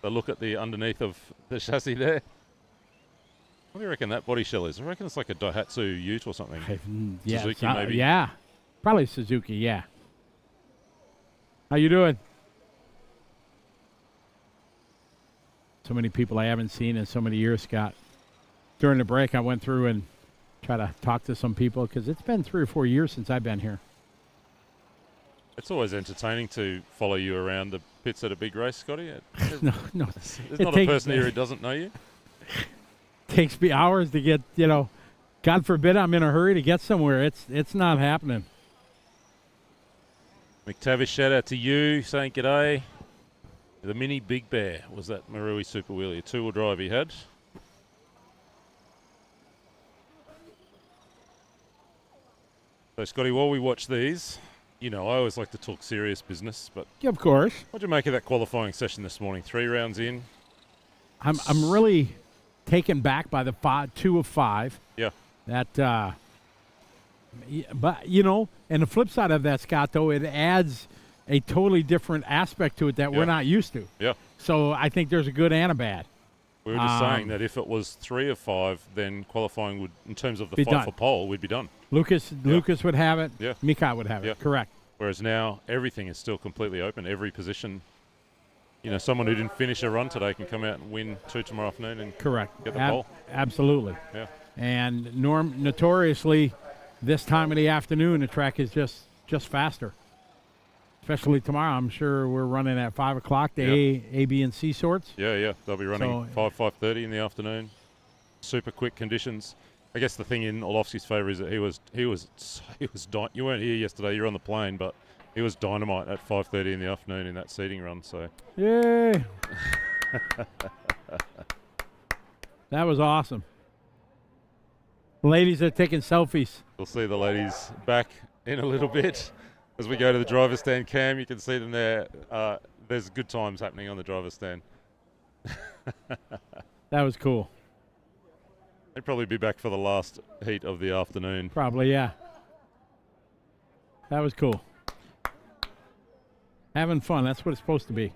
S2: The look at the underneath of the chassis there. What do you reckon that body shell is? I reckon it's like a Daihatsu Ute or something.
S1: Yeah,
S2: Suzuki maybe.
S1: Yeah, probably Suzuki. Yeah. How you doing? So many people I haven't seen in so many years, Scott. During the break, I went through and tried to talk to some people because it's been 3 or 4 years since I've been here.
S2: It's always entertaining to follow you around the pits at a big race, Scotty.
S1: No.
S2: There's not a person here who doesn't know you.
S1: Takes me hours to get, God forbid I'm in a hurry to get somewhere. It's not happening.
S2: McTavish, shout out to you, saying g'day. The Mini Big Bear was that Marui Super Wheelie, a 2-wheel drive he had. So, Scotty, while we watch these, I always like to talk serious business, but
S1: yeah, of course.
S2: What'd you make of that qualifying session this morning? 3 rounds in.
S1: I'm really taken back by the 2 of 5.
S2: Yeah.
S1: But and the flip side of that, Scott, though, it adds a totally different aspect to it that we're not used to.
S2: Yeah.
S1: So I think there's a good and a bad.
S2: We were just saying that if it was 3 of 5, then qualifying would, in terms of the fight for pole, we'd be done.
S1: Lucas would have it.
S2: Yeah.
S1: Mika would have it. Correct.
S2: Whereas now everything is still completely open. Every position, someone who didn't finish a run today can come out and win 2 tomorrow afternoon and get the pole.
S1: Absolutely.
S2: Yeah.
S1: And notoriously, this time of the afternoon, the track is just faster. Especially tomorrow, I'm sure we're running at 5 o'clock. The A, B, and C sorts.
S2: Yeah. They'll be running 5:30 in the afternoon. Super quick conditions. I guess the thing in Orlovsky's favour is that he was you weren't here yesterday. You were on the plane, but he was dynamite at 5:30 in the afternoon in that seeding run. So.
S1: Yay! That was awesome. Ladies are taking selfies.
S2: We'll see the ladies back in a little bit. As we go to the driver's stand, Cam, you can see them there. There's good times happening on the driver's stand.
S1: That was cool.
S2: They'd probably be back for the last heat of the afternoon.
S1: Probably, yeah. That was cool. Having fun, that's what it's supposed to be.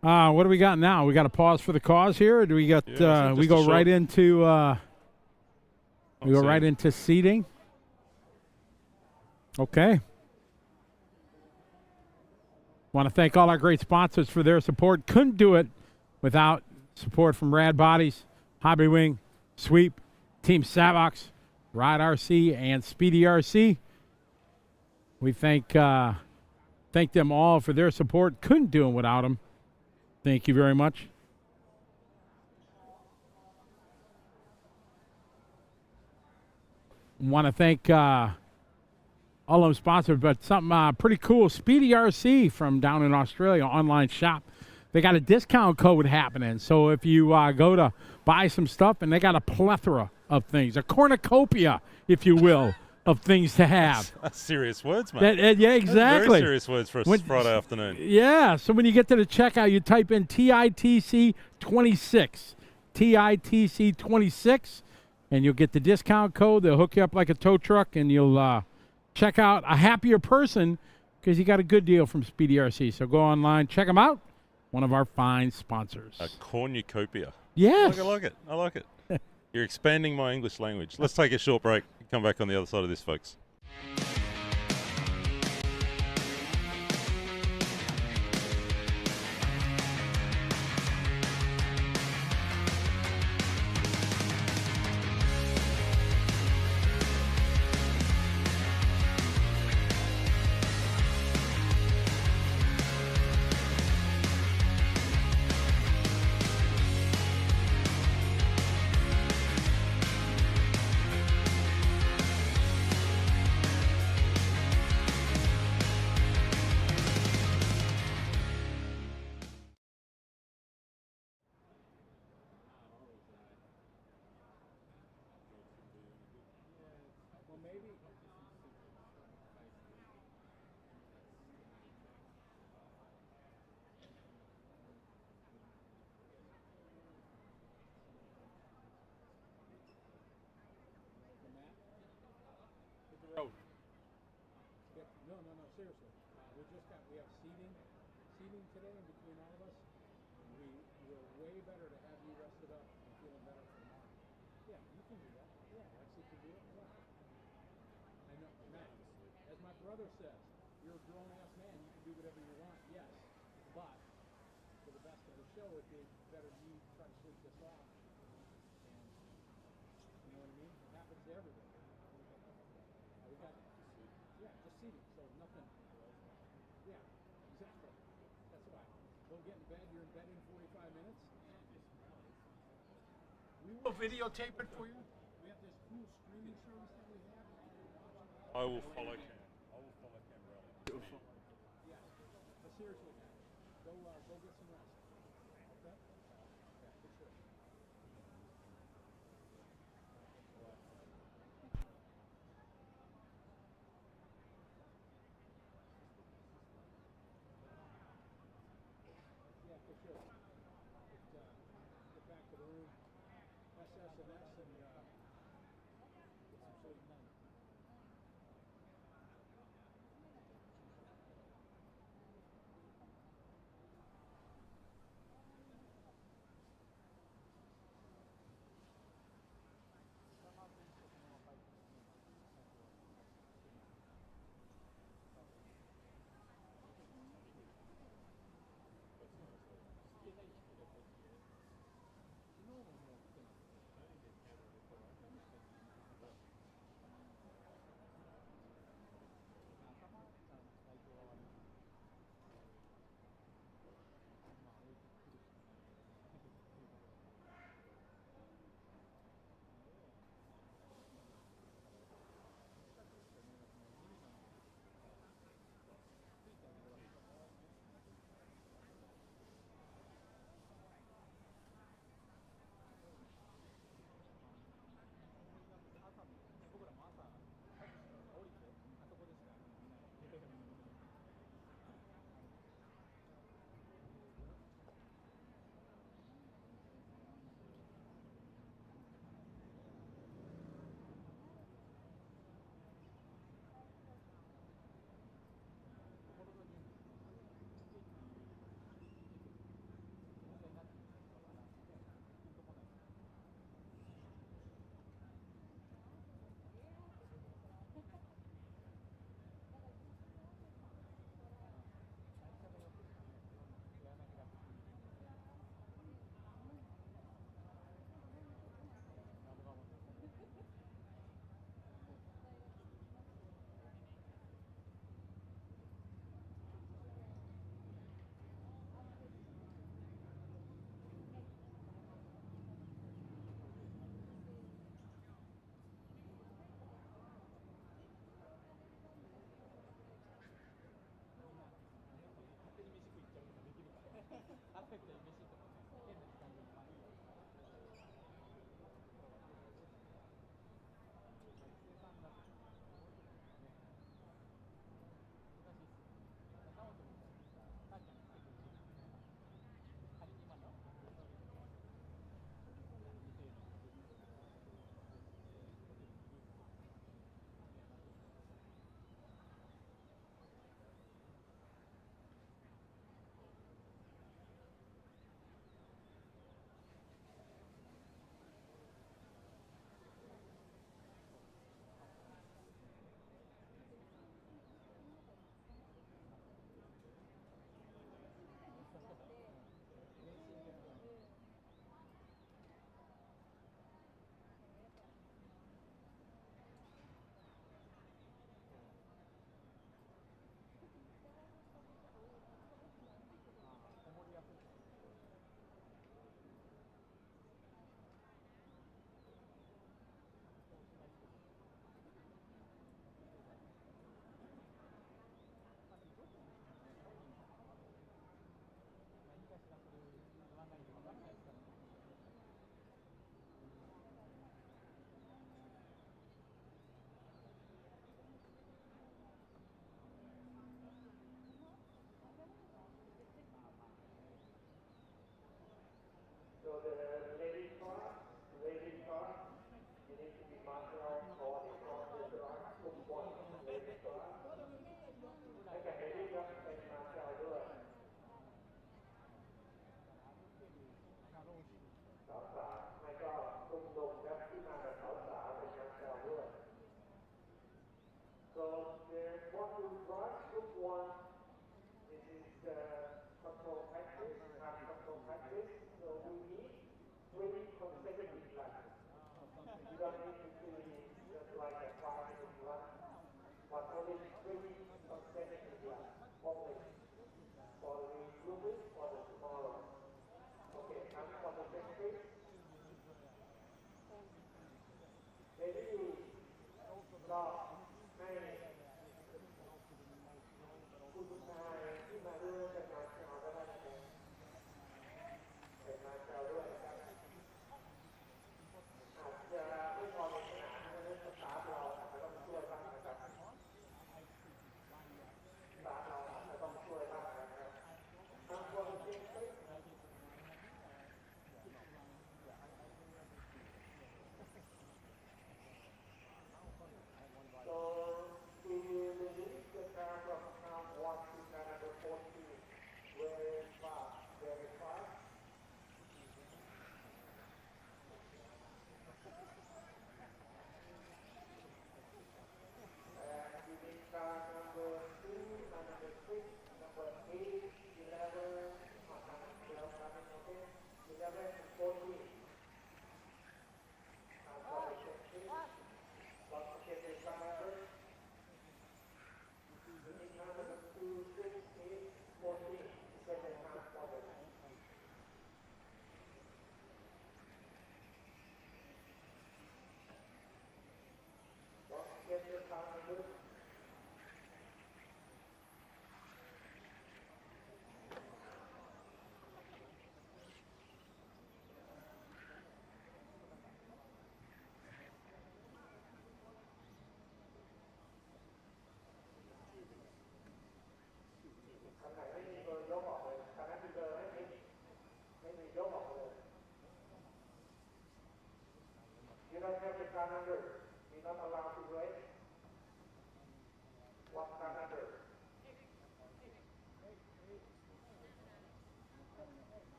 S1: What do we got now? We got to pause for the cause here, or do we got?
S2: Yeah,
S1: We go right into. We go right into seating. Okay. Want to thank all our great sponsors for their support. Couldn't do it without support from Rad Bodies, Hobby Wing, Sweep, Team Savox, Ride RC, and Speedy RC. We thank them all for their support. Couldn't do it without them. Thank you very much. Want to thank all of them sponsors, but something pretty cool. Speedy RC from down in Australia, online shop. They got a discount code happening. So if you go to buy some stuff, and they got a plethora of things, a cornucopia, if you will, of things to have.
S2: That's serious words, mate.
S1: Yeah, exactly.
S2: Very serious words for a Friday afternoon.
S1: Yeah, so when you get to the checkout, you type in TITC 26. TITC 26, and you'll get the discount code. They'll hook you up like a tow truck, and you'll check out a happier person because you got a good deal from Speedy RC. So go online, check them out. One of our fine sponsors.
S2: A cornucopia.
S1: Yes.
S2: I like it. I like it. You're expanding my English language. Let's take a short break. Come back on the other side of this, folks. No, seriously. We have seating today in between all of us. We're way better to have you rested up and feeling better for tomorrow. Yeah, you can do that. Yeah, Lexi can do it. Yeah. I know, Matt, as my brother says, you're a grown-ass man. You can do whatever you want, yes. But for the best of the show, it'd be better you try to sleep this off. And, you know what I mean? It happens to everybody. We got just seating, so nothing. Yeah, exactly. That's why. Go get in bed. You're in bed in 45 minutes. We will videotape it for you. We have this cool streaming service that we have. I will follow Cam. I will follow Cam around.
S1: Yeah, but seriously, go get some rest. Okay? Yeah, for sure. Yeah, for sure. Get back to the room, SS and get some sleep.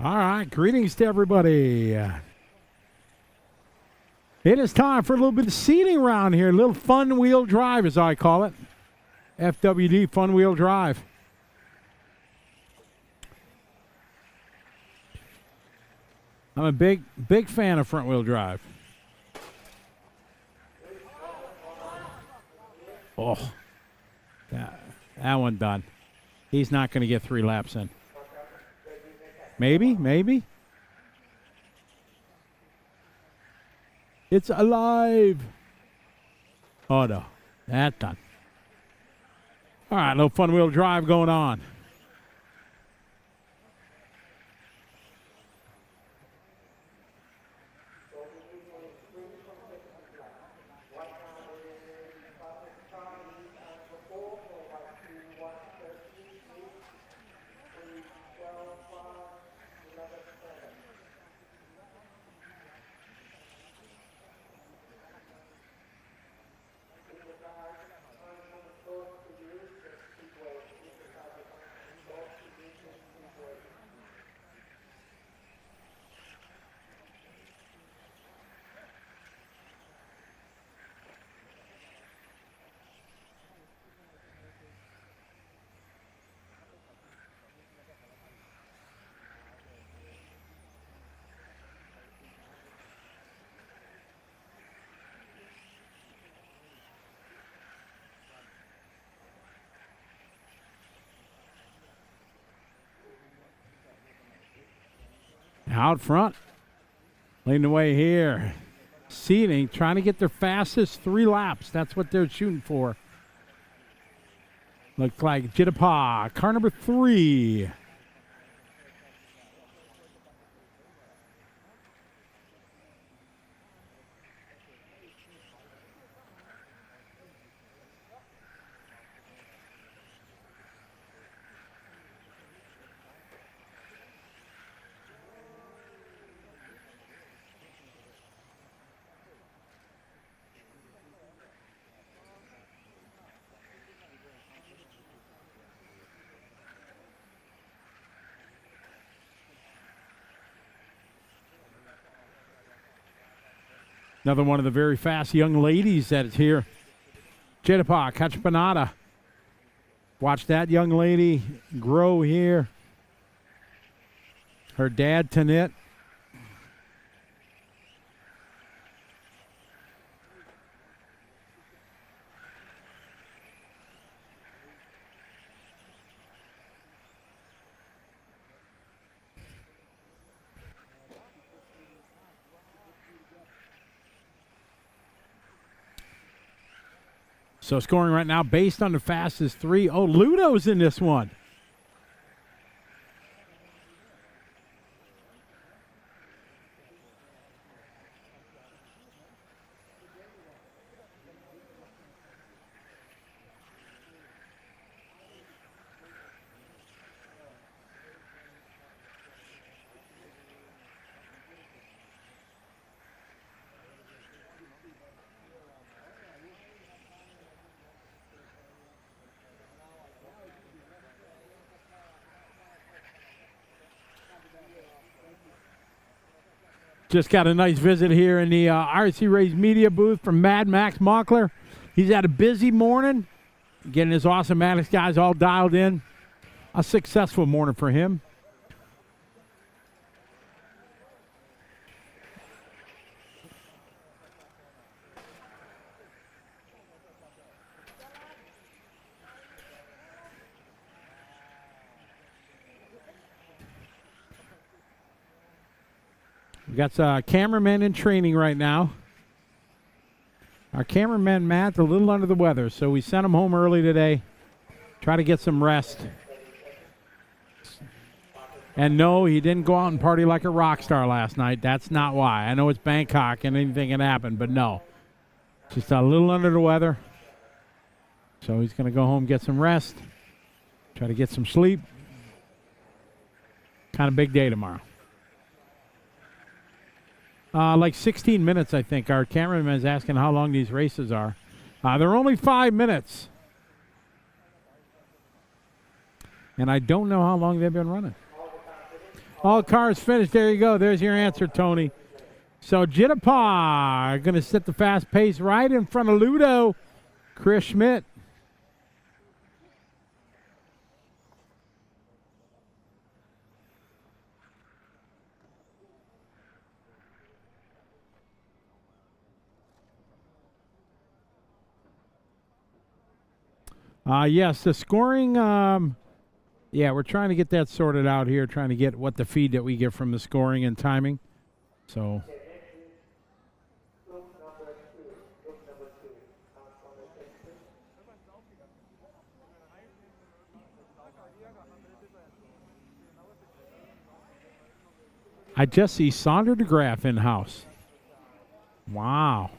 S1: All right, greetings to everybody. It is time for a little bit of seating around here. A little fun wheel drive, as I call it. FWD Fun Wheel Drive. I'm a big fan of front wheel drive. Oh, that one done. He's not going to get 3 laps in. Maybe. It's alive. Oh, no. That done. All right, little fun wheel drive going on. Out front, leading the way here. Seating, trying to get their fastest 3 laps. That's what they're shooting for. Looks like Jitapa, car number 3. Another one of the very fast young ladies that is here. Jitapa Kachpanada. Watch that young lady grow here. Her dad, Tanit. So scoring right now based on the fastest 3. Oh, Ludo's in this one. Just got a nice visit here in the RC Race Media booth from Mad Max Mockler. He's had a busy morning, getting his Awesome Maddox guys all dialed in. A successful morning for him. We got cameramen in training right now. Our cameraman, Matt, a little under the weather, so we sent him home early today. Try to get some rest. And no, he didn't go out and party like a rock star last night. That's not why. I know it's Bangkok and anything can happen, but no. Just a little under the weather. So he's going to go home, get some rest, try to get some sleep. Kind of big day tomorrow. Like 16 minutes, I think. Our cameraman is asking how long these races are. They're only 5 minutes. And I don't know how long they've been running. All cars finished. There you go. There's your answer, Tony. So Jittapah going to set the fast pace right in front of Ludo. Chris Schmidt. Yes, the scoring, yeah, we're trying to get that sorted out here, trying to get what the feed that we get from the scoring and timing. So. I just see Sonder DeGraff in-house. Wow.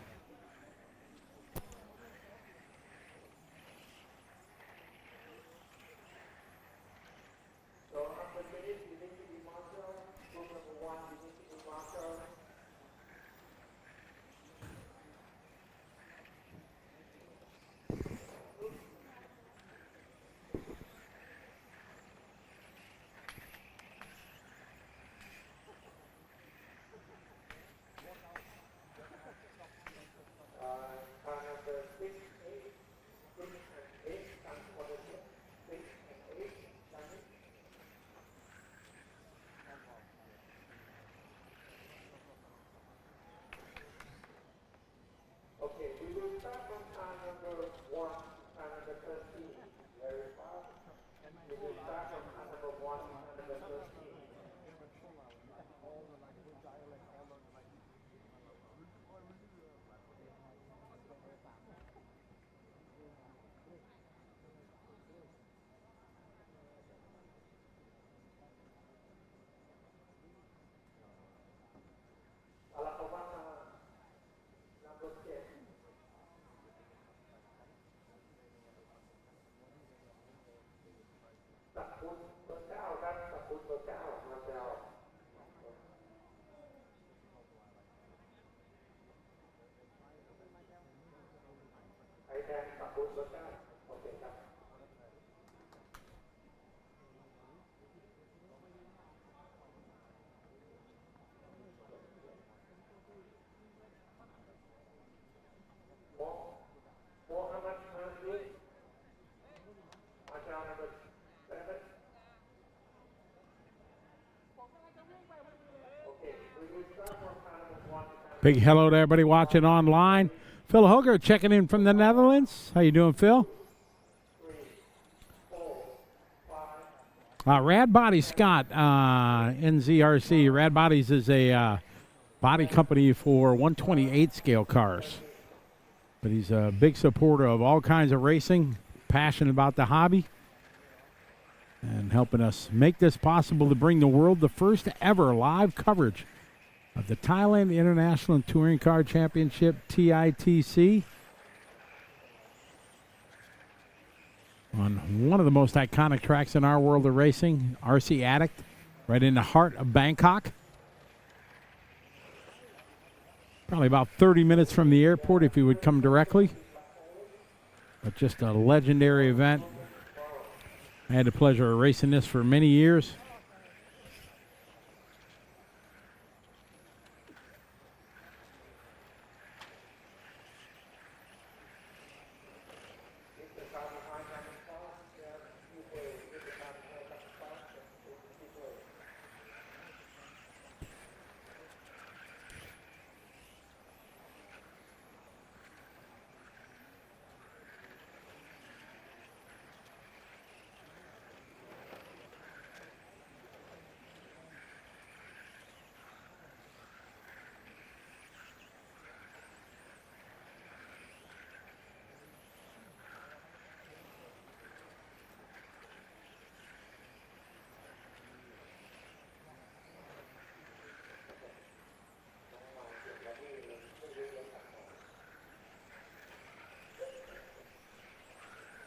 S1: Big hello to everybody watching online. Phil Hoger checking in from the Netherlands. How you doing, Phil? Rad Body Scott, NZRC. Rad Bodies is a body company for 128 scale cars. But he's a big supporter of all kinds of racing, passionate about the hobby, and helping us make this possible to bring the world the first ever live coverage of the Thailand International Touring Car Championship, TITC, on one of the most iconic tracks in our world of racing, RC Addict, right in the heart of Bangkok. Probably about 30 minutes from the airport if you would come directly. But just a legendary event. I had the pleasure of racing this for many years.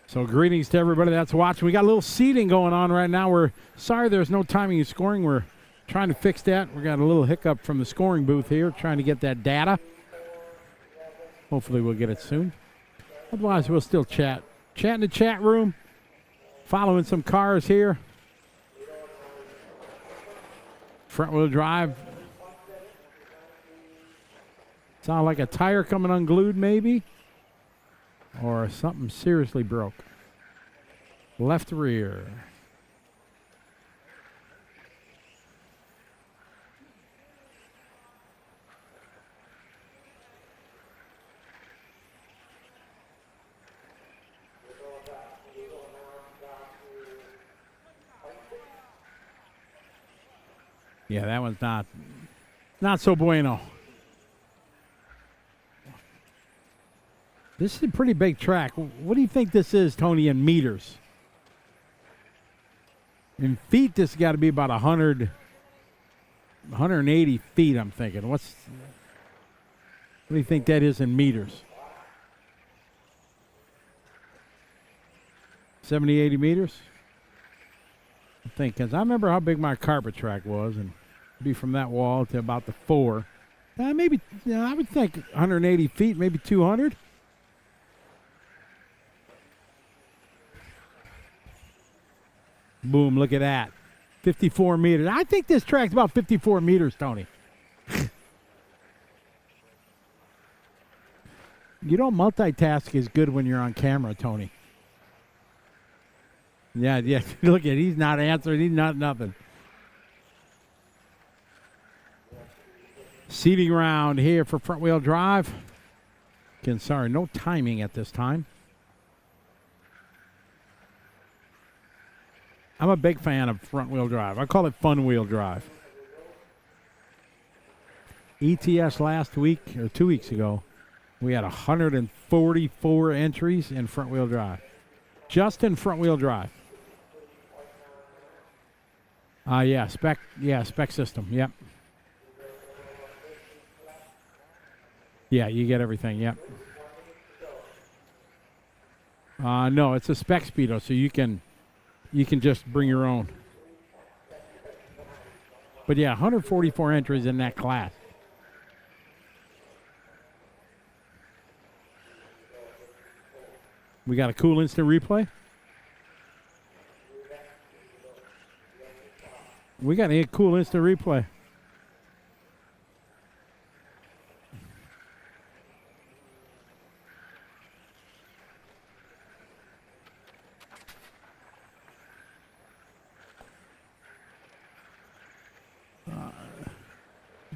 S1: So greetings to everybody that's watching. We got a little seating going on right now. We're sorry there's no timing of scoring. We're trying to fix that. We got a little hiccup from the scoring booth here, trying to get that data. Hopefully we'll get it soon. Otherwise, we'll still chat. Chat in the chat room, following some cars here. Front wheel drive. Sound like a tire coming unglued, maybe, or something seriously broke. Left rear. Yeah, that one's not so bueno. This is a pretty big track. What do you think this is, Tony, in meters? In feet, this has got to be about 180 feet, I'm thinking. What do you think that is in meters? 70, 80 meters? I think, because I remember how big my carpet track was, and be from that wall to about the 4. Maybe, I would think 180 feet, maybe 200. Boom, look at that. 54 meters. I think this track's about 54 meters, Tony. You don't multitask as good when you're on camera, Tony. Yeah. Look at, he's not answering. He's not nothing. Seating round here for front wheel drive. Again, sorry, no timing at this time. I'm a big fan of front wheel drive. I call it fun wheel drive. ETS last week, or 2 weeks ago, we had 144 entries in front wheel drive. Just in front wheel drive. Spec system, yep. Yeah, you get everything, yep. No, it's a spec speedo, so you can just bring your own. But yeah, 144 entries in that class. We got a cool instant replay. We got a cool instant replay.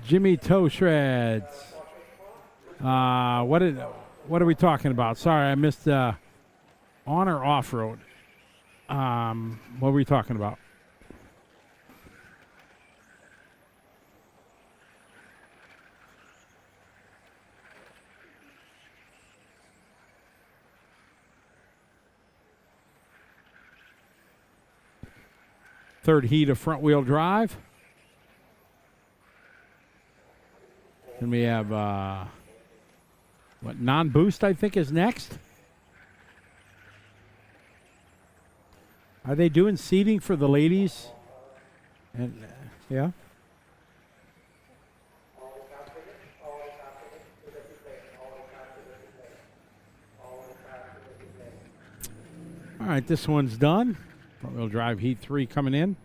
S1: Jimmy Toe Shreds. What are we talking about? Sorry, I missed on or off road. What were we talking about? Third heat of front wheel drive. And we have, non-boost, I think, is next. Are they doing seating for the ladies? And yeah. All right, this one's done. Front wheel drive heat 3 coming in.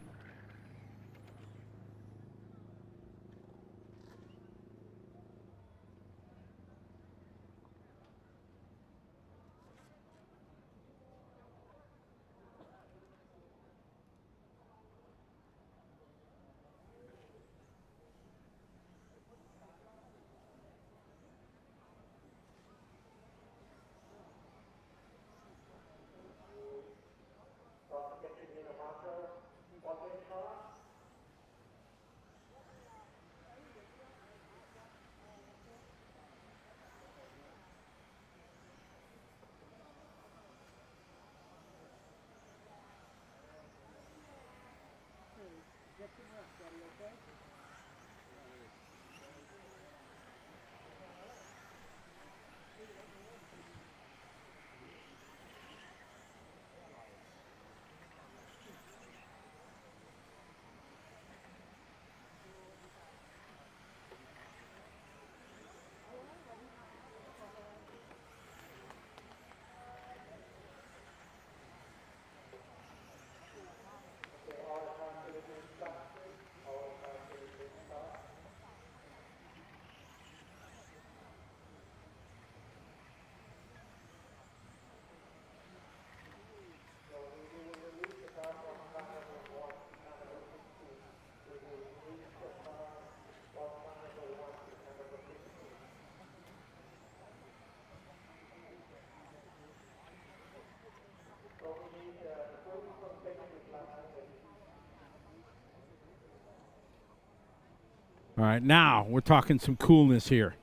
S1: All right, now we're talking some coolness here.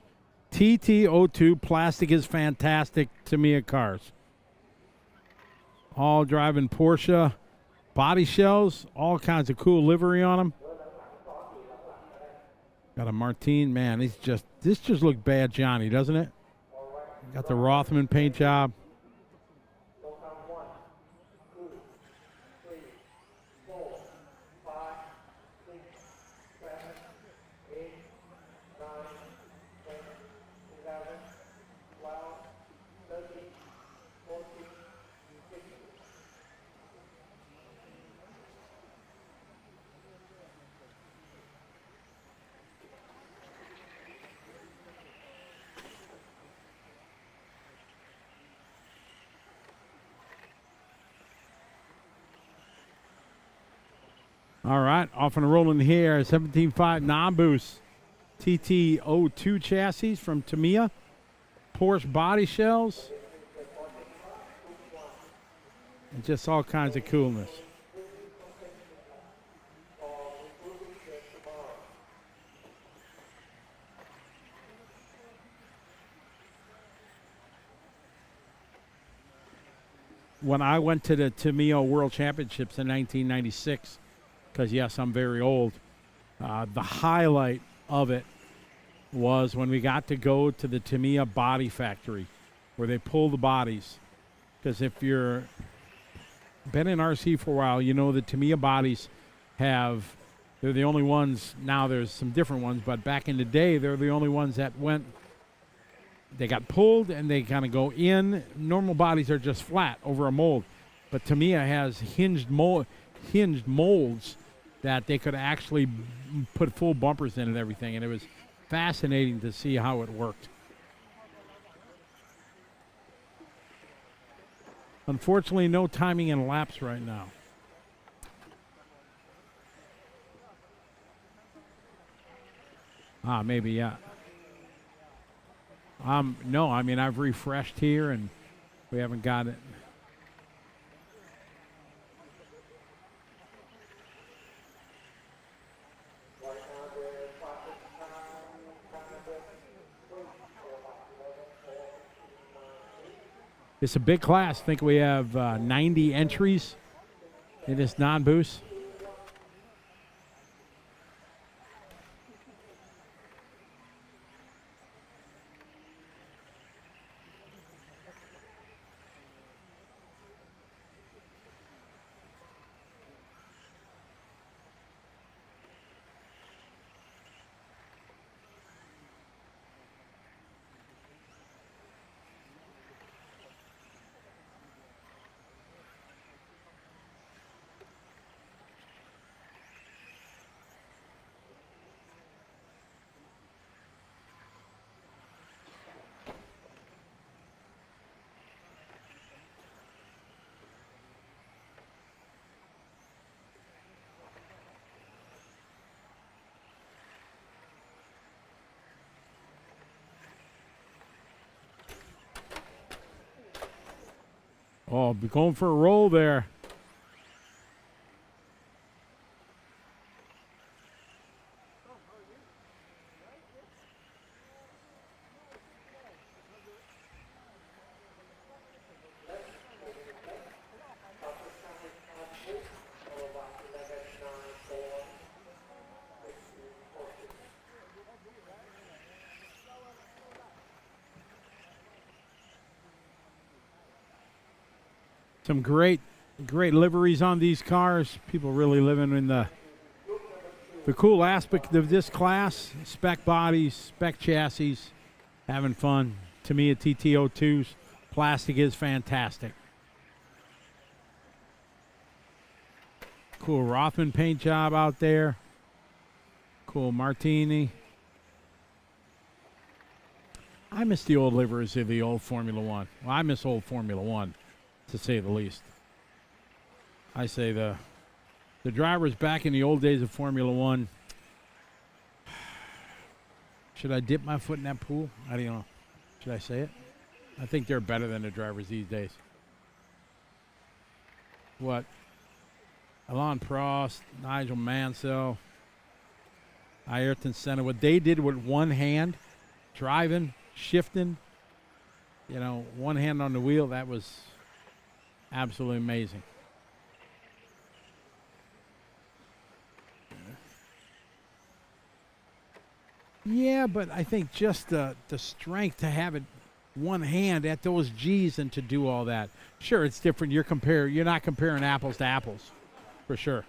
S1: TT02 plastic is fantastic. Tamiya cars. All driving Porsche body shells, all kinds of cool livery on them. Got a Martine, man. This just looked bad, Johnny, doesn't it? Got the Rothman paint job. All right, off and rolling here. 17.5 non-boost TT02 chassis from Tamiya. Porsche body shells. And just all kinds of coolness. When I went to the Tamiya World Championships in 1996, because, yes, I'm very old, the highlight of it was when we got to go to the Tamiya body factory where they pull the bodies. Because if you're been in RC for a while, you know the Tamiya bodies they're the only ones, now there's some different ones, but back in the day, they're the only ones that they got pulled and they kind of go in. Normal bodies are just flat over a mold. But Tamiya has hinged molds that they could actually put full bumpers in and everything, and it was fascinating to see how it worked. Unfortunately, no timing in laps right now. Maybe, yeah. No, I mean, I've refreshed here, and we haven't got it. It's a big class. I think we have 90 entries in this non-boost. Oh, be going for a roll there. Some great liveries on these cars. People really living in the cool aspect of this class. Spec bodies, spec chassis, having fun. To me, a TT02's plastic is fantastic. Cool Rothman paint job out there. Cool Martini. I miss the old liveries of the old Formula One. Well, I miss old Formula One, to say the least. I say the drivers back in the old days of Formula One. Should I dip my foot in that pool? I don't know. Should I say it? I think they're better than the drivers these days. What? Alain Prost, Nigel Mansell. Ayrton Senna, what they did with one hand, driving, shifting, one hand on the wheel, that was absolutely amazing. Yeah, but I think just the strength to have it one hand at those G's and to do all that. Sure, it's different. You're not comparing apples to apples, for sure.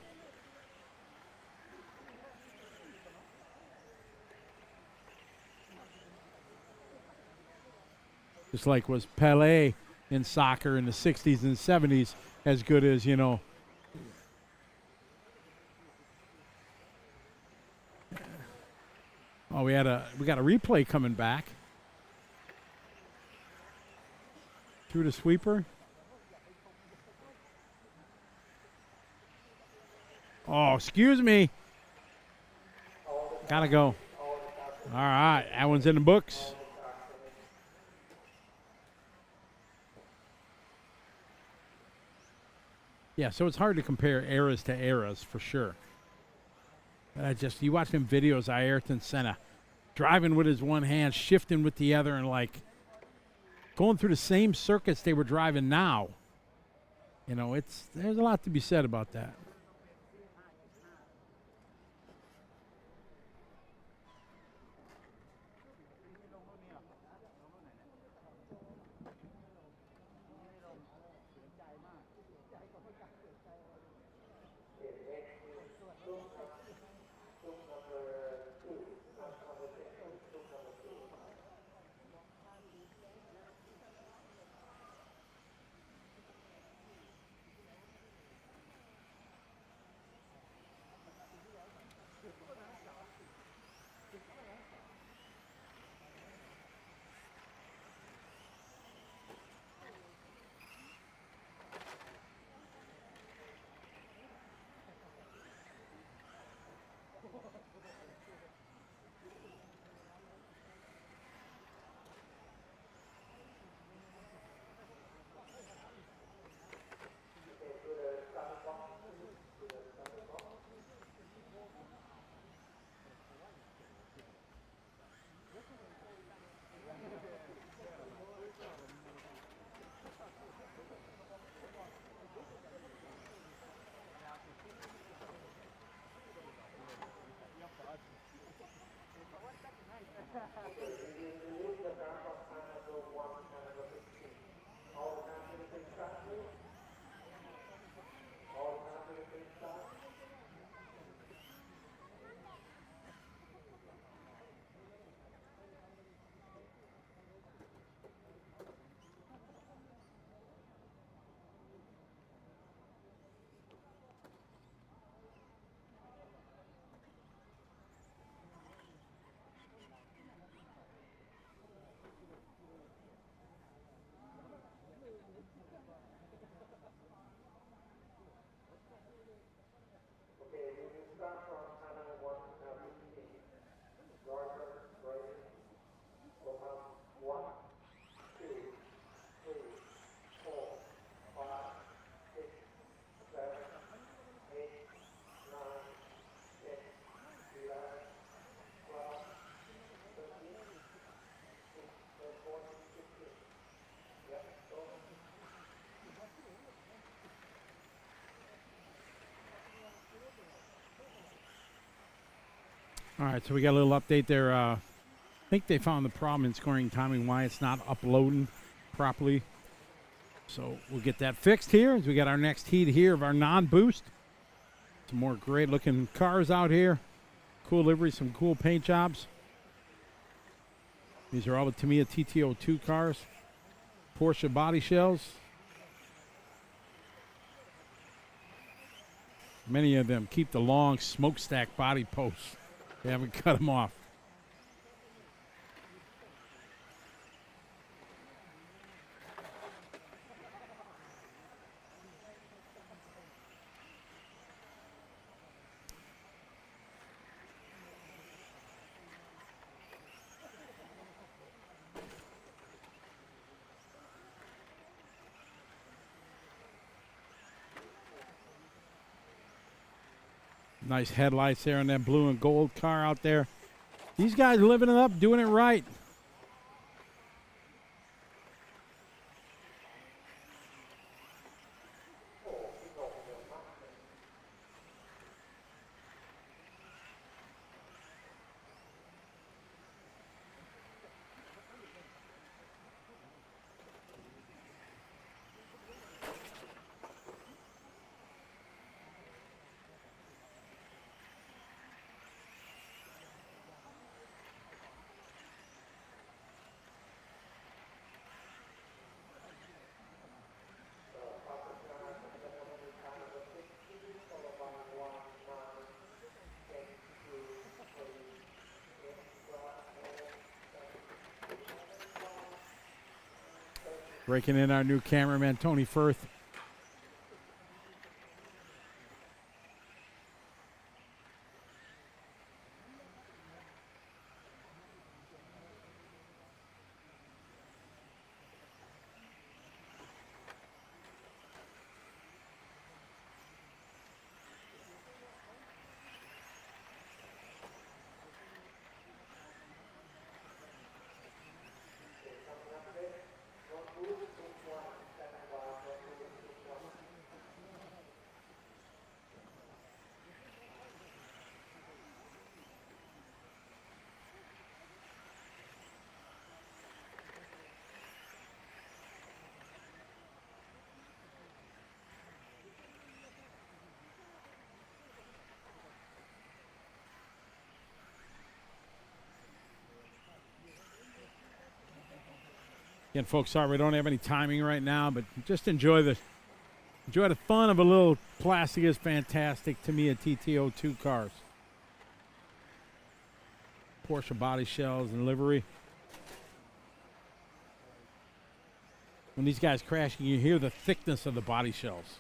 S1: Just like was Pelé in soccer in the 60s and 70s as good as, Oh, we got a replay coming back. Through the sweeper. Oh, excuse me. Gotta go. All right, that one's in the books. Yeah, so it's hard to compare eras to eras for sure. You watch them videos of Ayrton Senna driving with his one hand, shifting with the other, and going through the same circuits they were driving now. There's a lot to be said about that. All right, so we got a little update there. I think they found the problem in scoring timing, why it's not uploading properly. So we'll get that fixed here as we got our next heat here of our non-boost. Some more great-looking cars out here. Cool livery, some cool paint jobs. These are all the Tamiya TT02 cars. Porsche body shells. Many of them keep the long smokestack body posts. They haven't cut them off. Nice headlights there on that blue and gold car out there. These guys living it up, doing it right. Breaking in our new cameraman, Tony Firth. Again, folks, sorry we don't have any timing right now, but just enjoy the fun of a little plastic is fantastic to me at TTO2 cars. Porsche body shells and livery. When these guys crashing, you hear the thickness of the body shells.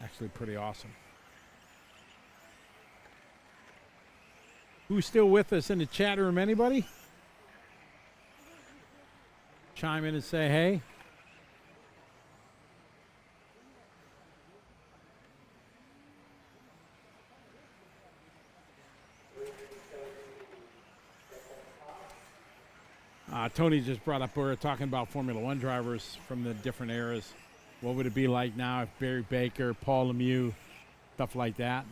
S1: Actually pretty awesome. Who's still with us in the chat room? Anybody? Chime in and say hey. Tony just brought up, we were talking about Formula One drivers from the different eras. What would it be like now if Barry Baker, Paul Lemieux, stuff like that?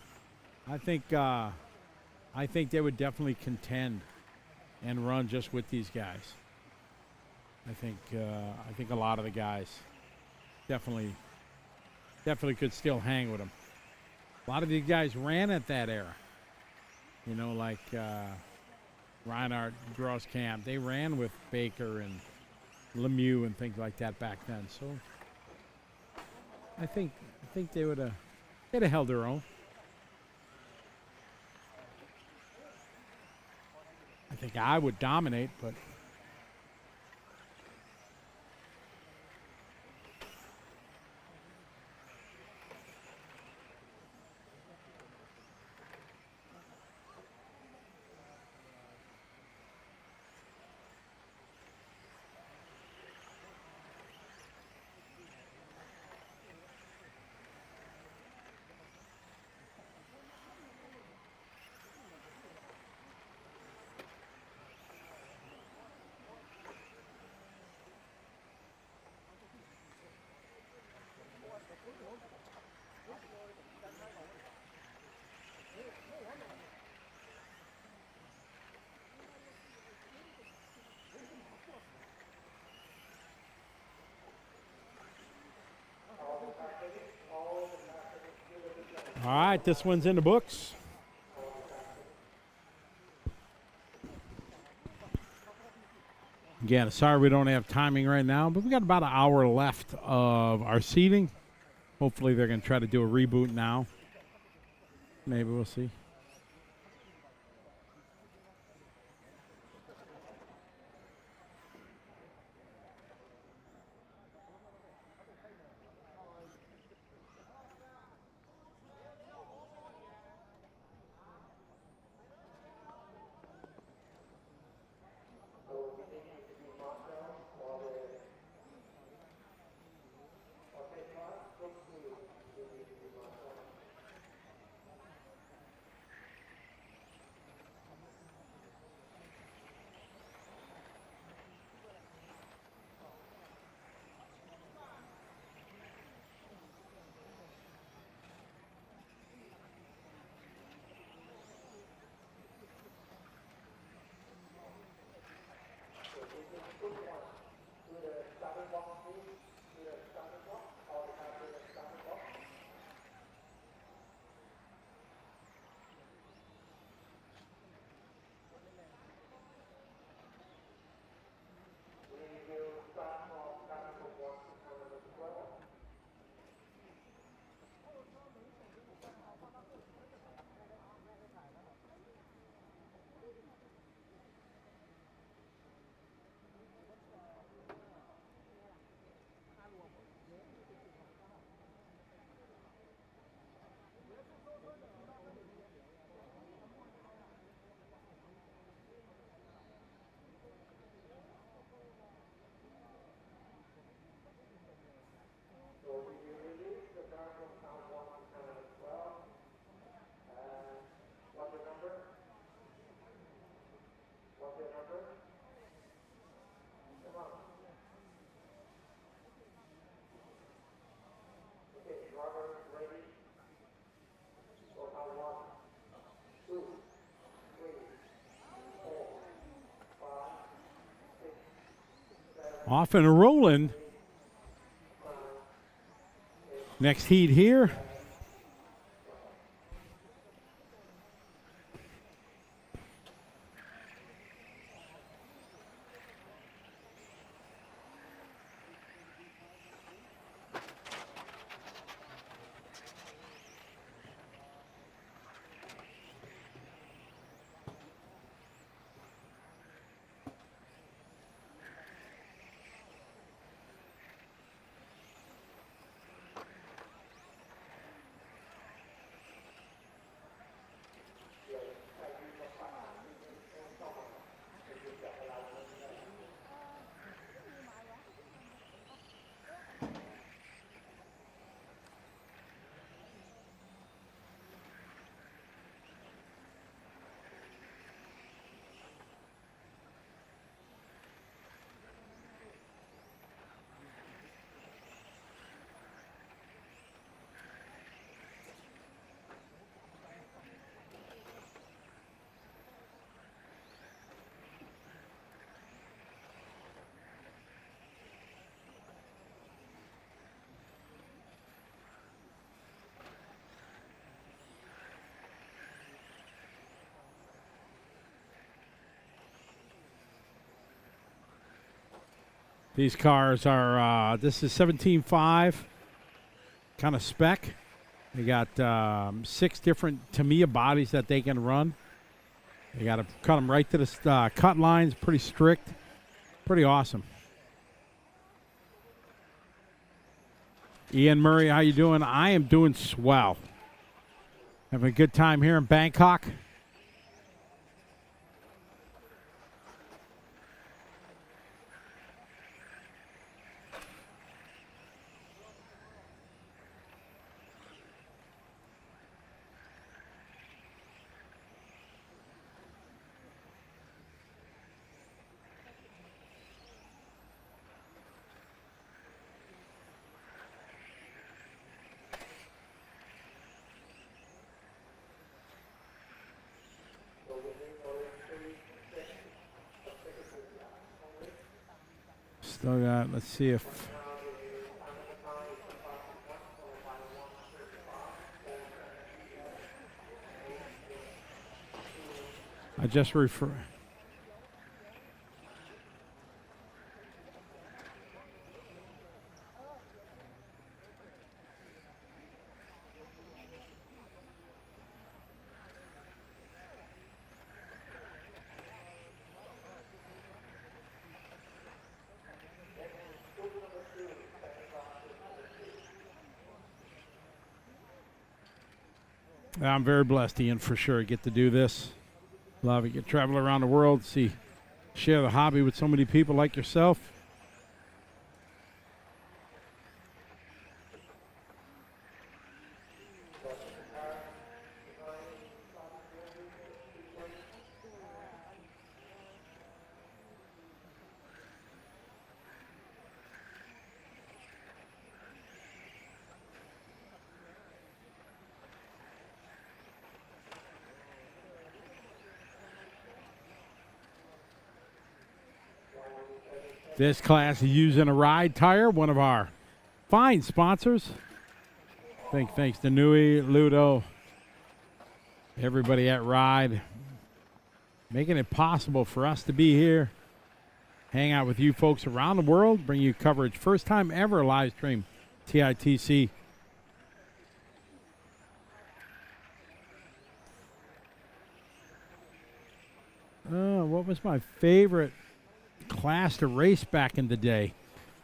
S1: I think they would definitely contend and run just with these guys. I think a lot of the guys definitely could still hang with them. A lot of these guys ran at that era. You know, like Reinhart, Grosskamp. They ran with Baker and Lemieux and things like that back then. So I think they'd have held their own. I think I would dominate, but all right, this one's in the books. Again, sorry we don't have timing right now, but we got about an hour left of our seating. Hopefully they're going to try to do a reboot now. Maybe we'll see. Off and rolling. Next heat here. These cars are, this is 17.5, kind of spec. They got 6 different Tamiya bodies that they can run. They got to cut them right to the cut lines, pretty strict, pretty awesome. Ian Murray, how you doing? I am doing swell. Having a good time here in Bangkok. Still got, let's see if. I just refer. I'm very blessed, Ian, for sure. Get to do this. Love it. Get to travel around the world, share the hobby with so many people like yourself. This class is using a Ride tire, one of our fine sponsors. Thanks to Nui, Ludo, everybody at Ride, making it possible for us to be here, hang out with you folks around the world, bring you coverage. First time ever live stream TITC. What was my favorite class to race back in the day?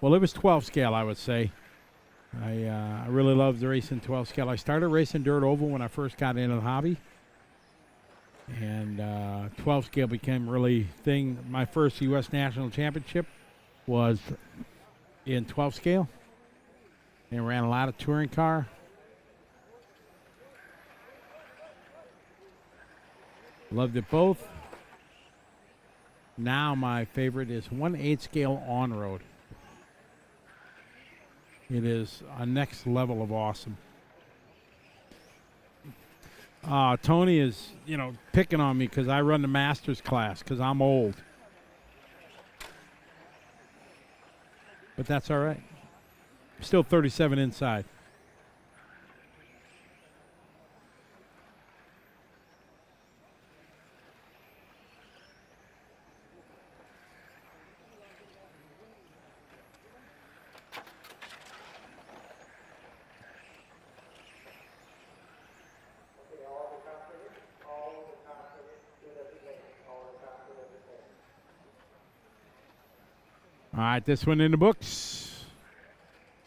S1: Well, it was 12 scale, I would say. I really loved racing 12 scale. I started racing dirt oval when I first got into the hobby. And 12 scale became really thing. My first U.S. National Championship was in 12 scale. And ran a lot of touring car. Loved it both. Now my favorite is 1/8 scale on-road. It is a next level of awesome. Tony is, picking on me because I run the Masters class because I'm old. But that's all right. Still 37 inside. All right, this one in the books.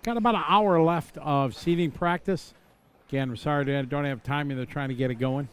S1: Got about an hour left of seating practice. Again, I'm sorry I don't have time. They're trying to get it going.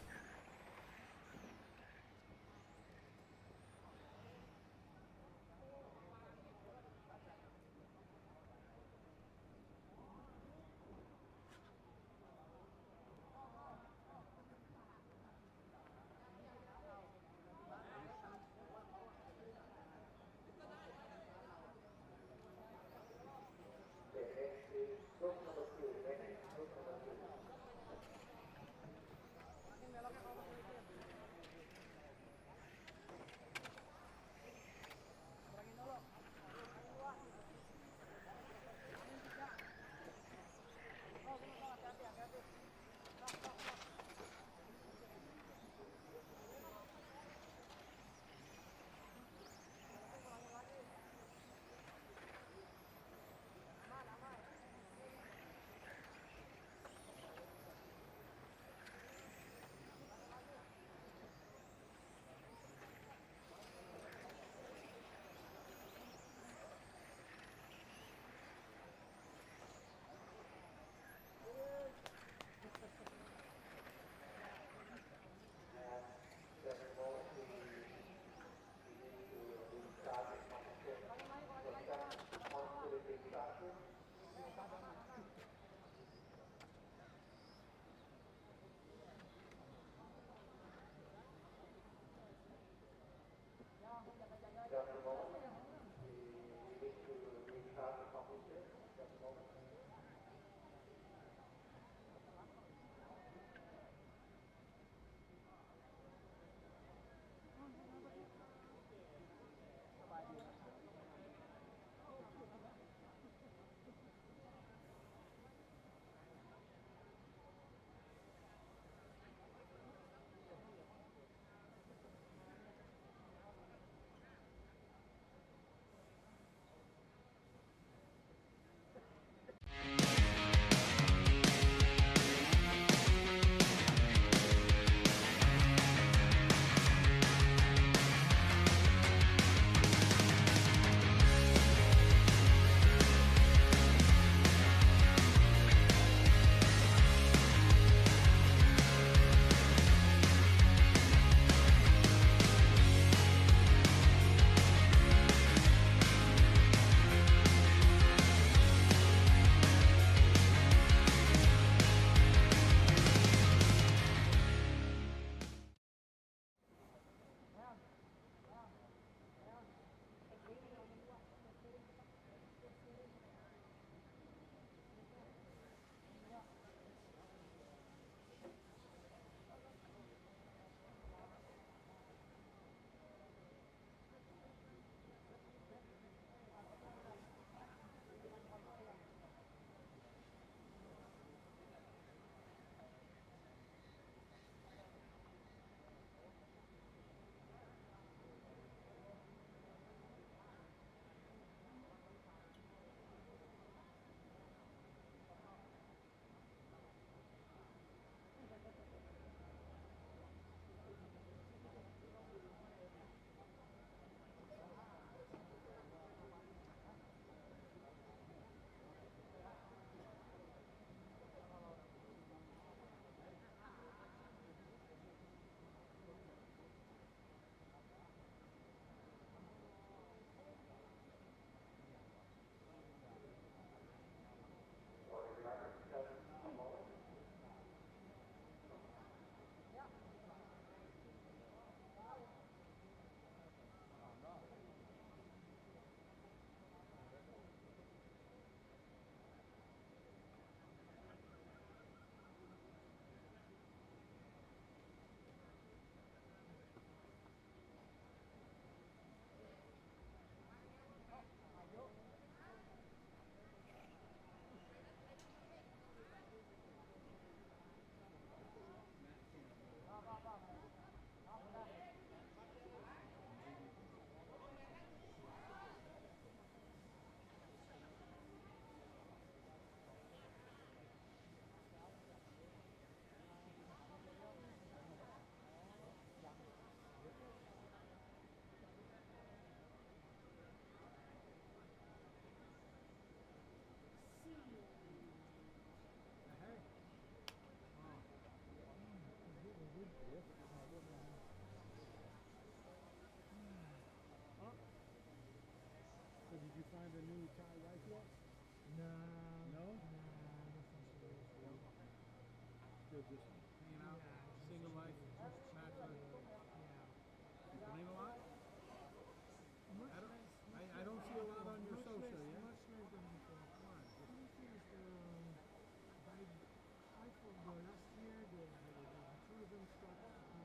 S1: find a new Thai wife yet?
S17: No.
S1: No?
S17: Nothing serious.
S1: Still just hanging out,
S17: Yeah,
S1: single life,
S17: just
S1: bachelor.
S17: yeah.
S1: You playing a lot?
S17: Much
S1: I don't,
S17: less.
S1: I don't see a lot on your
S17: much
S1: social,
S17: less,
S1: yeah?
S17: Much less than before.
S1: Why?
S17: Honestly, it's I for the last year, the tourism started to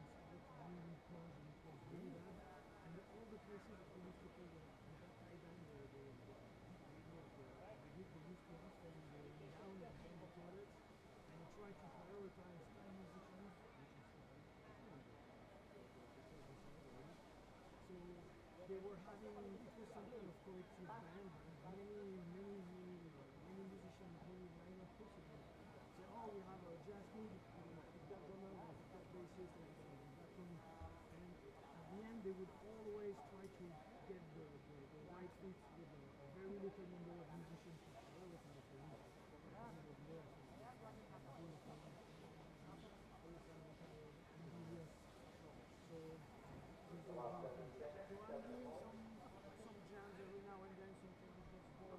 S17: really close and it was really bad. And all the places that we used to play in that Thailand, they used to ask them they went down and on the toilets and they tried to prioritize Thai musicians, which is so they were having, it was some kind of collective band, and many musicians, many lineup possible. Say, oh, we have a jazz gig, we've got drummer, we've got bassist, and we've got drum. And at the end, they would always try to get the right fit with a very little number of musicians to all the time. So I'm doing some jams every now and then, something to just go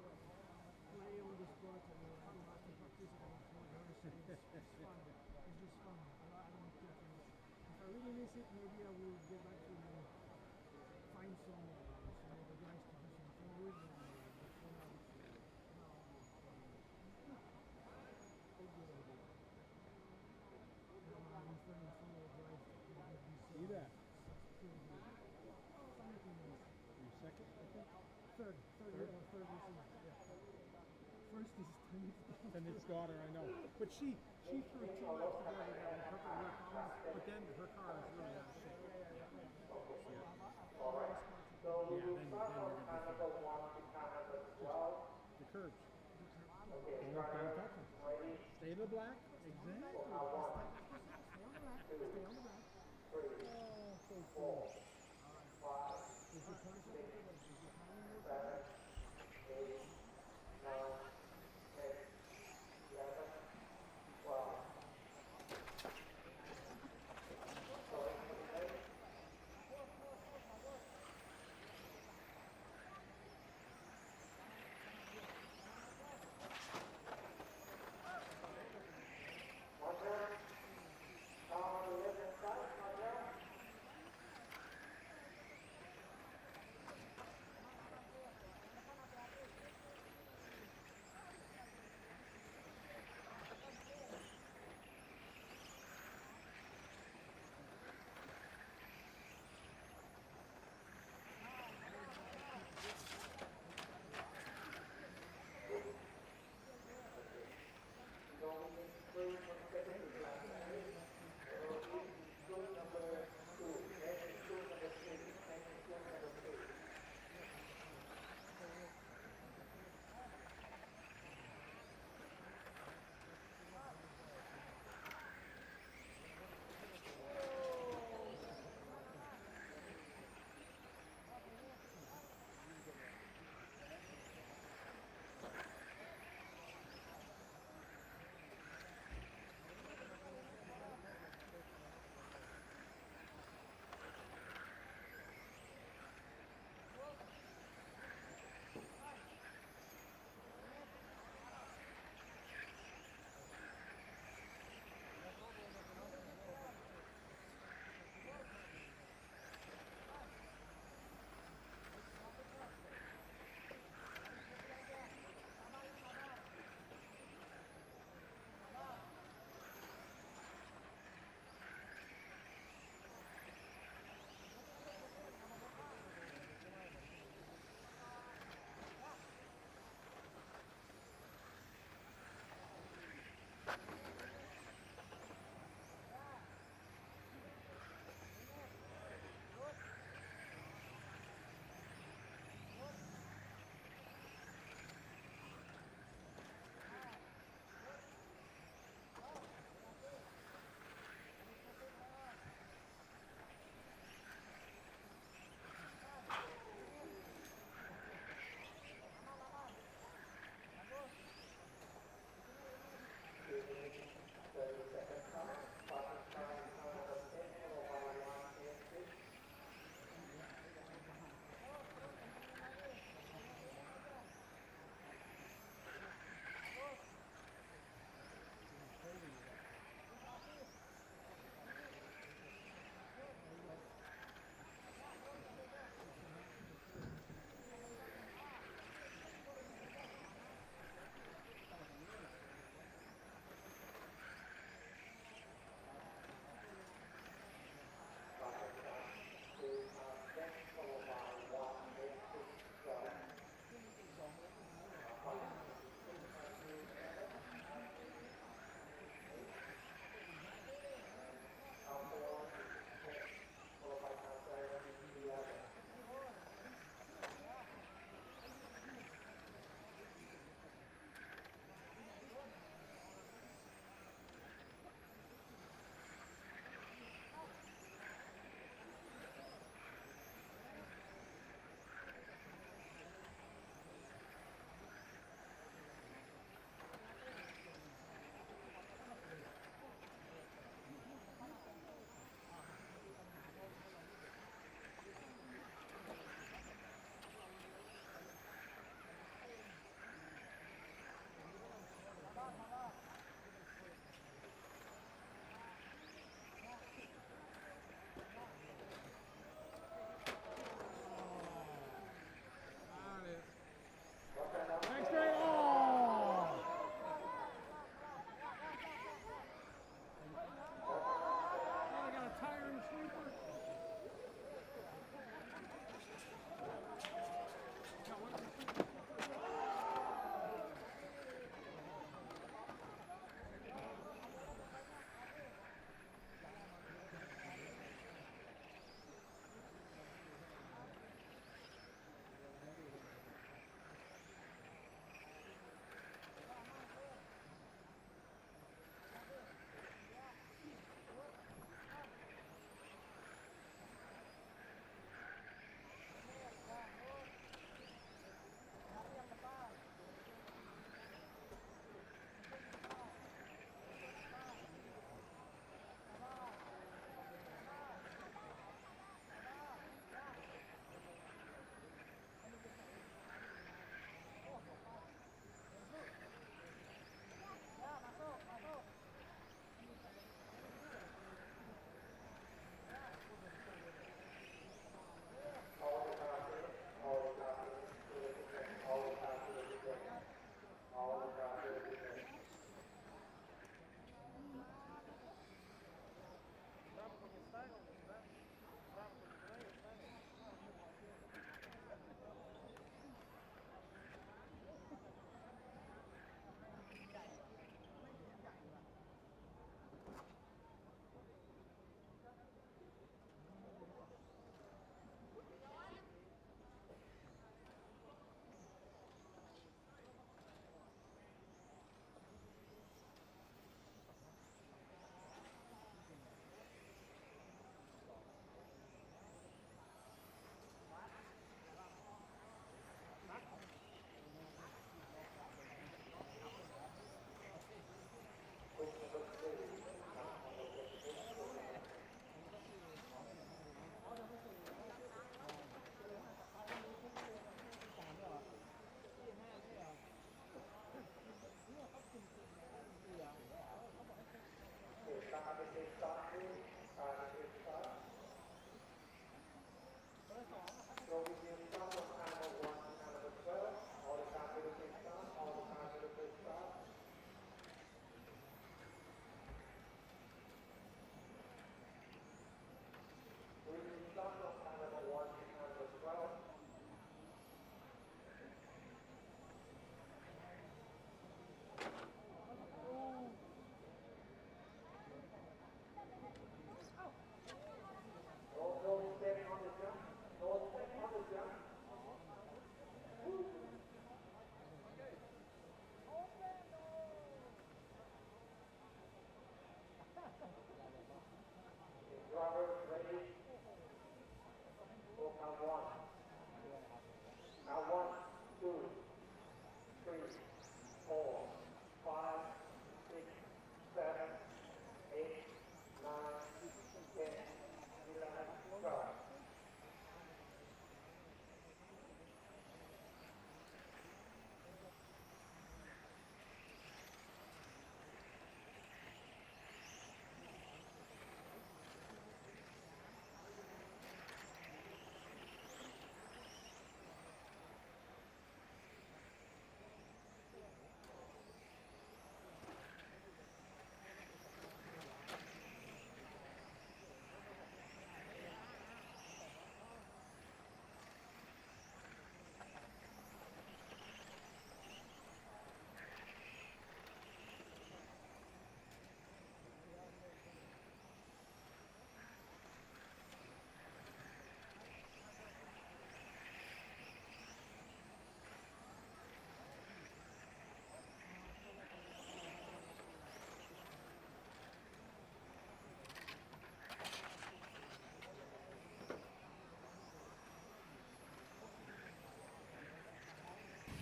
S17: play on the spot and I don't have to practice and it's fun. It's just fun. I don't care too much. If I really miss it, maybe I will get back to find some other guys to do something with. But for now,
S1: See that?
S17: You
S1: second, I think?
S17: Third listen. Yeah. First is
S1: And its daughter, I know. But she threw 2 laps together with perfect work comments, but then her car is really out of shape. Yeah, then you're going to be fine. The curbs. Don't touch them. Stay to the black. Exactly.
S17: Stay on the back. Stay on the back.
S1: Oh, so cool.
S17: Is your car separated? Is your timing working?
S18: 12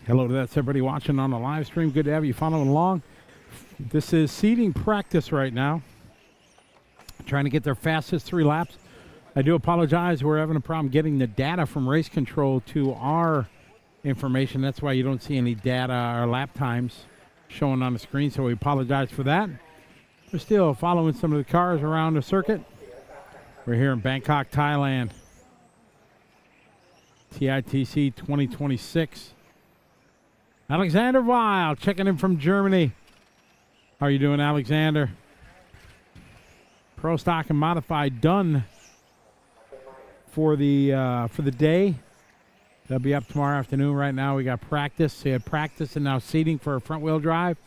S1: Hello to that's everybody watching on the live stream. Good to have you following along. This is seating practice right now. Trying to get their fastest 3 laps. I do apologize. We're having a problem getting the data from race control to our information. That's why you don't see any data or lap times showing on the screen. So we apologize for that. We're still following some of the cars around the circuit. We're here in Bangkok, Thailand. TITC 2026. Alexander Weil checking in from Germany. How are you doing, Alexander? Pro stock and modified done for the day. They'll be up tomorrow afternoon. Right now we got practice. We had practice and now seating for a front wheel drive.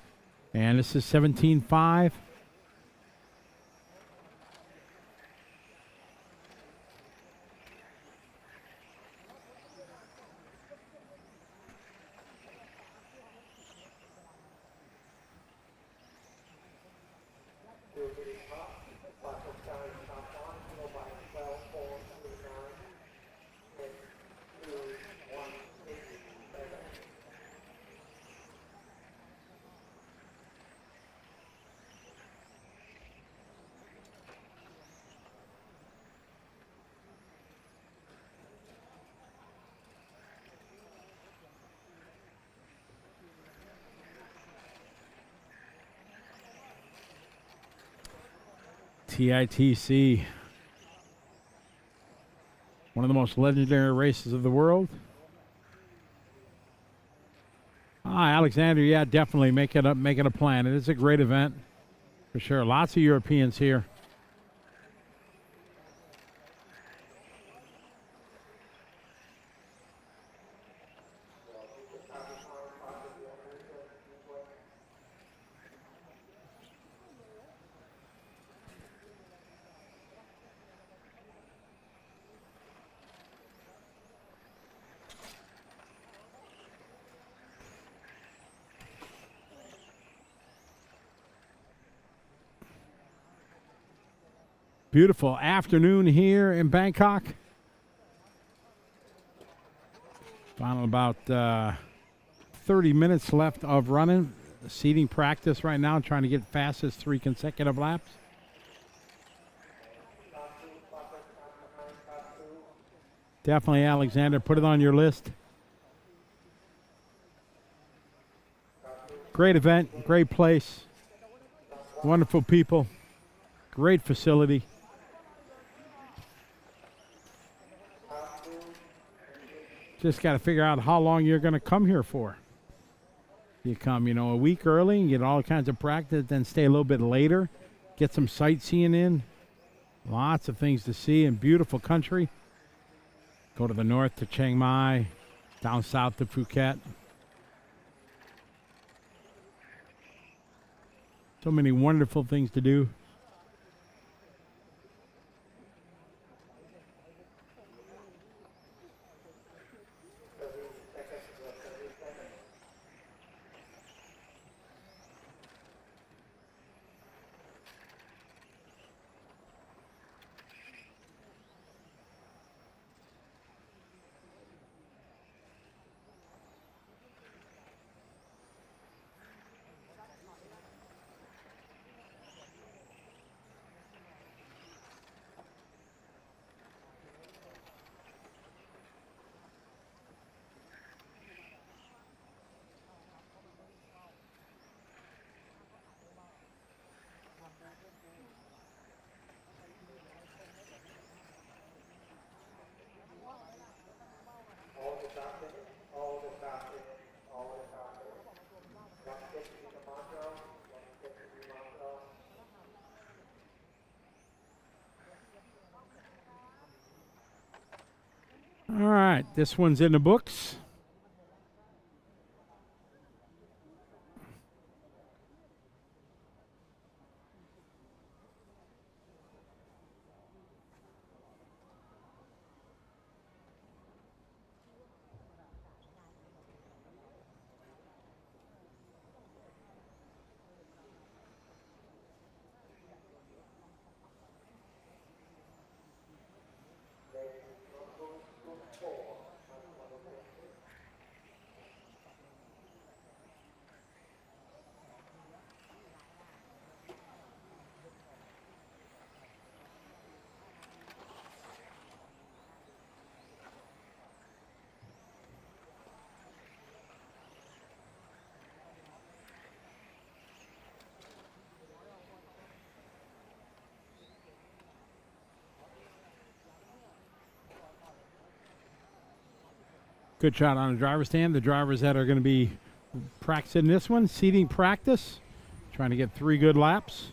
S1: And this is 17.5. TITC, one of the most legendary races of the world. Alexander, yeah, definitely make it a plan. It is a great event for sure. Lots of Europeans here. Beautiful afternoon here in Bangkok. Final about 30 minutes left of running. Seating practice right now, trying to get fastest 3 consecutive laps. Definitely, Alexander, put it on your list. Great event, great place, wonderful people, great facility. Just got to figure out how long you're going to come here for. You come, a week early and get all kinds of practice, then stay a little bit later, get some sightseeing in. Lots of things to see in beautiful country. Go to the north to Chiang Mai, down south to Phuket. So many wonderful things to do. All right, this one's in the books. Good shot on the driver's stand. The drivers that are going to be practicing this one, seating practice, trying to get 3 good laps.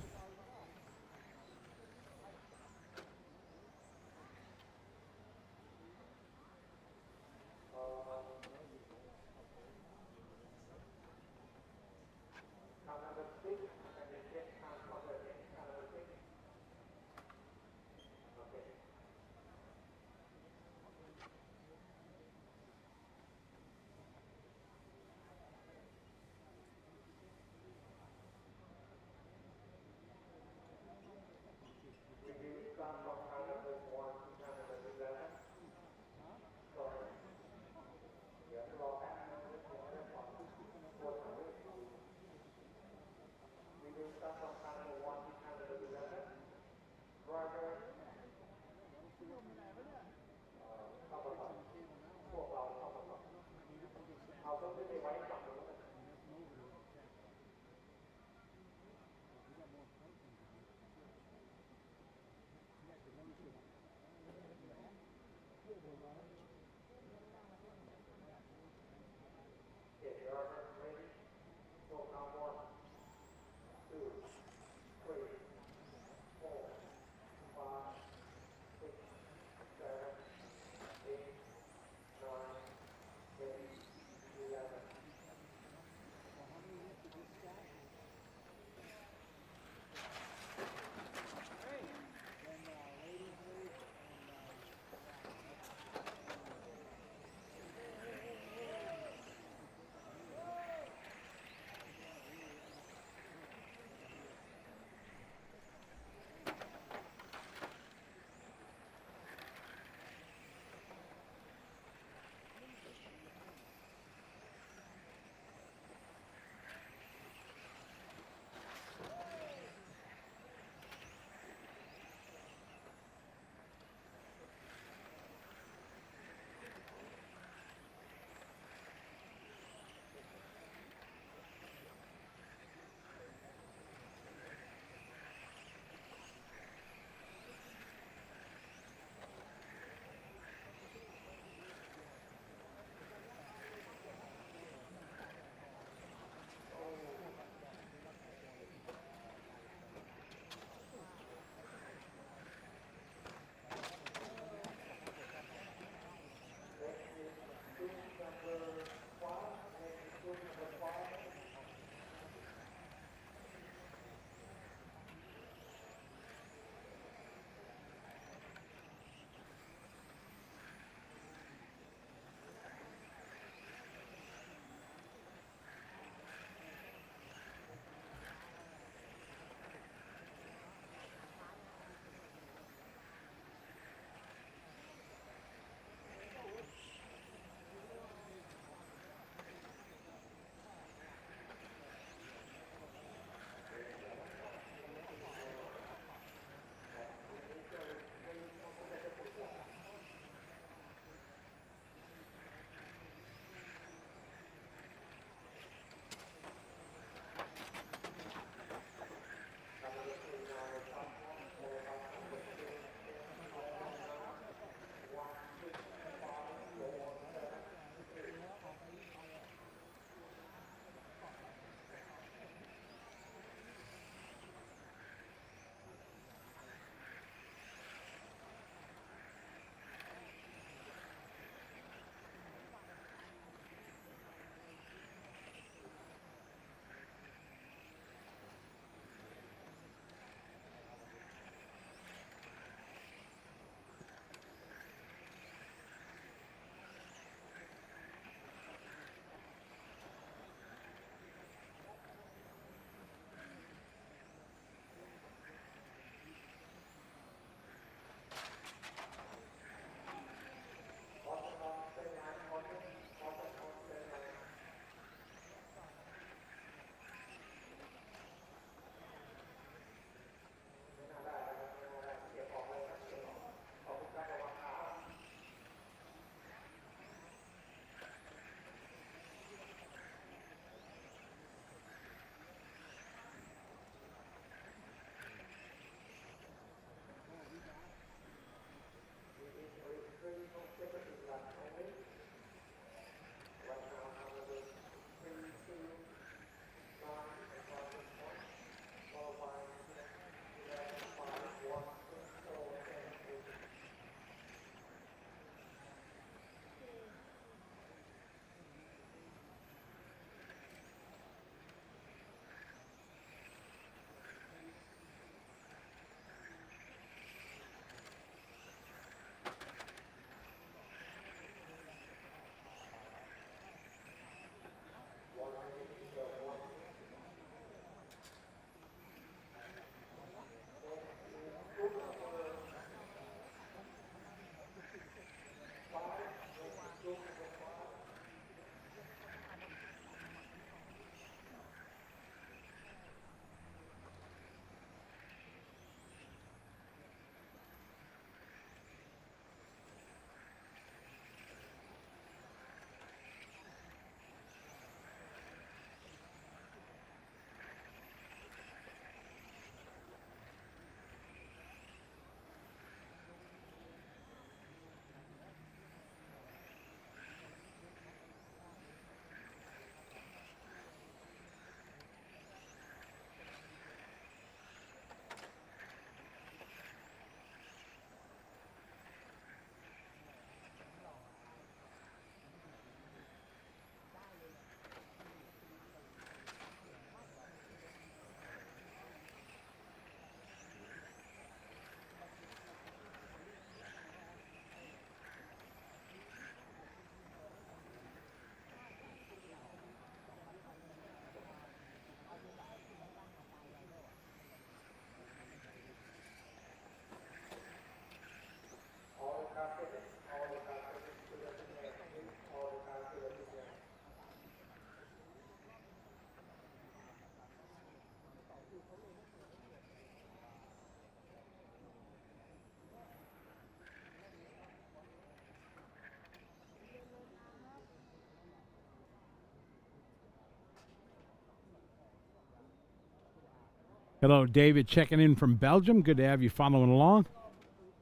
S1: Hello, David, checking in from Belgium. Good to have you following along.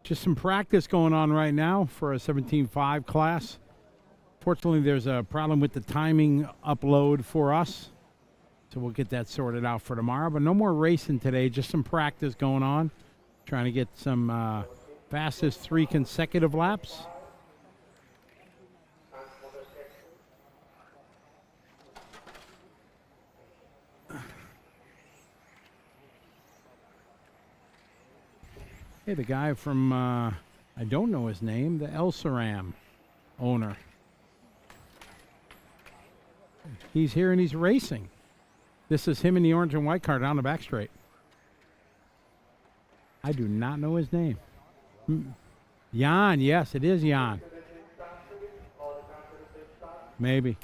S1: Just some practice going on right now for a 17.5 class. Fortunately, there's a problem with the timing upload for us, so we'll get that sorted out for tomorrow. But no more racing today, just some practice going on. Trying to get some fastest 3 consecutive laps. Hey, the guy from, I don't know his name, the El Saram owner. He's here and he's racing. This is him in the orange and white car down the back straight. I do not know his name. Jan, yes, it is Jan. Maybe.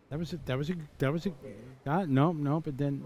S1: That was a nope, it didn't.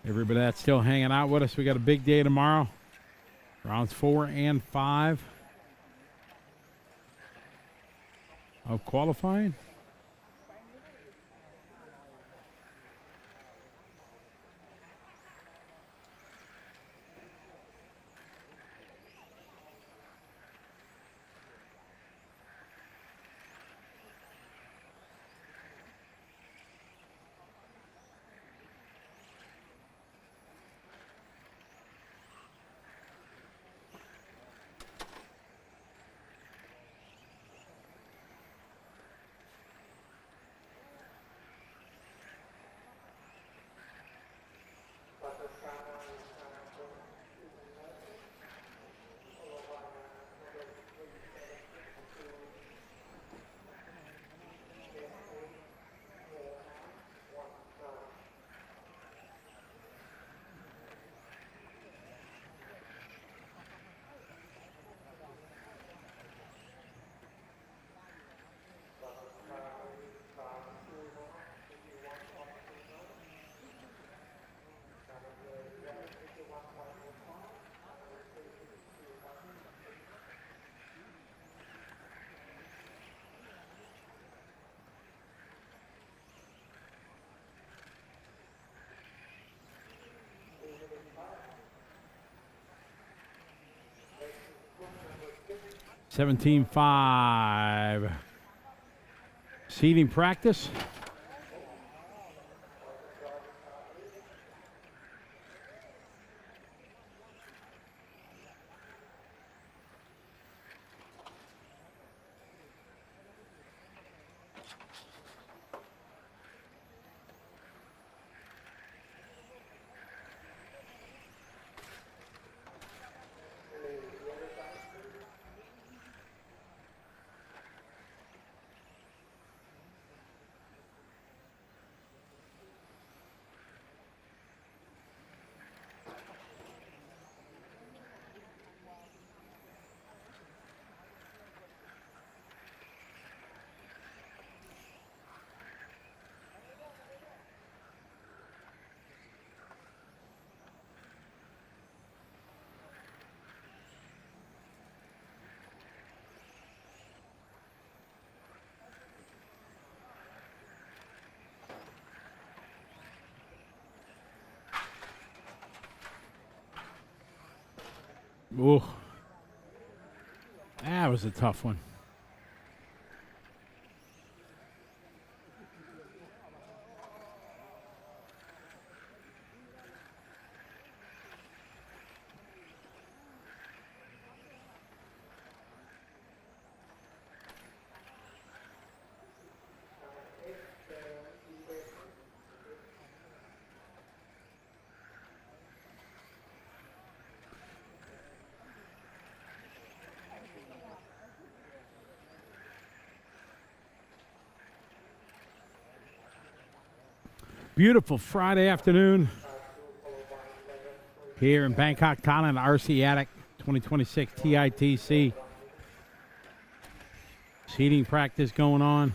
S1: Everybody that's still hanging out with us, we got a big day tomorrow. Rounds 4 and 5 of qualifying. (17.5) Seating practice. Ooh. That was a tough one. Beautiful Friday afternoon here in Bangkok, Thailand, RC Attic 2026 TITC. Seating practice going on.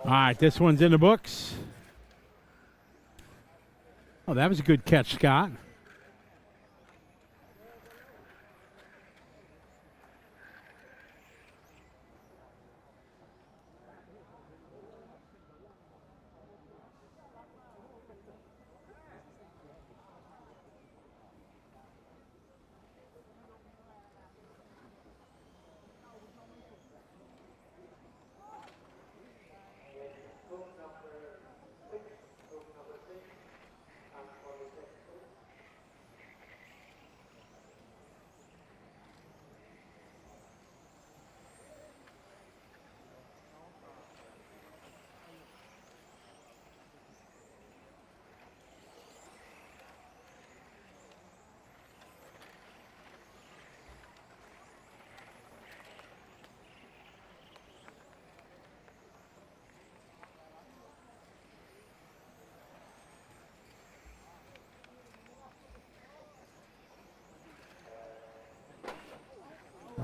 S1: All right, this one's in the books. Oh, that was a good catch, Scott.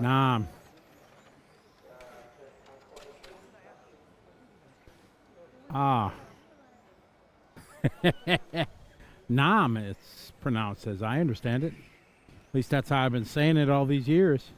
S1: Nam. Ah. Nam, it's pronounced as I understand it. At least that's how I've been saying it all these years.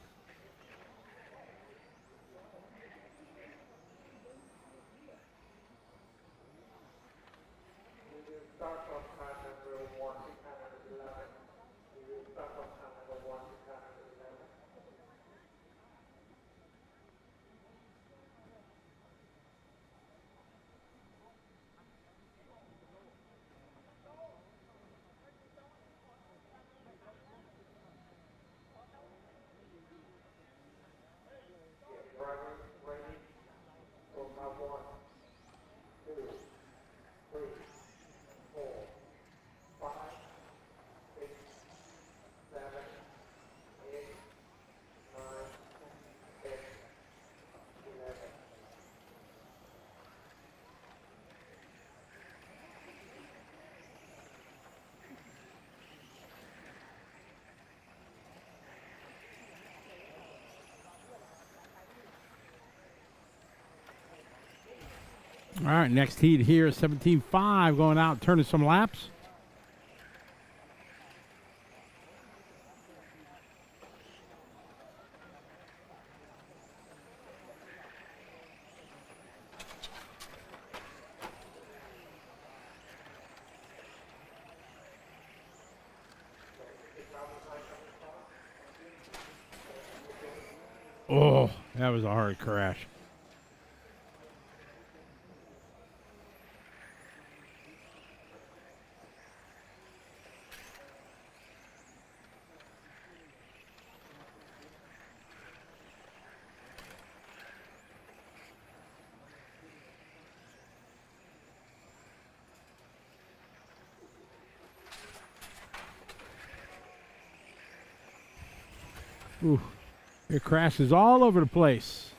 S1: All right, next heat here, 17.5, going out, turning some laps. Oh, that was a hard crash. Ooh, it crashes all over the place.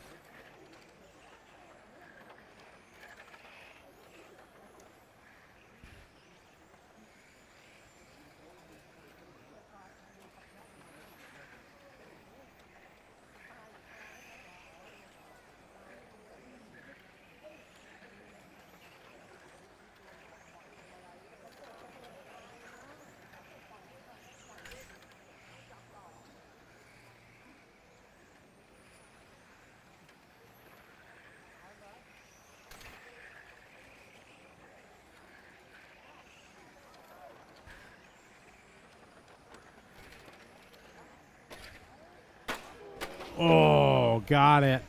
S1: Oh, got it.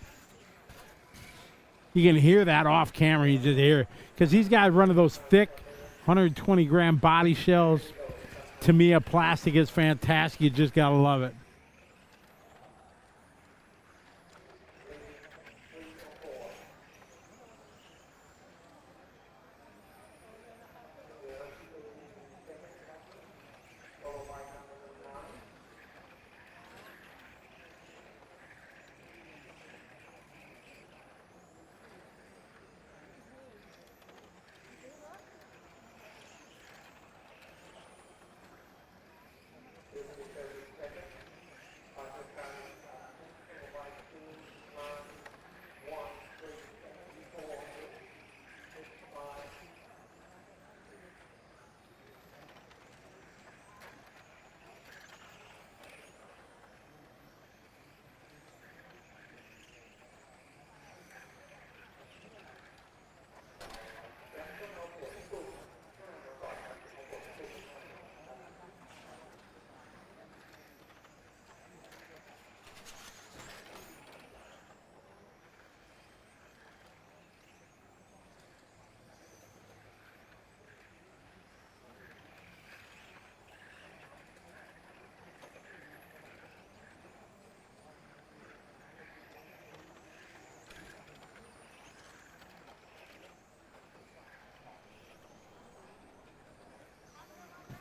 S1: You can hear that off camera. You just hear it. Because these guys running those thick 120-gram body shells. To me, a plastic is fantastic. You just got to love it.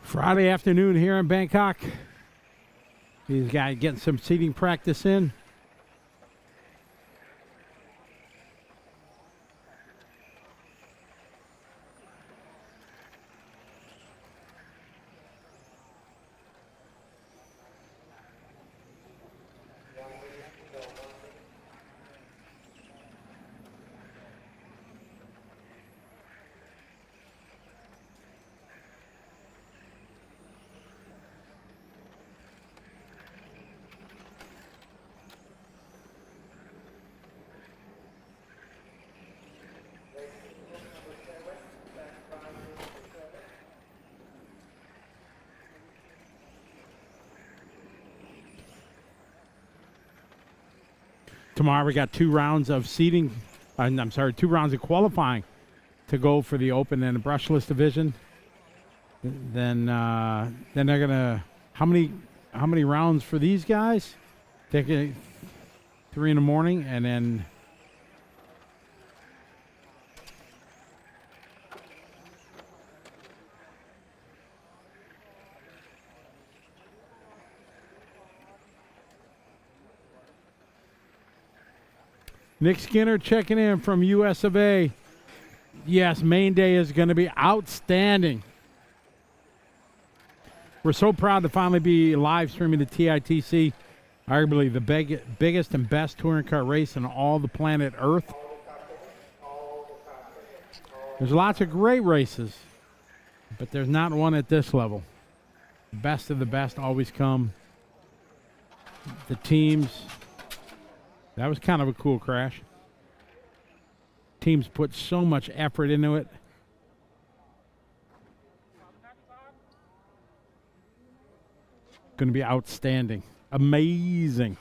S1: Friday afternoon here in Bangkok. These guys getting some seating practice in. Tomorrow we got 2 rounds of seeding. I'm sorry, 2 rounds of qualifying to go for the open and the brushless division. Then they're gonna how many rounds for these guys? Take it 3 in the morning and then Nick Skinner checking in from US of A. Yes, main day is going to be outstanding. We're so proud to finally be live streaming the TITC, arguably the biggest and best touring car race in all the planet Earth. There's lots of great races, but there's not one at this level. The best of the best always come. The teams. That was kind of a cool crash. Teams put so much effort into it. Going to be outstanding. Amazing.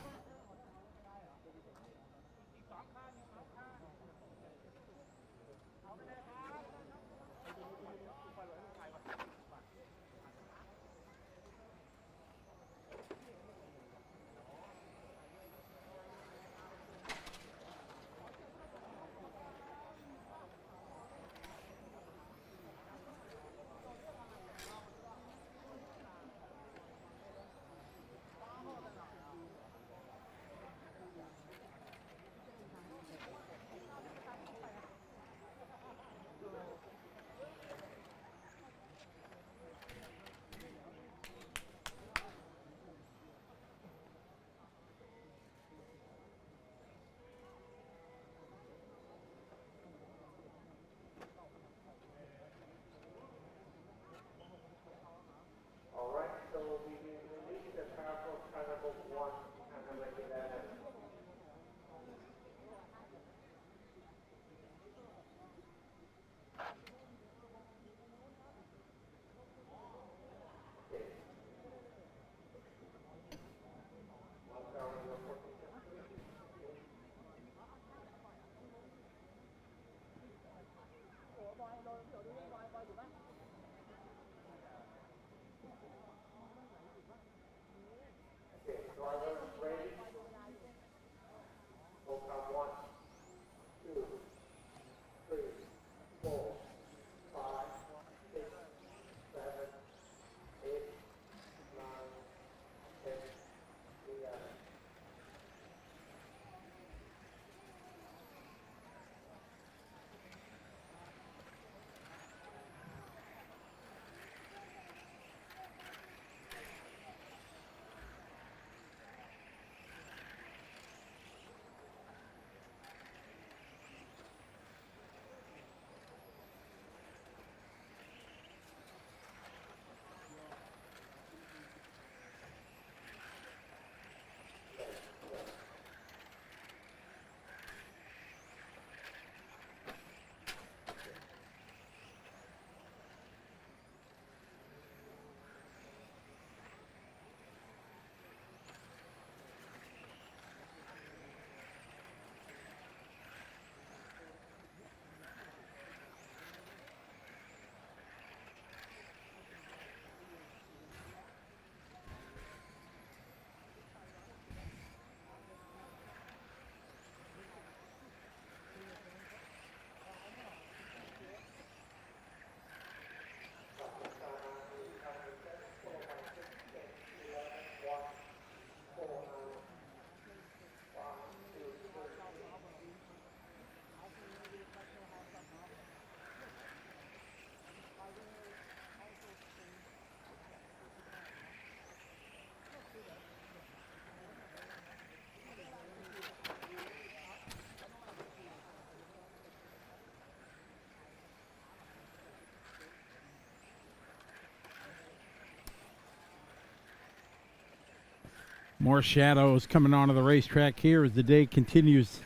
S1: More shadows coming onto the racetrack here as the day continues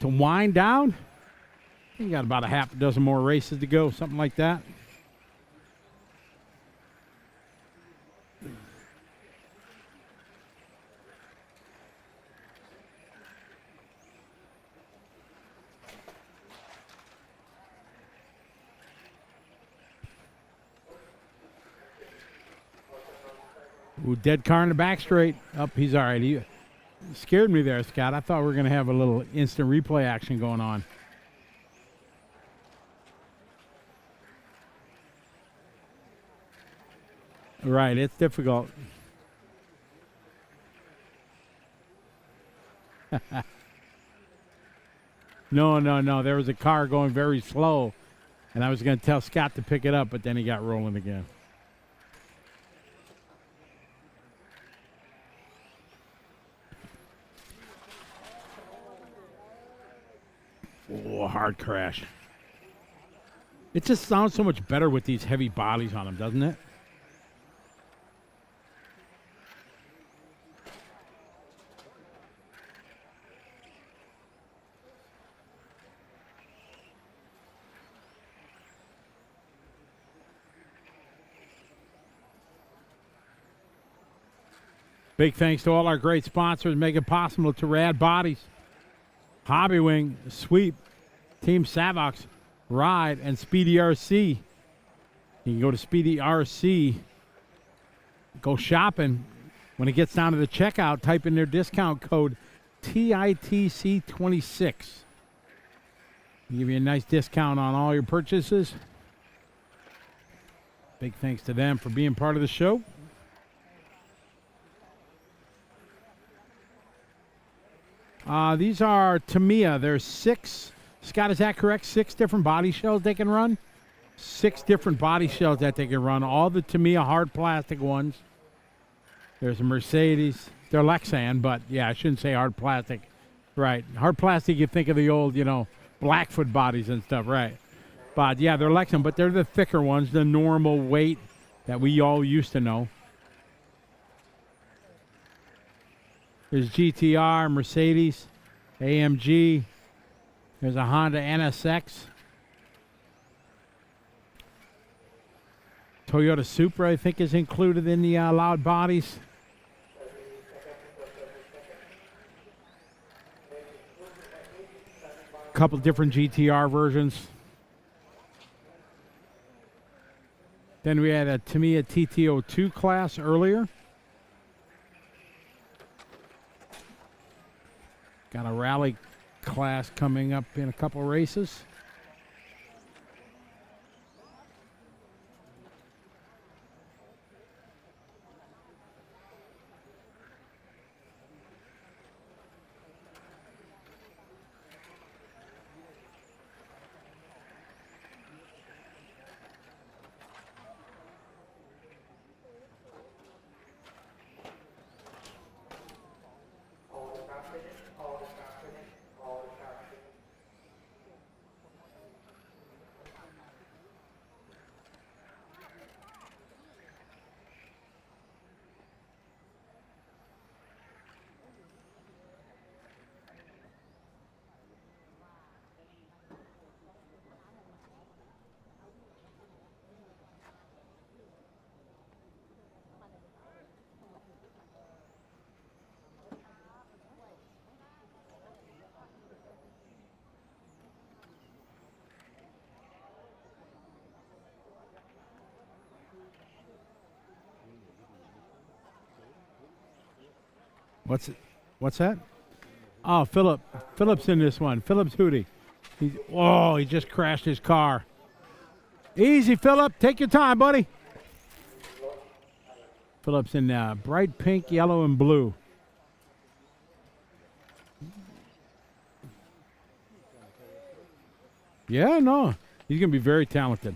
S1: to wind down. You got about a half a dozen more races to go, something like that. Ooh, dead car in the back straight. Up, he's all right. He scared me there, Scott. I thought we were going to have a little instant replay action going on. Right, it's difficult. No. There was a car going very slow, and I was going to tell Scott to pick it up, but then he got rolling again. Oh, hard crash. It just sounds so much better with these heavy bodies on them, doesn't it? Big thanks to all our great sponsors making it possible to Rad Bodies, Hobby Wing, Sweep, Team Savox, Ride, and Speedy RC. You can go to Speedy RC, go shopping. When it gets down to the checkout, type in their discount code TITC26. Give you a nice discount on all your purchases. Big thanks to them for being part of the show. These are Tamiya. There's 6. Scott, is that correct? 6 different body shells they can run? 6 different body shells that they can run. All the Tamiya hard plastic ones. There's a Mercedes. They're Lexan, but yeah, I shouldn't say hard plastic. Right. Hard plastic, you think of the old, Blackfoot bodies and stuff, right. But yeah, they're Lexan, but they're the thicker ones, the normal weight that we all used to know. There's GTR, Mercedes, AMG. There's a Honda NSX. Toyota Supra, I think, is included in the allowed bodies. A couple different GTR versions. Then we had a Tamiya TT02 class earlier. Got a rally class coming up in a couple races. What's that? Oh, Philip's in this one. Philip's Hootie. He just crashed his car. Easy, Philip. Take your time, buddy. Philip's in bright pink, yellow, and blue. Yeah, no. He's going to be very talented.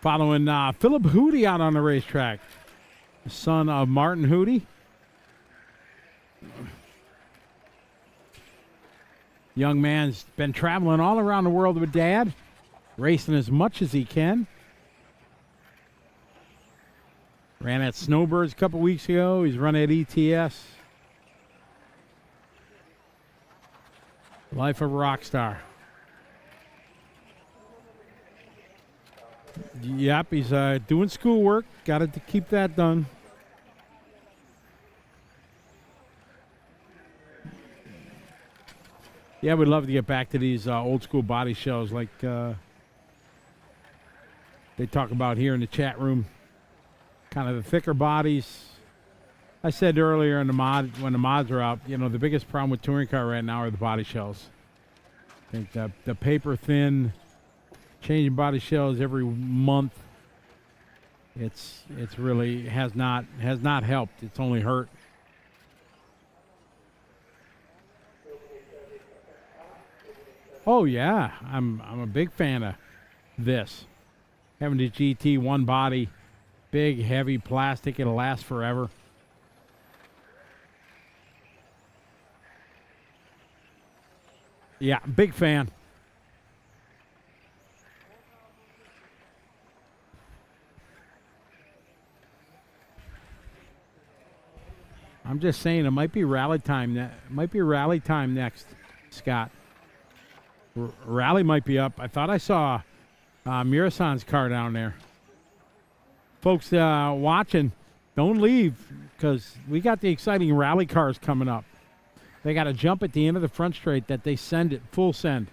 S1: Following Philip Hootie out on the racetrack, the son of Martin Hootie. Young man's been traveling all around the world with Dad, racing as much as he can. Ran at Snowbirds a couple weeks ago. He's run at ETS. Life of a rock star. Yep, he's doing schoolwork. Got to keep that done. Yeah, we'd love to get back to these old school body shows like they talk about here in the chat room. Kind of the thicker bodies. I said earlier in when the mods are out, you know, the biggest problem with touring car right now are the body shells. I think the paper thin, changing body shells every month. It's really has not helped. It's only hurt. Oh yeah, I'm a big fan of this. Having the GT one body, big heavy plastic, it'll last forever. Yeah, big fan. I'm just saying it might be rally time. Might be rally time next, Scott. Rally might be up. I thought I saw Mirasan's car down there. Folks watching, don't leave because we got the exciting rally cars coming up. They got to jump at the end of the front straight that they send it full send.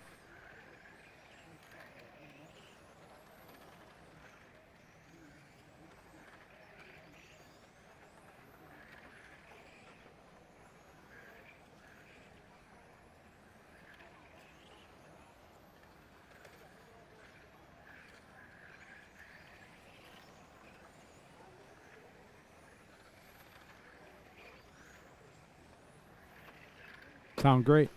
S1: Sound great.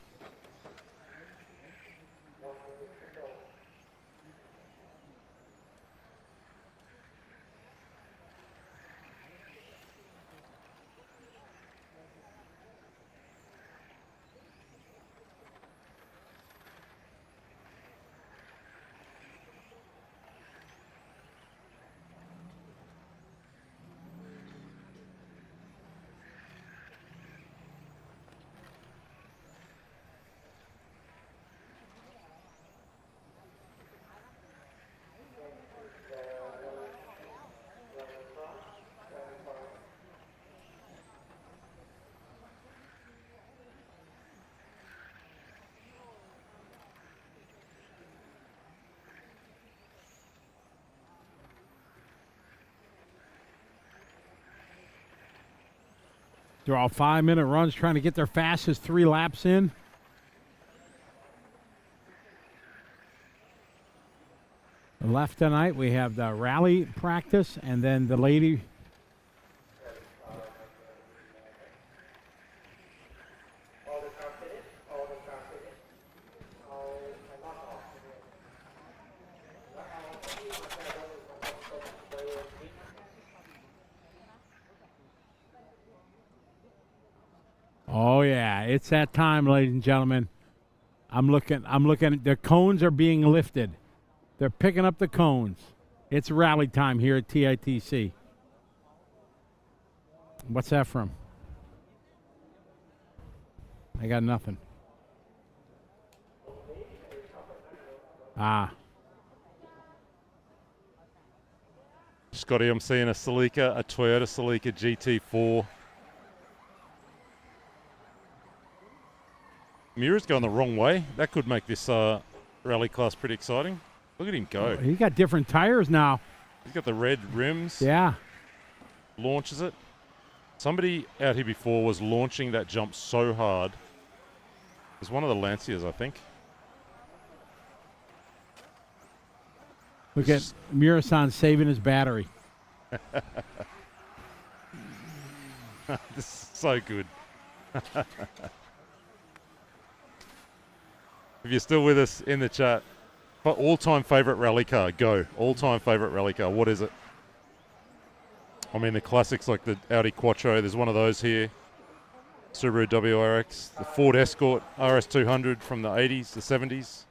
S1: They're all 5-minute runs trying to get their fastest 3 laps in. Left tonight, we have the rally practice and then the lady. Oh yeah, it's that time, ladies and gentlemen. I'm looking. The cones are being lifted. They're picking up the cones. It's rally time here at TITC. What's that from? I got nothing.
S2: Scotty, I'm seeing a Celica, a Toyota Celica GT4. Mira's going the wrong way. That could make this rally class pretty exciting. Look at him go.
S1: He got different tires now.
S2: He's got the red rims.
S1: Yeah.
S2: Launches it. Somebody out here before was launching that jump so hard. It was one of the Lancias, I think.
S1: Look at Mirasan saving his battery.
S2: This is so good. If you're still with us in the chat, But all-time favourite rally car, go. All-time favourite rally car, what is it? I mean, the classics like the Audi Quattro, there's one of those here. Subaru WRX, the Ford Escort RS200 from the 80s, the 70s.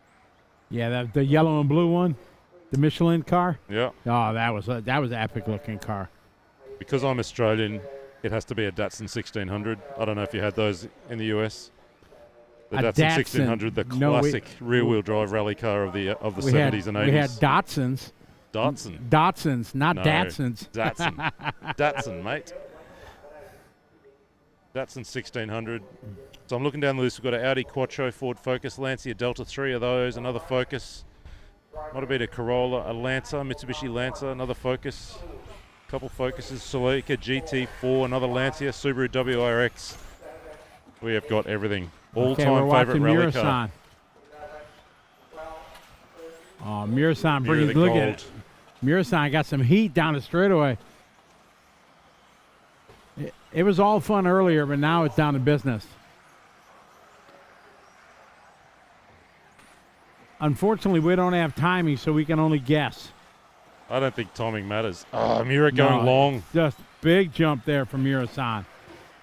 S1: Yeah, the yellow and blue one, the Michelin car.
S2: Yeah.
S1: Oh, that was an epic-looking car.
S2: Because I'm Australian, it has to be a Datsun 1600. I don't know if you had those in the US. The Datsun 1600, the classic rear-wheel drive rally car of the 70s and 80s.
S1: We had Datsuns.
S2: Datsuns,
S1: not
S2: no,
S1: Datsuns.
S2: Datsun. Datsun, mate. Datsun 1600. So I'm looking down the list. We've got an Audi Quattro, Ford Focus, Lancia Delta 3 of those, another Focus. Might have been a Corolla, a Lancer, Mitsubishi Lancer, another Focus. A couple Focuses, Celica GT4, another Lancia, Subaru WRX. We have got everything. All-time favourite rally car.
S1: Oh, Murasan bringing, look at it. Murasan got some heat down the straightaway. It was all fun earlier, but now it's down to business. Unfortunately, we don't have timing, so we can only guess.
S2: I don't think timing matters. Oh, Mura going long.
S1: Just big jump there from Murasan.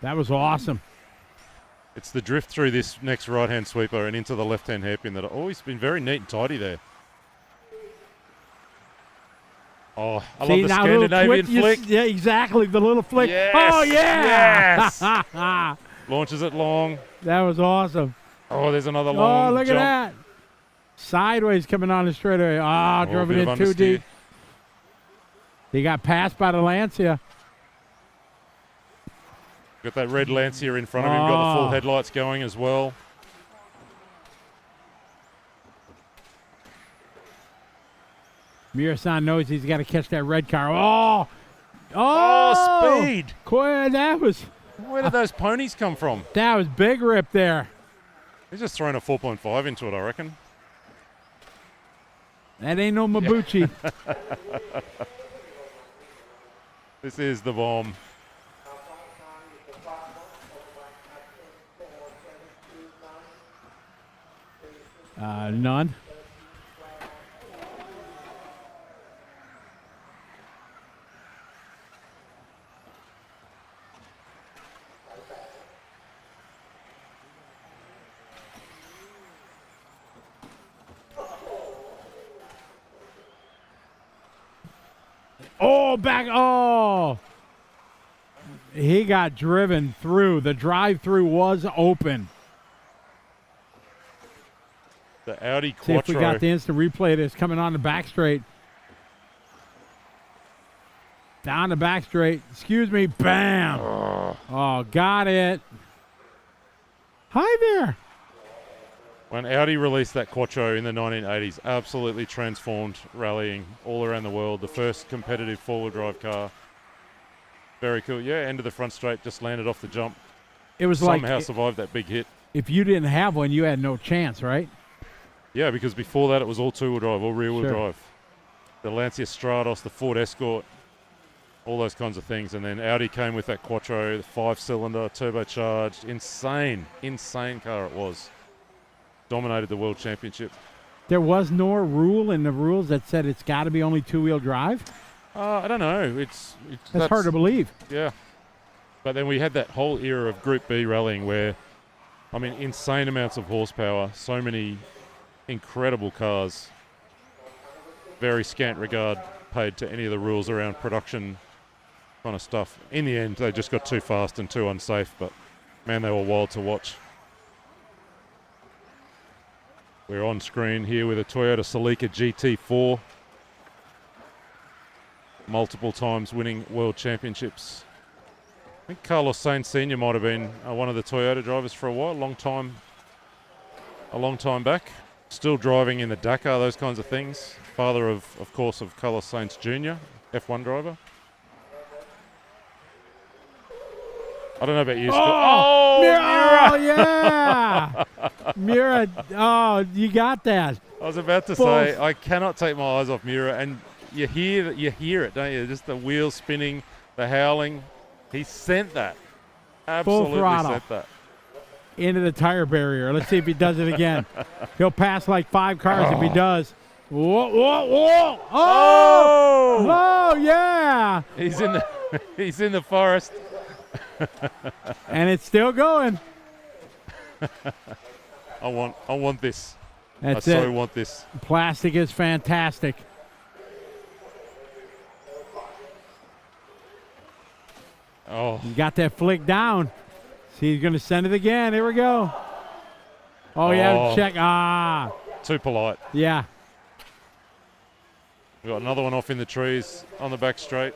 S1: That was awesome.
S2: It's the drift through this next right-hand sweeper and into the left-hand hairpin that have always been very neat and tidy there. Oh, I love the Scandinavian flick.
S1: Yeah, exactly. The little flick.
S2: Yes,
S1: Oh, yeah.
S2: yes. Launches it long.
S1: That was awesome.
S2: Oh, there's another long
S1: Oh, look
S2: jump.
S1: at that. Sideways coming on the straightaway. Drove it in too deep. He got passed by the Lancia.
S2: Got that red Lancia in front of him. Got the full headlights going as well.
S1: Murasan knows he's got to catch that red car. Oh,
S2: speed.
S1: That was.
S2: Where did those ponies come from?
S1: That was big rip there.
S2: He's just thrown a 4.5 into it, I reckon.
S1: That ain't no Mabuchi.
S2: This is the bomb.
S1: None. Oh, back. Oh. He got driven through. The drive-through was open.
S2: The Audi Quattro.
S1: See if we got the instant replay that's coming on the back straight. Down the back straight. Excuse me. Bam. Oh, got it. Hi there.
S2: When Audi released that Quattro in the 1980s, absolutely transformed rallying all around the world. The first competitive four-wheel drive car. Very cool. Yeah, end of the front straight, just landed off the jump.
S1: It was
S2: somehow survived that big hit.
S1: If you didn't have one, you had no chance, right?
S2: Yeah, because before that it was all two-wheel drive, all rear-wheel drive. The Lancia Stratos, the Ford Escort, all those kinds of things. And then Audi came with that Quattro, the 5-cylinder, turbocharged. Insane car it was. Dominated the World Championship.
S1: There was no rule in the rules that said it's got to be only two-wheel drive?
S2: I don't know.
S1: That's hard to believe.
S2: Yeah. But then we had that whole era of Group B rallying where, I mean, insane amounts of horsepower, so many incredible cars. Very scant regard paid to any of the rules around production kind of stuff. In the end, they just got too fast and too unsafe, but man, they were wild to watch. We're on screen here with a Toyota Celica GT4. Multiple times winning world championships. I think Carlos Sainz Sr. might have been one of the Toyota drivers for a while, a long time back. Still driving in the Dakar, those kinds of things. Father of course, of Carlos Sainz Jr., F1 driver. I don't know about you, Scott.
S1: Mira! Oh, yeah! Mira, you got that.
S2: I was about to say, I cannot take my eyes off Mira, and you hear it, don't you? Just the wheels spinning, the howling. He sent that. Absolutely sent that.
S1: Into the tire barrier. Let's see if he does it again. He'll pass like 5 cars if he does. Whoa, whoa, whoa! Oh! Oh, yeah!
S18: He's in the he's in the forest.
S1: And it's still going.
S2: I want this.
S1: That's
S2: I
S1: it.
S2: so want this.
S1: Plastic is fantastic.
S2: Oh.
S1: You got that flick down. See, he's going to send it again. Here we go. Oh, yeah, check. Ah.
S2: Too polite.
S1: Yeah.
S2: We've got another one off in the trees on the back straight.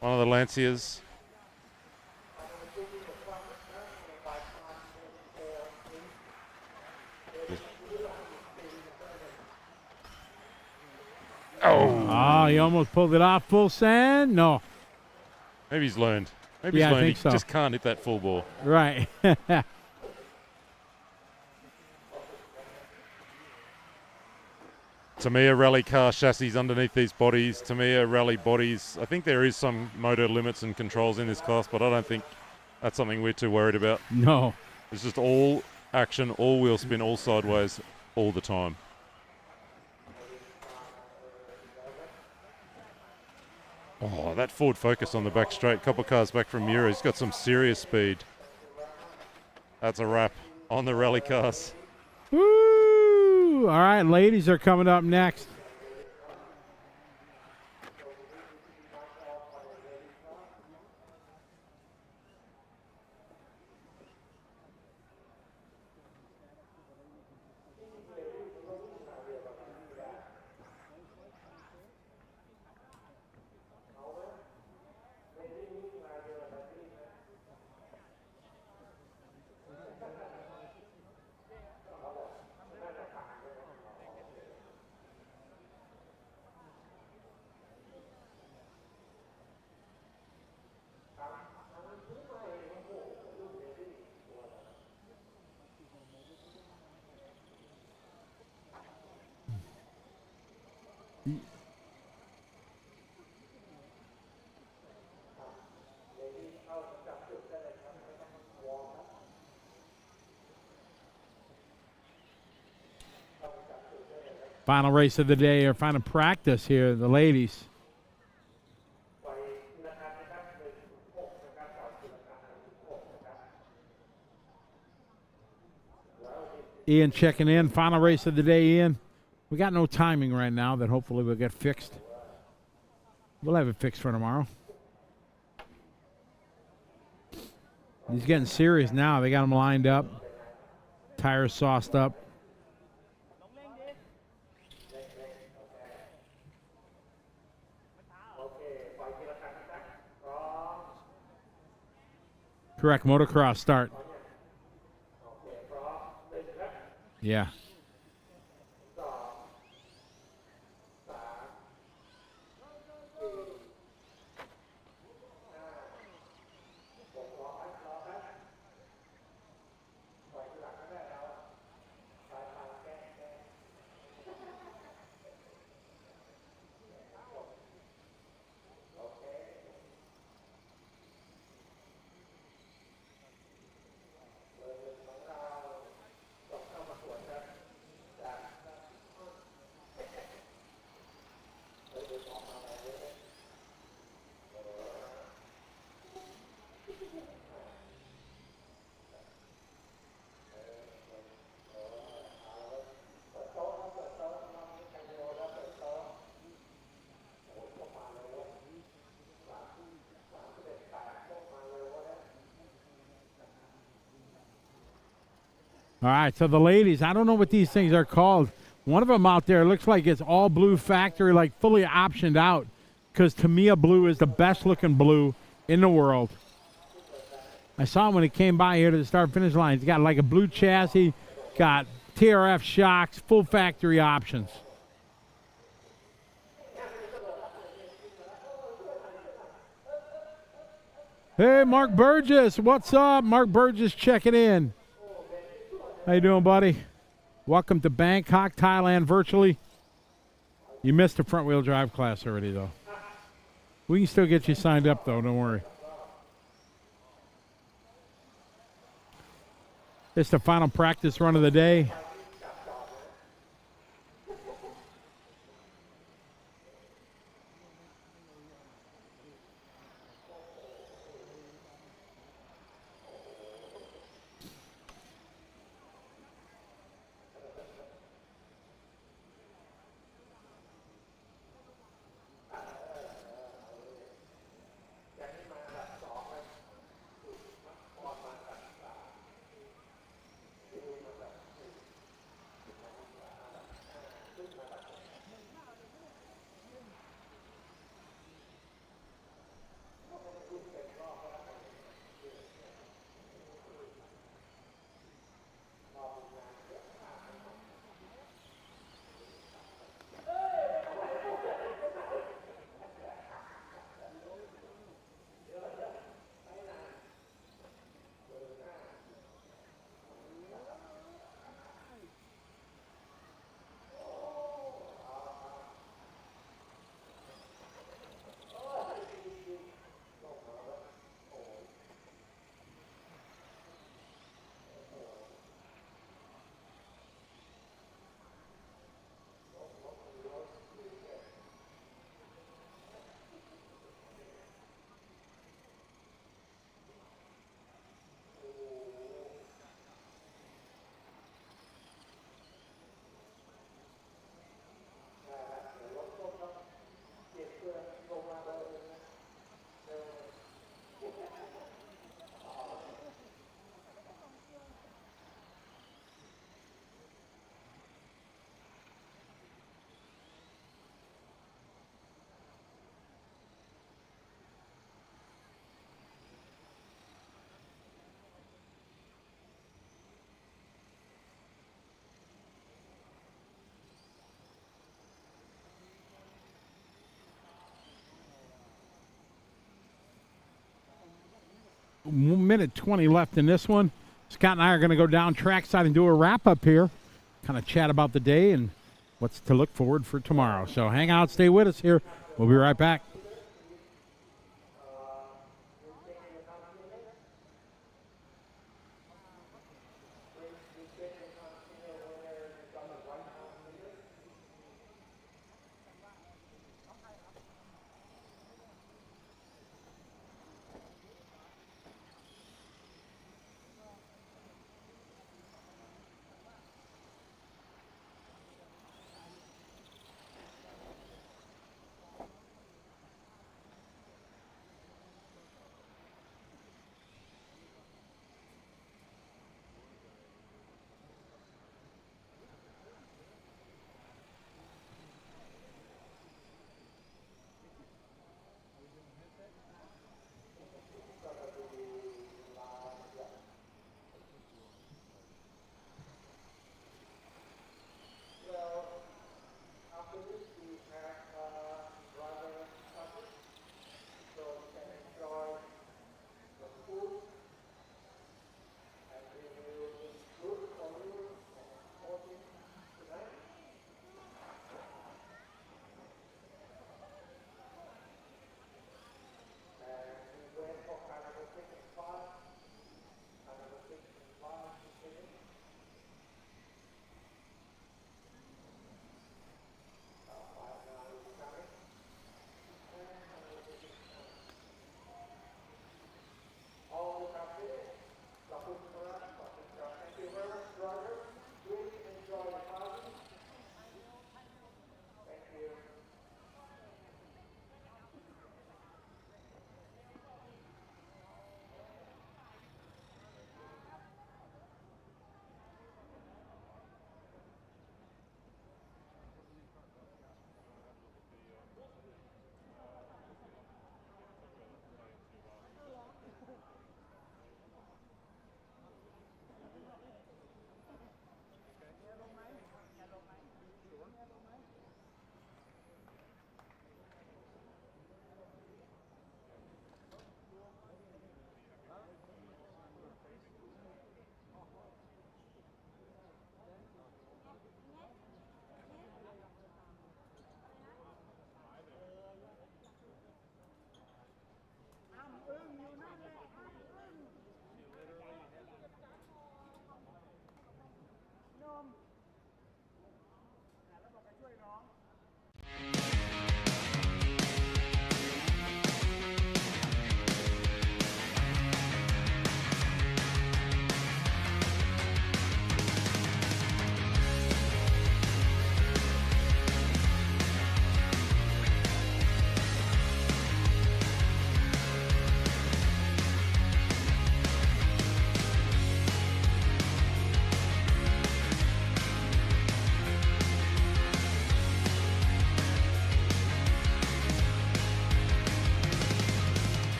S2: One of the Lanciers.
S1: Oh, he almost pulled it off. Full send. No.
S2: Maybe he's learned. Maybe
S1: Yeah,
S2: he's
S1: I
S2: learned.
S1: think
S2: He
S1: so.
S2: just can't hit that full ball.
S1: Right.
S2: Tamiya rally car chassis underneath these bodies. Tamiya rally bodies. I think there is some motor limits and controls in this class, but I don't think that's something we're too worried about.
S1: No.
S2: It's just all action, all wheel spin, all sideways, all the time. Oh, that forward focus on the back straight. Couple cars back from Mura. He's got some serious speed. That's a wrap on the rally cars.
S1: Woo! All right, ladies are coming up next. Final race of the day, or final practice here, the ladies. Ian checking in. Final race of the day, Ian. We got no timing right now that hopefully will get fixed. We'll have it fixed for tomorrow. He's getting serious now. They got him lined up. Tires sauced up. Correct, motocross start. Yeah. All right, so the ladies, I don't know what these things are called. One of them out there looks like it's all blue factory, like fully optioned out, because Tamiya blue is the best looking blue in the world. I saw him when he came by here to the start-finish line. He's got like a blue chassis, got TRF shocks, full factory options. Hey, Mark Burgess, what's up? Mark Burgess checking in. How you doing, buddy? Welcome to Bangkok, Thailand, virtually. You missed the front-wheel drive class already, though. We can still get you signed up, though. Don't worry. It's the final practice run of the day. minute 20 left in this one. Scott and I are going to go down trackside and do a wrap-up here, kind of chat about the day and what's to look forward for tomorrow. So hang out, stay with us here. We'll be right back.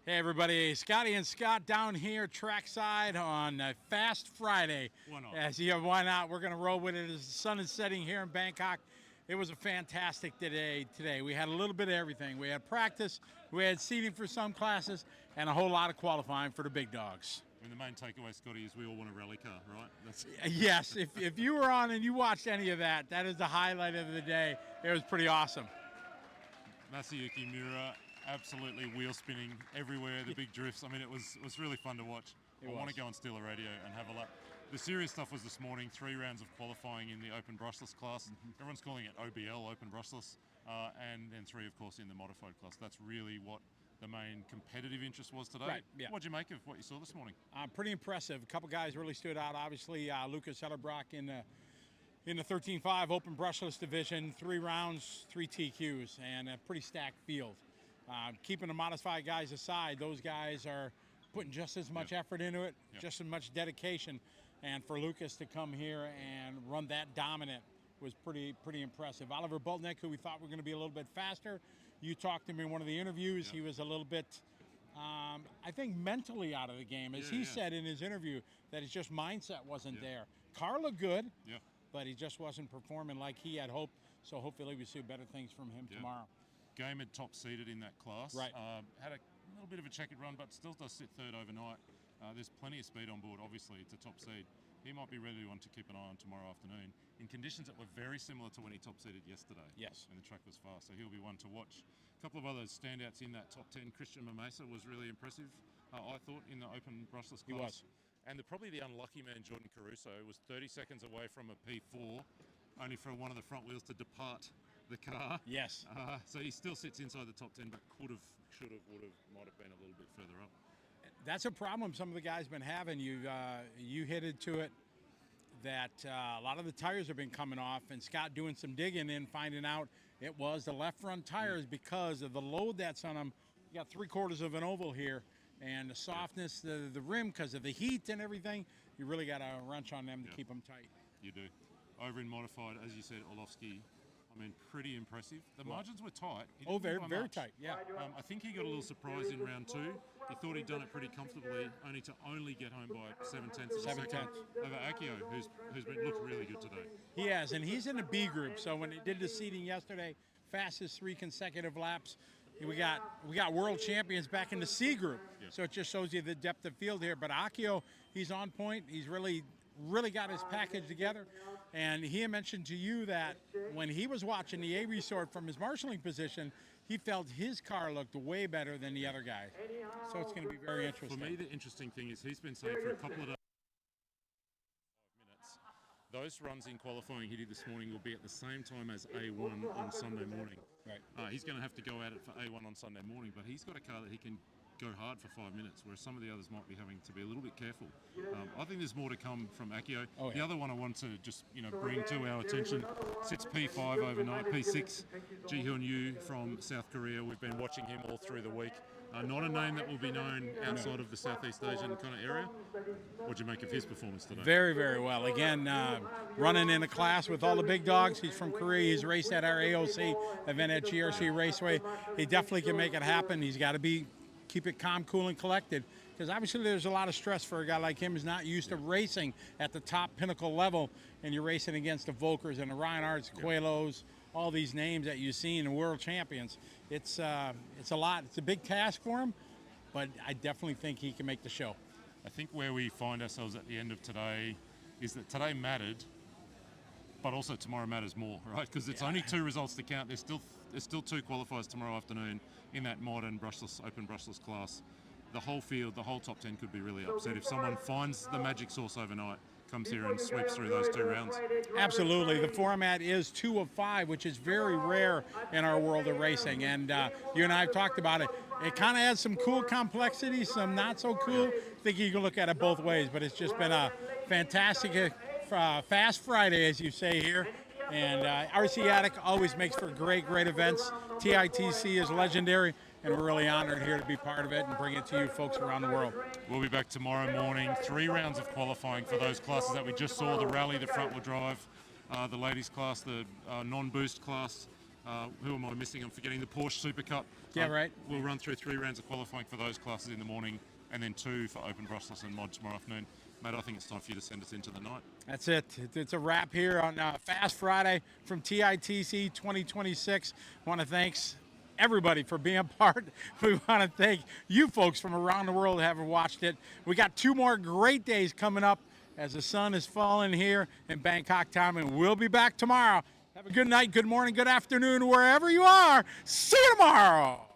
S1: Hey everybody, Scotty and Scott down here trackside on Fast Friday.
S2: Why not?
S1: Why not? We're going to roll with it as the sun is setting here in Bangkok. It was a fantastic day today. We had a little bit of everything. We had practice, we had seating for some classes, and a whole lot of qualifying for the big dogs.
S2: I mean, the main takeaway, Scotty, is we all want a rally car, right? That's
S1: Yes, if you were on and you watched any of that, that is the highlight of the day. It was pretty awesome.
S2: Masayuki Miura, absolutely wheel spinning everywhere, the big drifts. I mean, it was really fun to watch. I want to go and steal a radio and have a lap. The serious stuff was this morning, 3 rounds of qualifying in the open brushless class. Everyone's calling it OBL, open brushless, and then 3, of course, in the modified class. That's really what the main competitive interest was today.
S1: Right, yeah.
S2: What'd you make of what you saw this morning?
S1: Pretty impressive. A couple guys really stood out. Obviously, Lucas Hellerbrock in the 13.5 open brushless division, 3 rounds, 3 TQs, and a pretty stacked field. Keeping the modified guys aside, those guys are putting just as much effort into it, just as much dedication. And for Lucas to come here and run that dominant was pretty impressive. Oliver Boltnick, who we thought were going to be a little bit faster, you talked to him in one of the interviews. He was a little bit, I think, mentally out of the game. As he said in his interview, that his just mindset wasn't there. Car looked good, but he just wasn't performing like he had hoped. So hopefully we see better things from him tomorrow.
S2: Gamed top seeded in that class.
S1: Right.
S2: Had a little bit of a checkered run, but still does sit third overnight. There's plenty of speed on board. Obviously, it's a top seed. He might be really one to keep an eye on tomorrow afternoon in conditions that were very similar to when he top seeded yesterday.
S1: Yes.
S2: And the track was fast, so he'll be one to watch. A couple of other standouts in that top 10. Christian Mamesa was really impressive, I thought, in the open brushless class.
S1: He was.
S2: And probably the unlucky man, Jordan Caruso, was 30 seconds away from a P4, only for one of the front wheels to depart the car.
S1: Yes.
S2: So he still sits inside the top 10, but could have, should have, would have, might have been a little bit further up.
S1: That's a problem some of the guys been having. You hinted to it that a lot of the tires have been coming off, and Scott doing some digging in, finding out it was the left front tires because of the load that's on them. You got 3/4 of an oval here, and the softness, the rim, because of the heat and everything, you really got a wrench on them to keep them tight.
S2: You do. Over in modified, as you said, Orlovsky, I mean, pretty impressive. The margins were tight.
S1: Oh, very, very tight, yeah.
S2: I think he got a little surprised in round 2. He thought he'd done it pretty comfortably, only to get home by 7/10 of a second over Akio, who's been looked really good today.
S1: He has, and he's in the B group. So when they did the seeding yesterday, fastest 3 consecutive laps, we got world champions back in the C group.
S2: Yeah.
S1: So it just shows you the depth of field here. But Akio, he's on point. He's really got his package together. And he mentioned to you that when he was watching the A resort from his marshalling position, he felt his car looked way better than the other guy. So it's going to be very interesting.
S2: For me, the interesting thing is he's been saying for a couple of days, 5 minutes, those runs in qualifying he did this morning will be at the same time as A1 on Sunday morning.
S1: Right.
S2: He's going to have to go at it for A1 on Sunday morning, but he's got a car that he can go hard for 5 minutes, whereas some of the others might be having to be a little bit careful. I think there's more to come from Akio.
S1: Oh, yeah.
S2: The other one I want to just bring to our attention sits P5 overnight, P6, Ji-Hyun Yu from South Korea. We've been watching him all through the week. Not a name that will be known outside of the Southeast Asian kind of area. What do you make of his performance today?
S1: Very, very well. Again, running in a class with all the big dogs. He's from Korea. He's raced at our AOC event at GRC Raceway. He definitely can make it happen. He's got to keep it calm, cool, and collected, because obviously there's a lot of stress for a guy like him who's not used to racing at the top pinnacle level, and you're racing against the Volkers and the Reinhardts, Coelhos, all these names that you've seen in world champions. It's a lot. It's a big task for him, but I definitely think he can make the show.
S2: I think where we find ourselves at the end of today is that today mattered, but also tomorrow matters more, right? Because it's only 2 results to count. There's still 2 qualifiers tomorrow afternoon in that modern brushless, open brushless class. The whole field, the whole top 10 could be really upset if someone finds the magic sauce overnight, comes here and sweeps through those 2 rounds.
S1: Absolutely. The format is 2 of 5, which is very rare in our world of racing. And you and I have talked about it. It kind of has some cool complexity, some not so cool. I think you can look at it both ways, but it's just been a fantastic Fast Friday, as you say here. And RC Attic always makes for great events. TITC is legendary, and we're really honored here to be part of it and bring it to you folks around the world.
S2: We'll be back tomorrow morning. 3 rounds of qualifying for those classes that we just saw, the rally, the front wheel drive, the ladies class, the non-boost class. Who am I missing? I'm forgetting the Porsche Super Cup.
S1: Yeah, right.
S2: We'll run through 3 rounds of qualifying for those classes in the morning, and then 2 for open brushless and mod tomorrow afternoon. Matt, I think it's time for you to send us into the night.
S1: That's it. It's a wrap here on Fast Friday from TITC 2026. I want to thank everybody for being part. We want to thank you folks from around the world who have watched it. We got 2 more great days coming up as the sun is falling here in Bangkok time, and we'll be back tomorrow. Have a good night, good morning, good afternoon, wherever you are. See you tomorrow.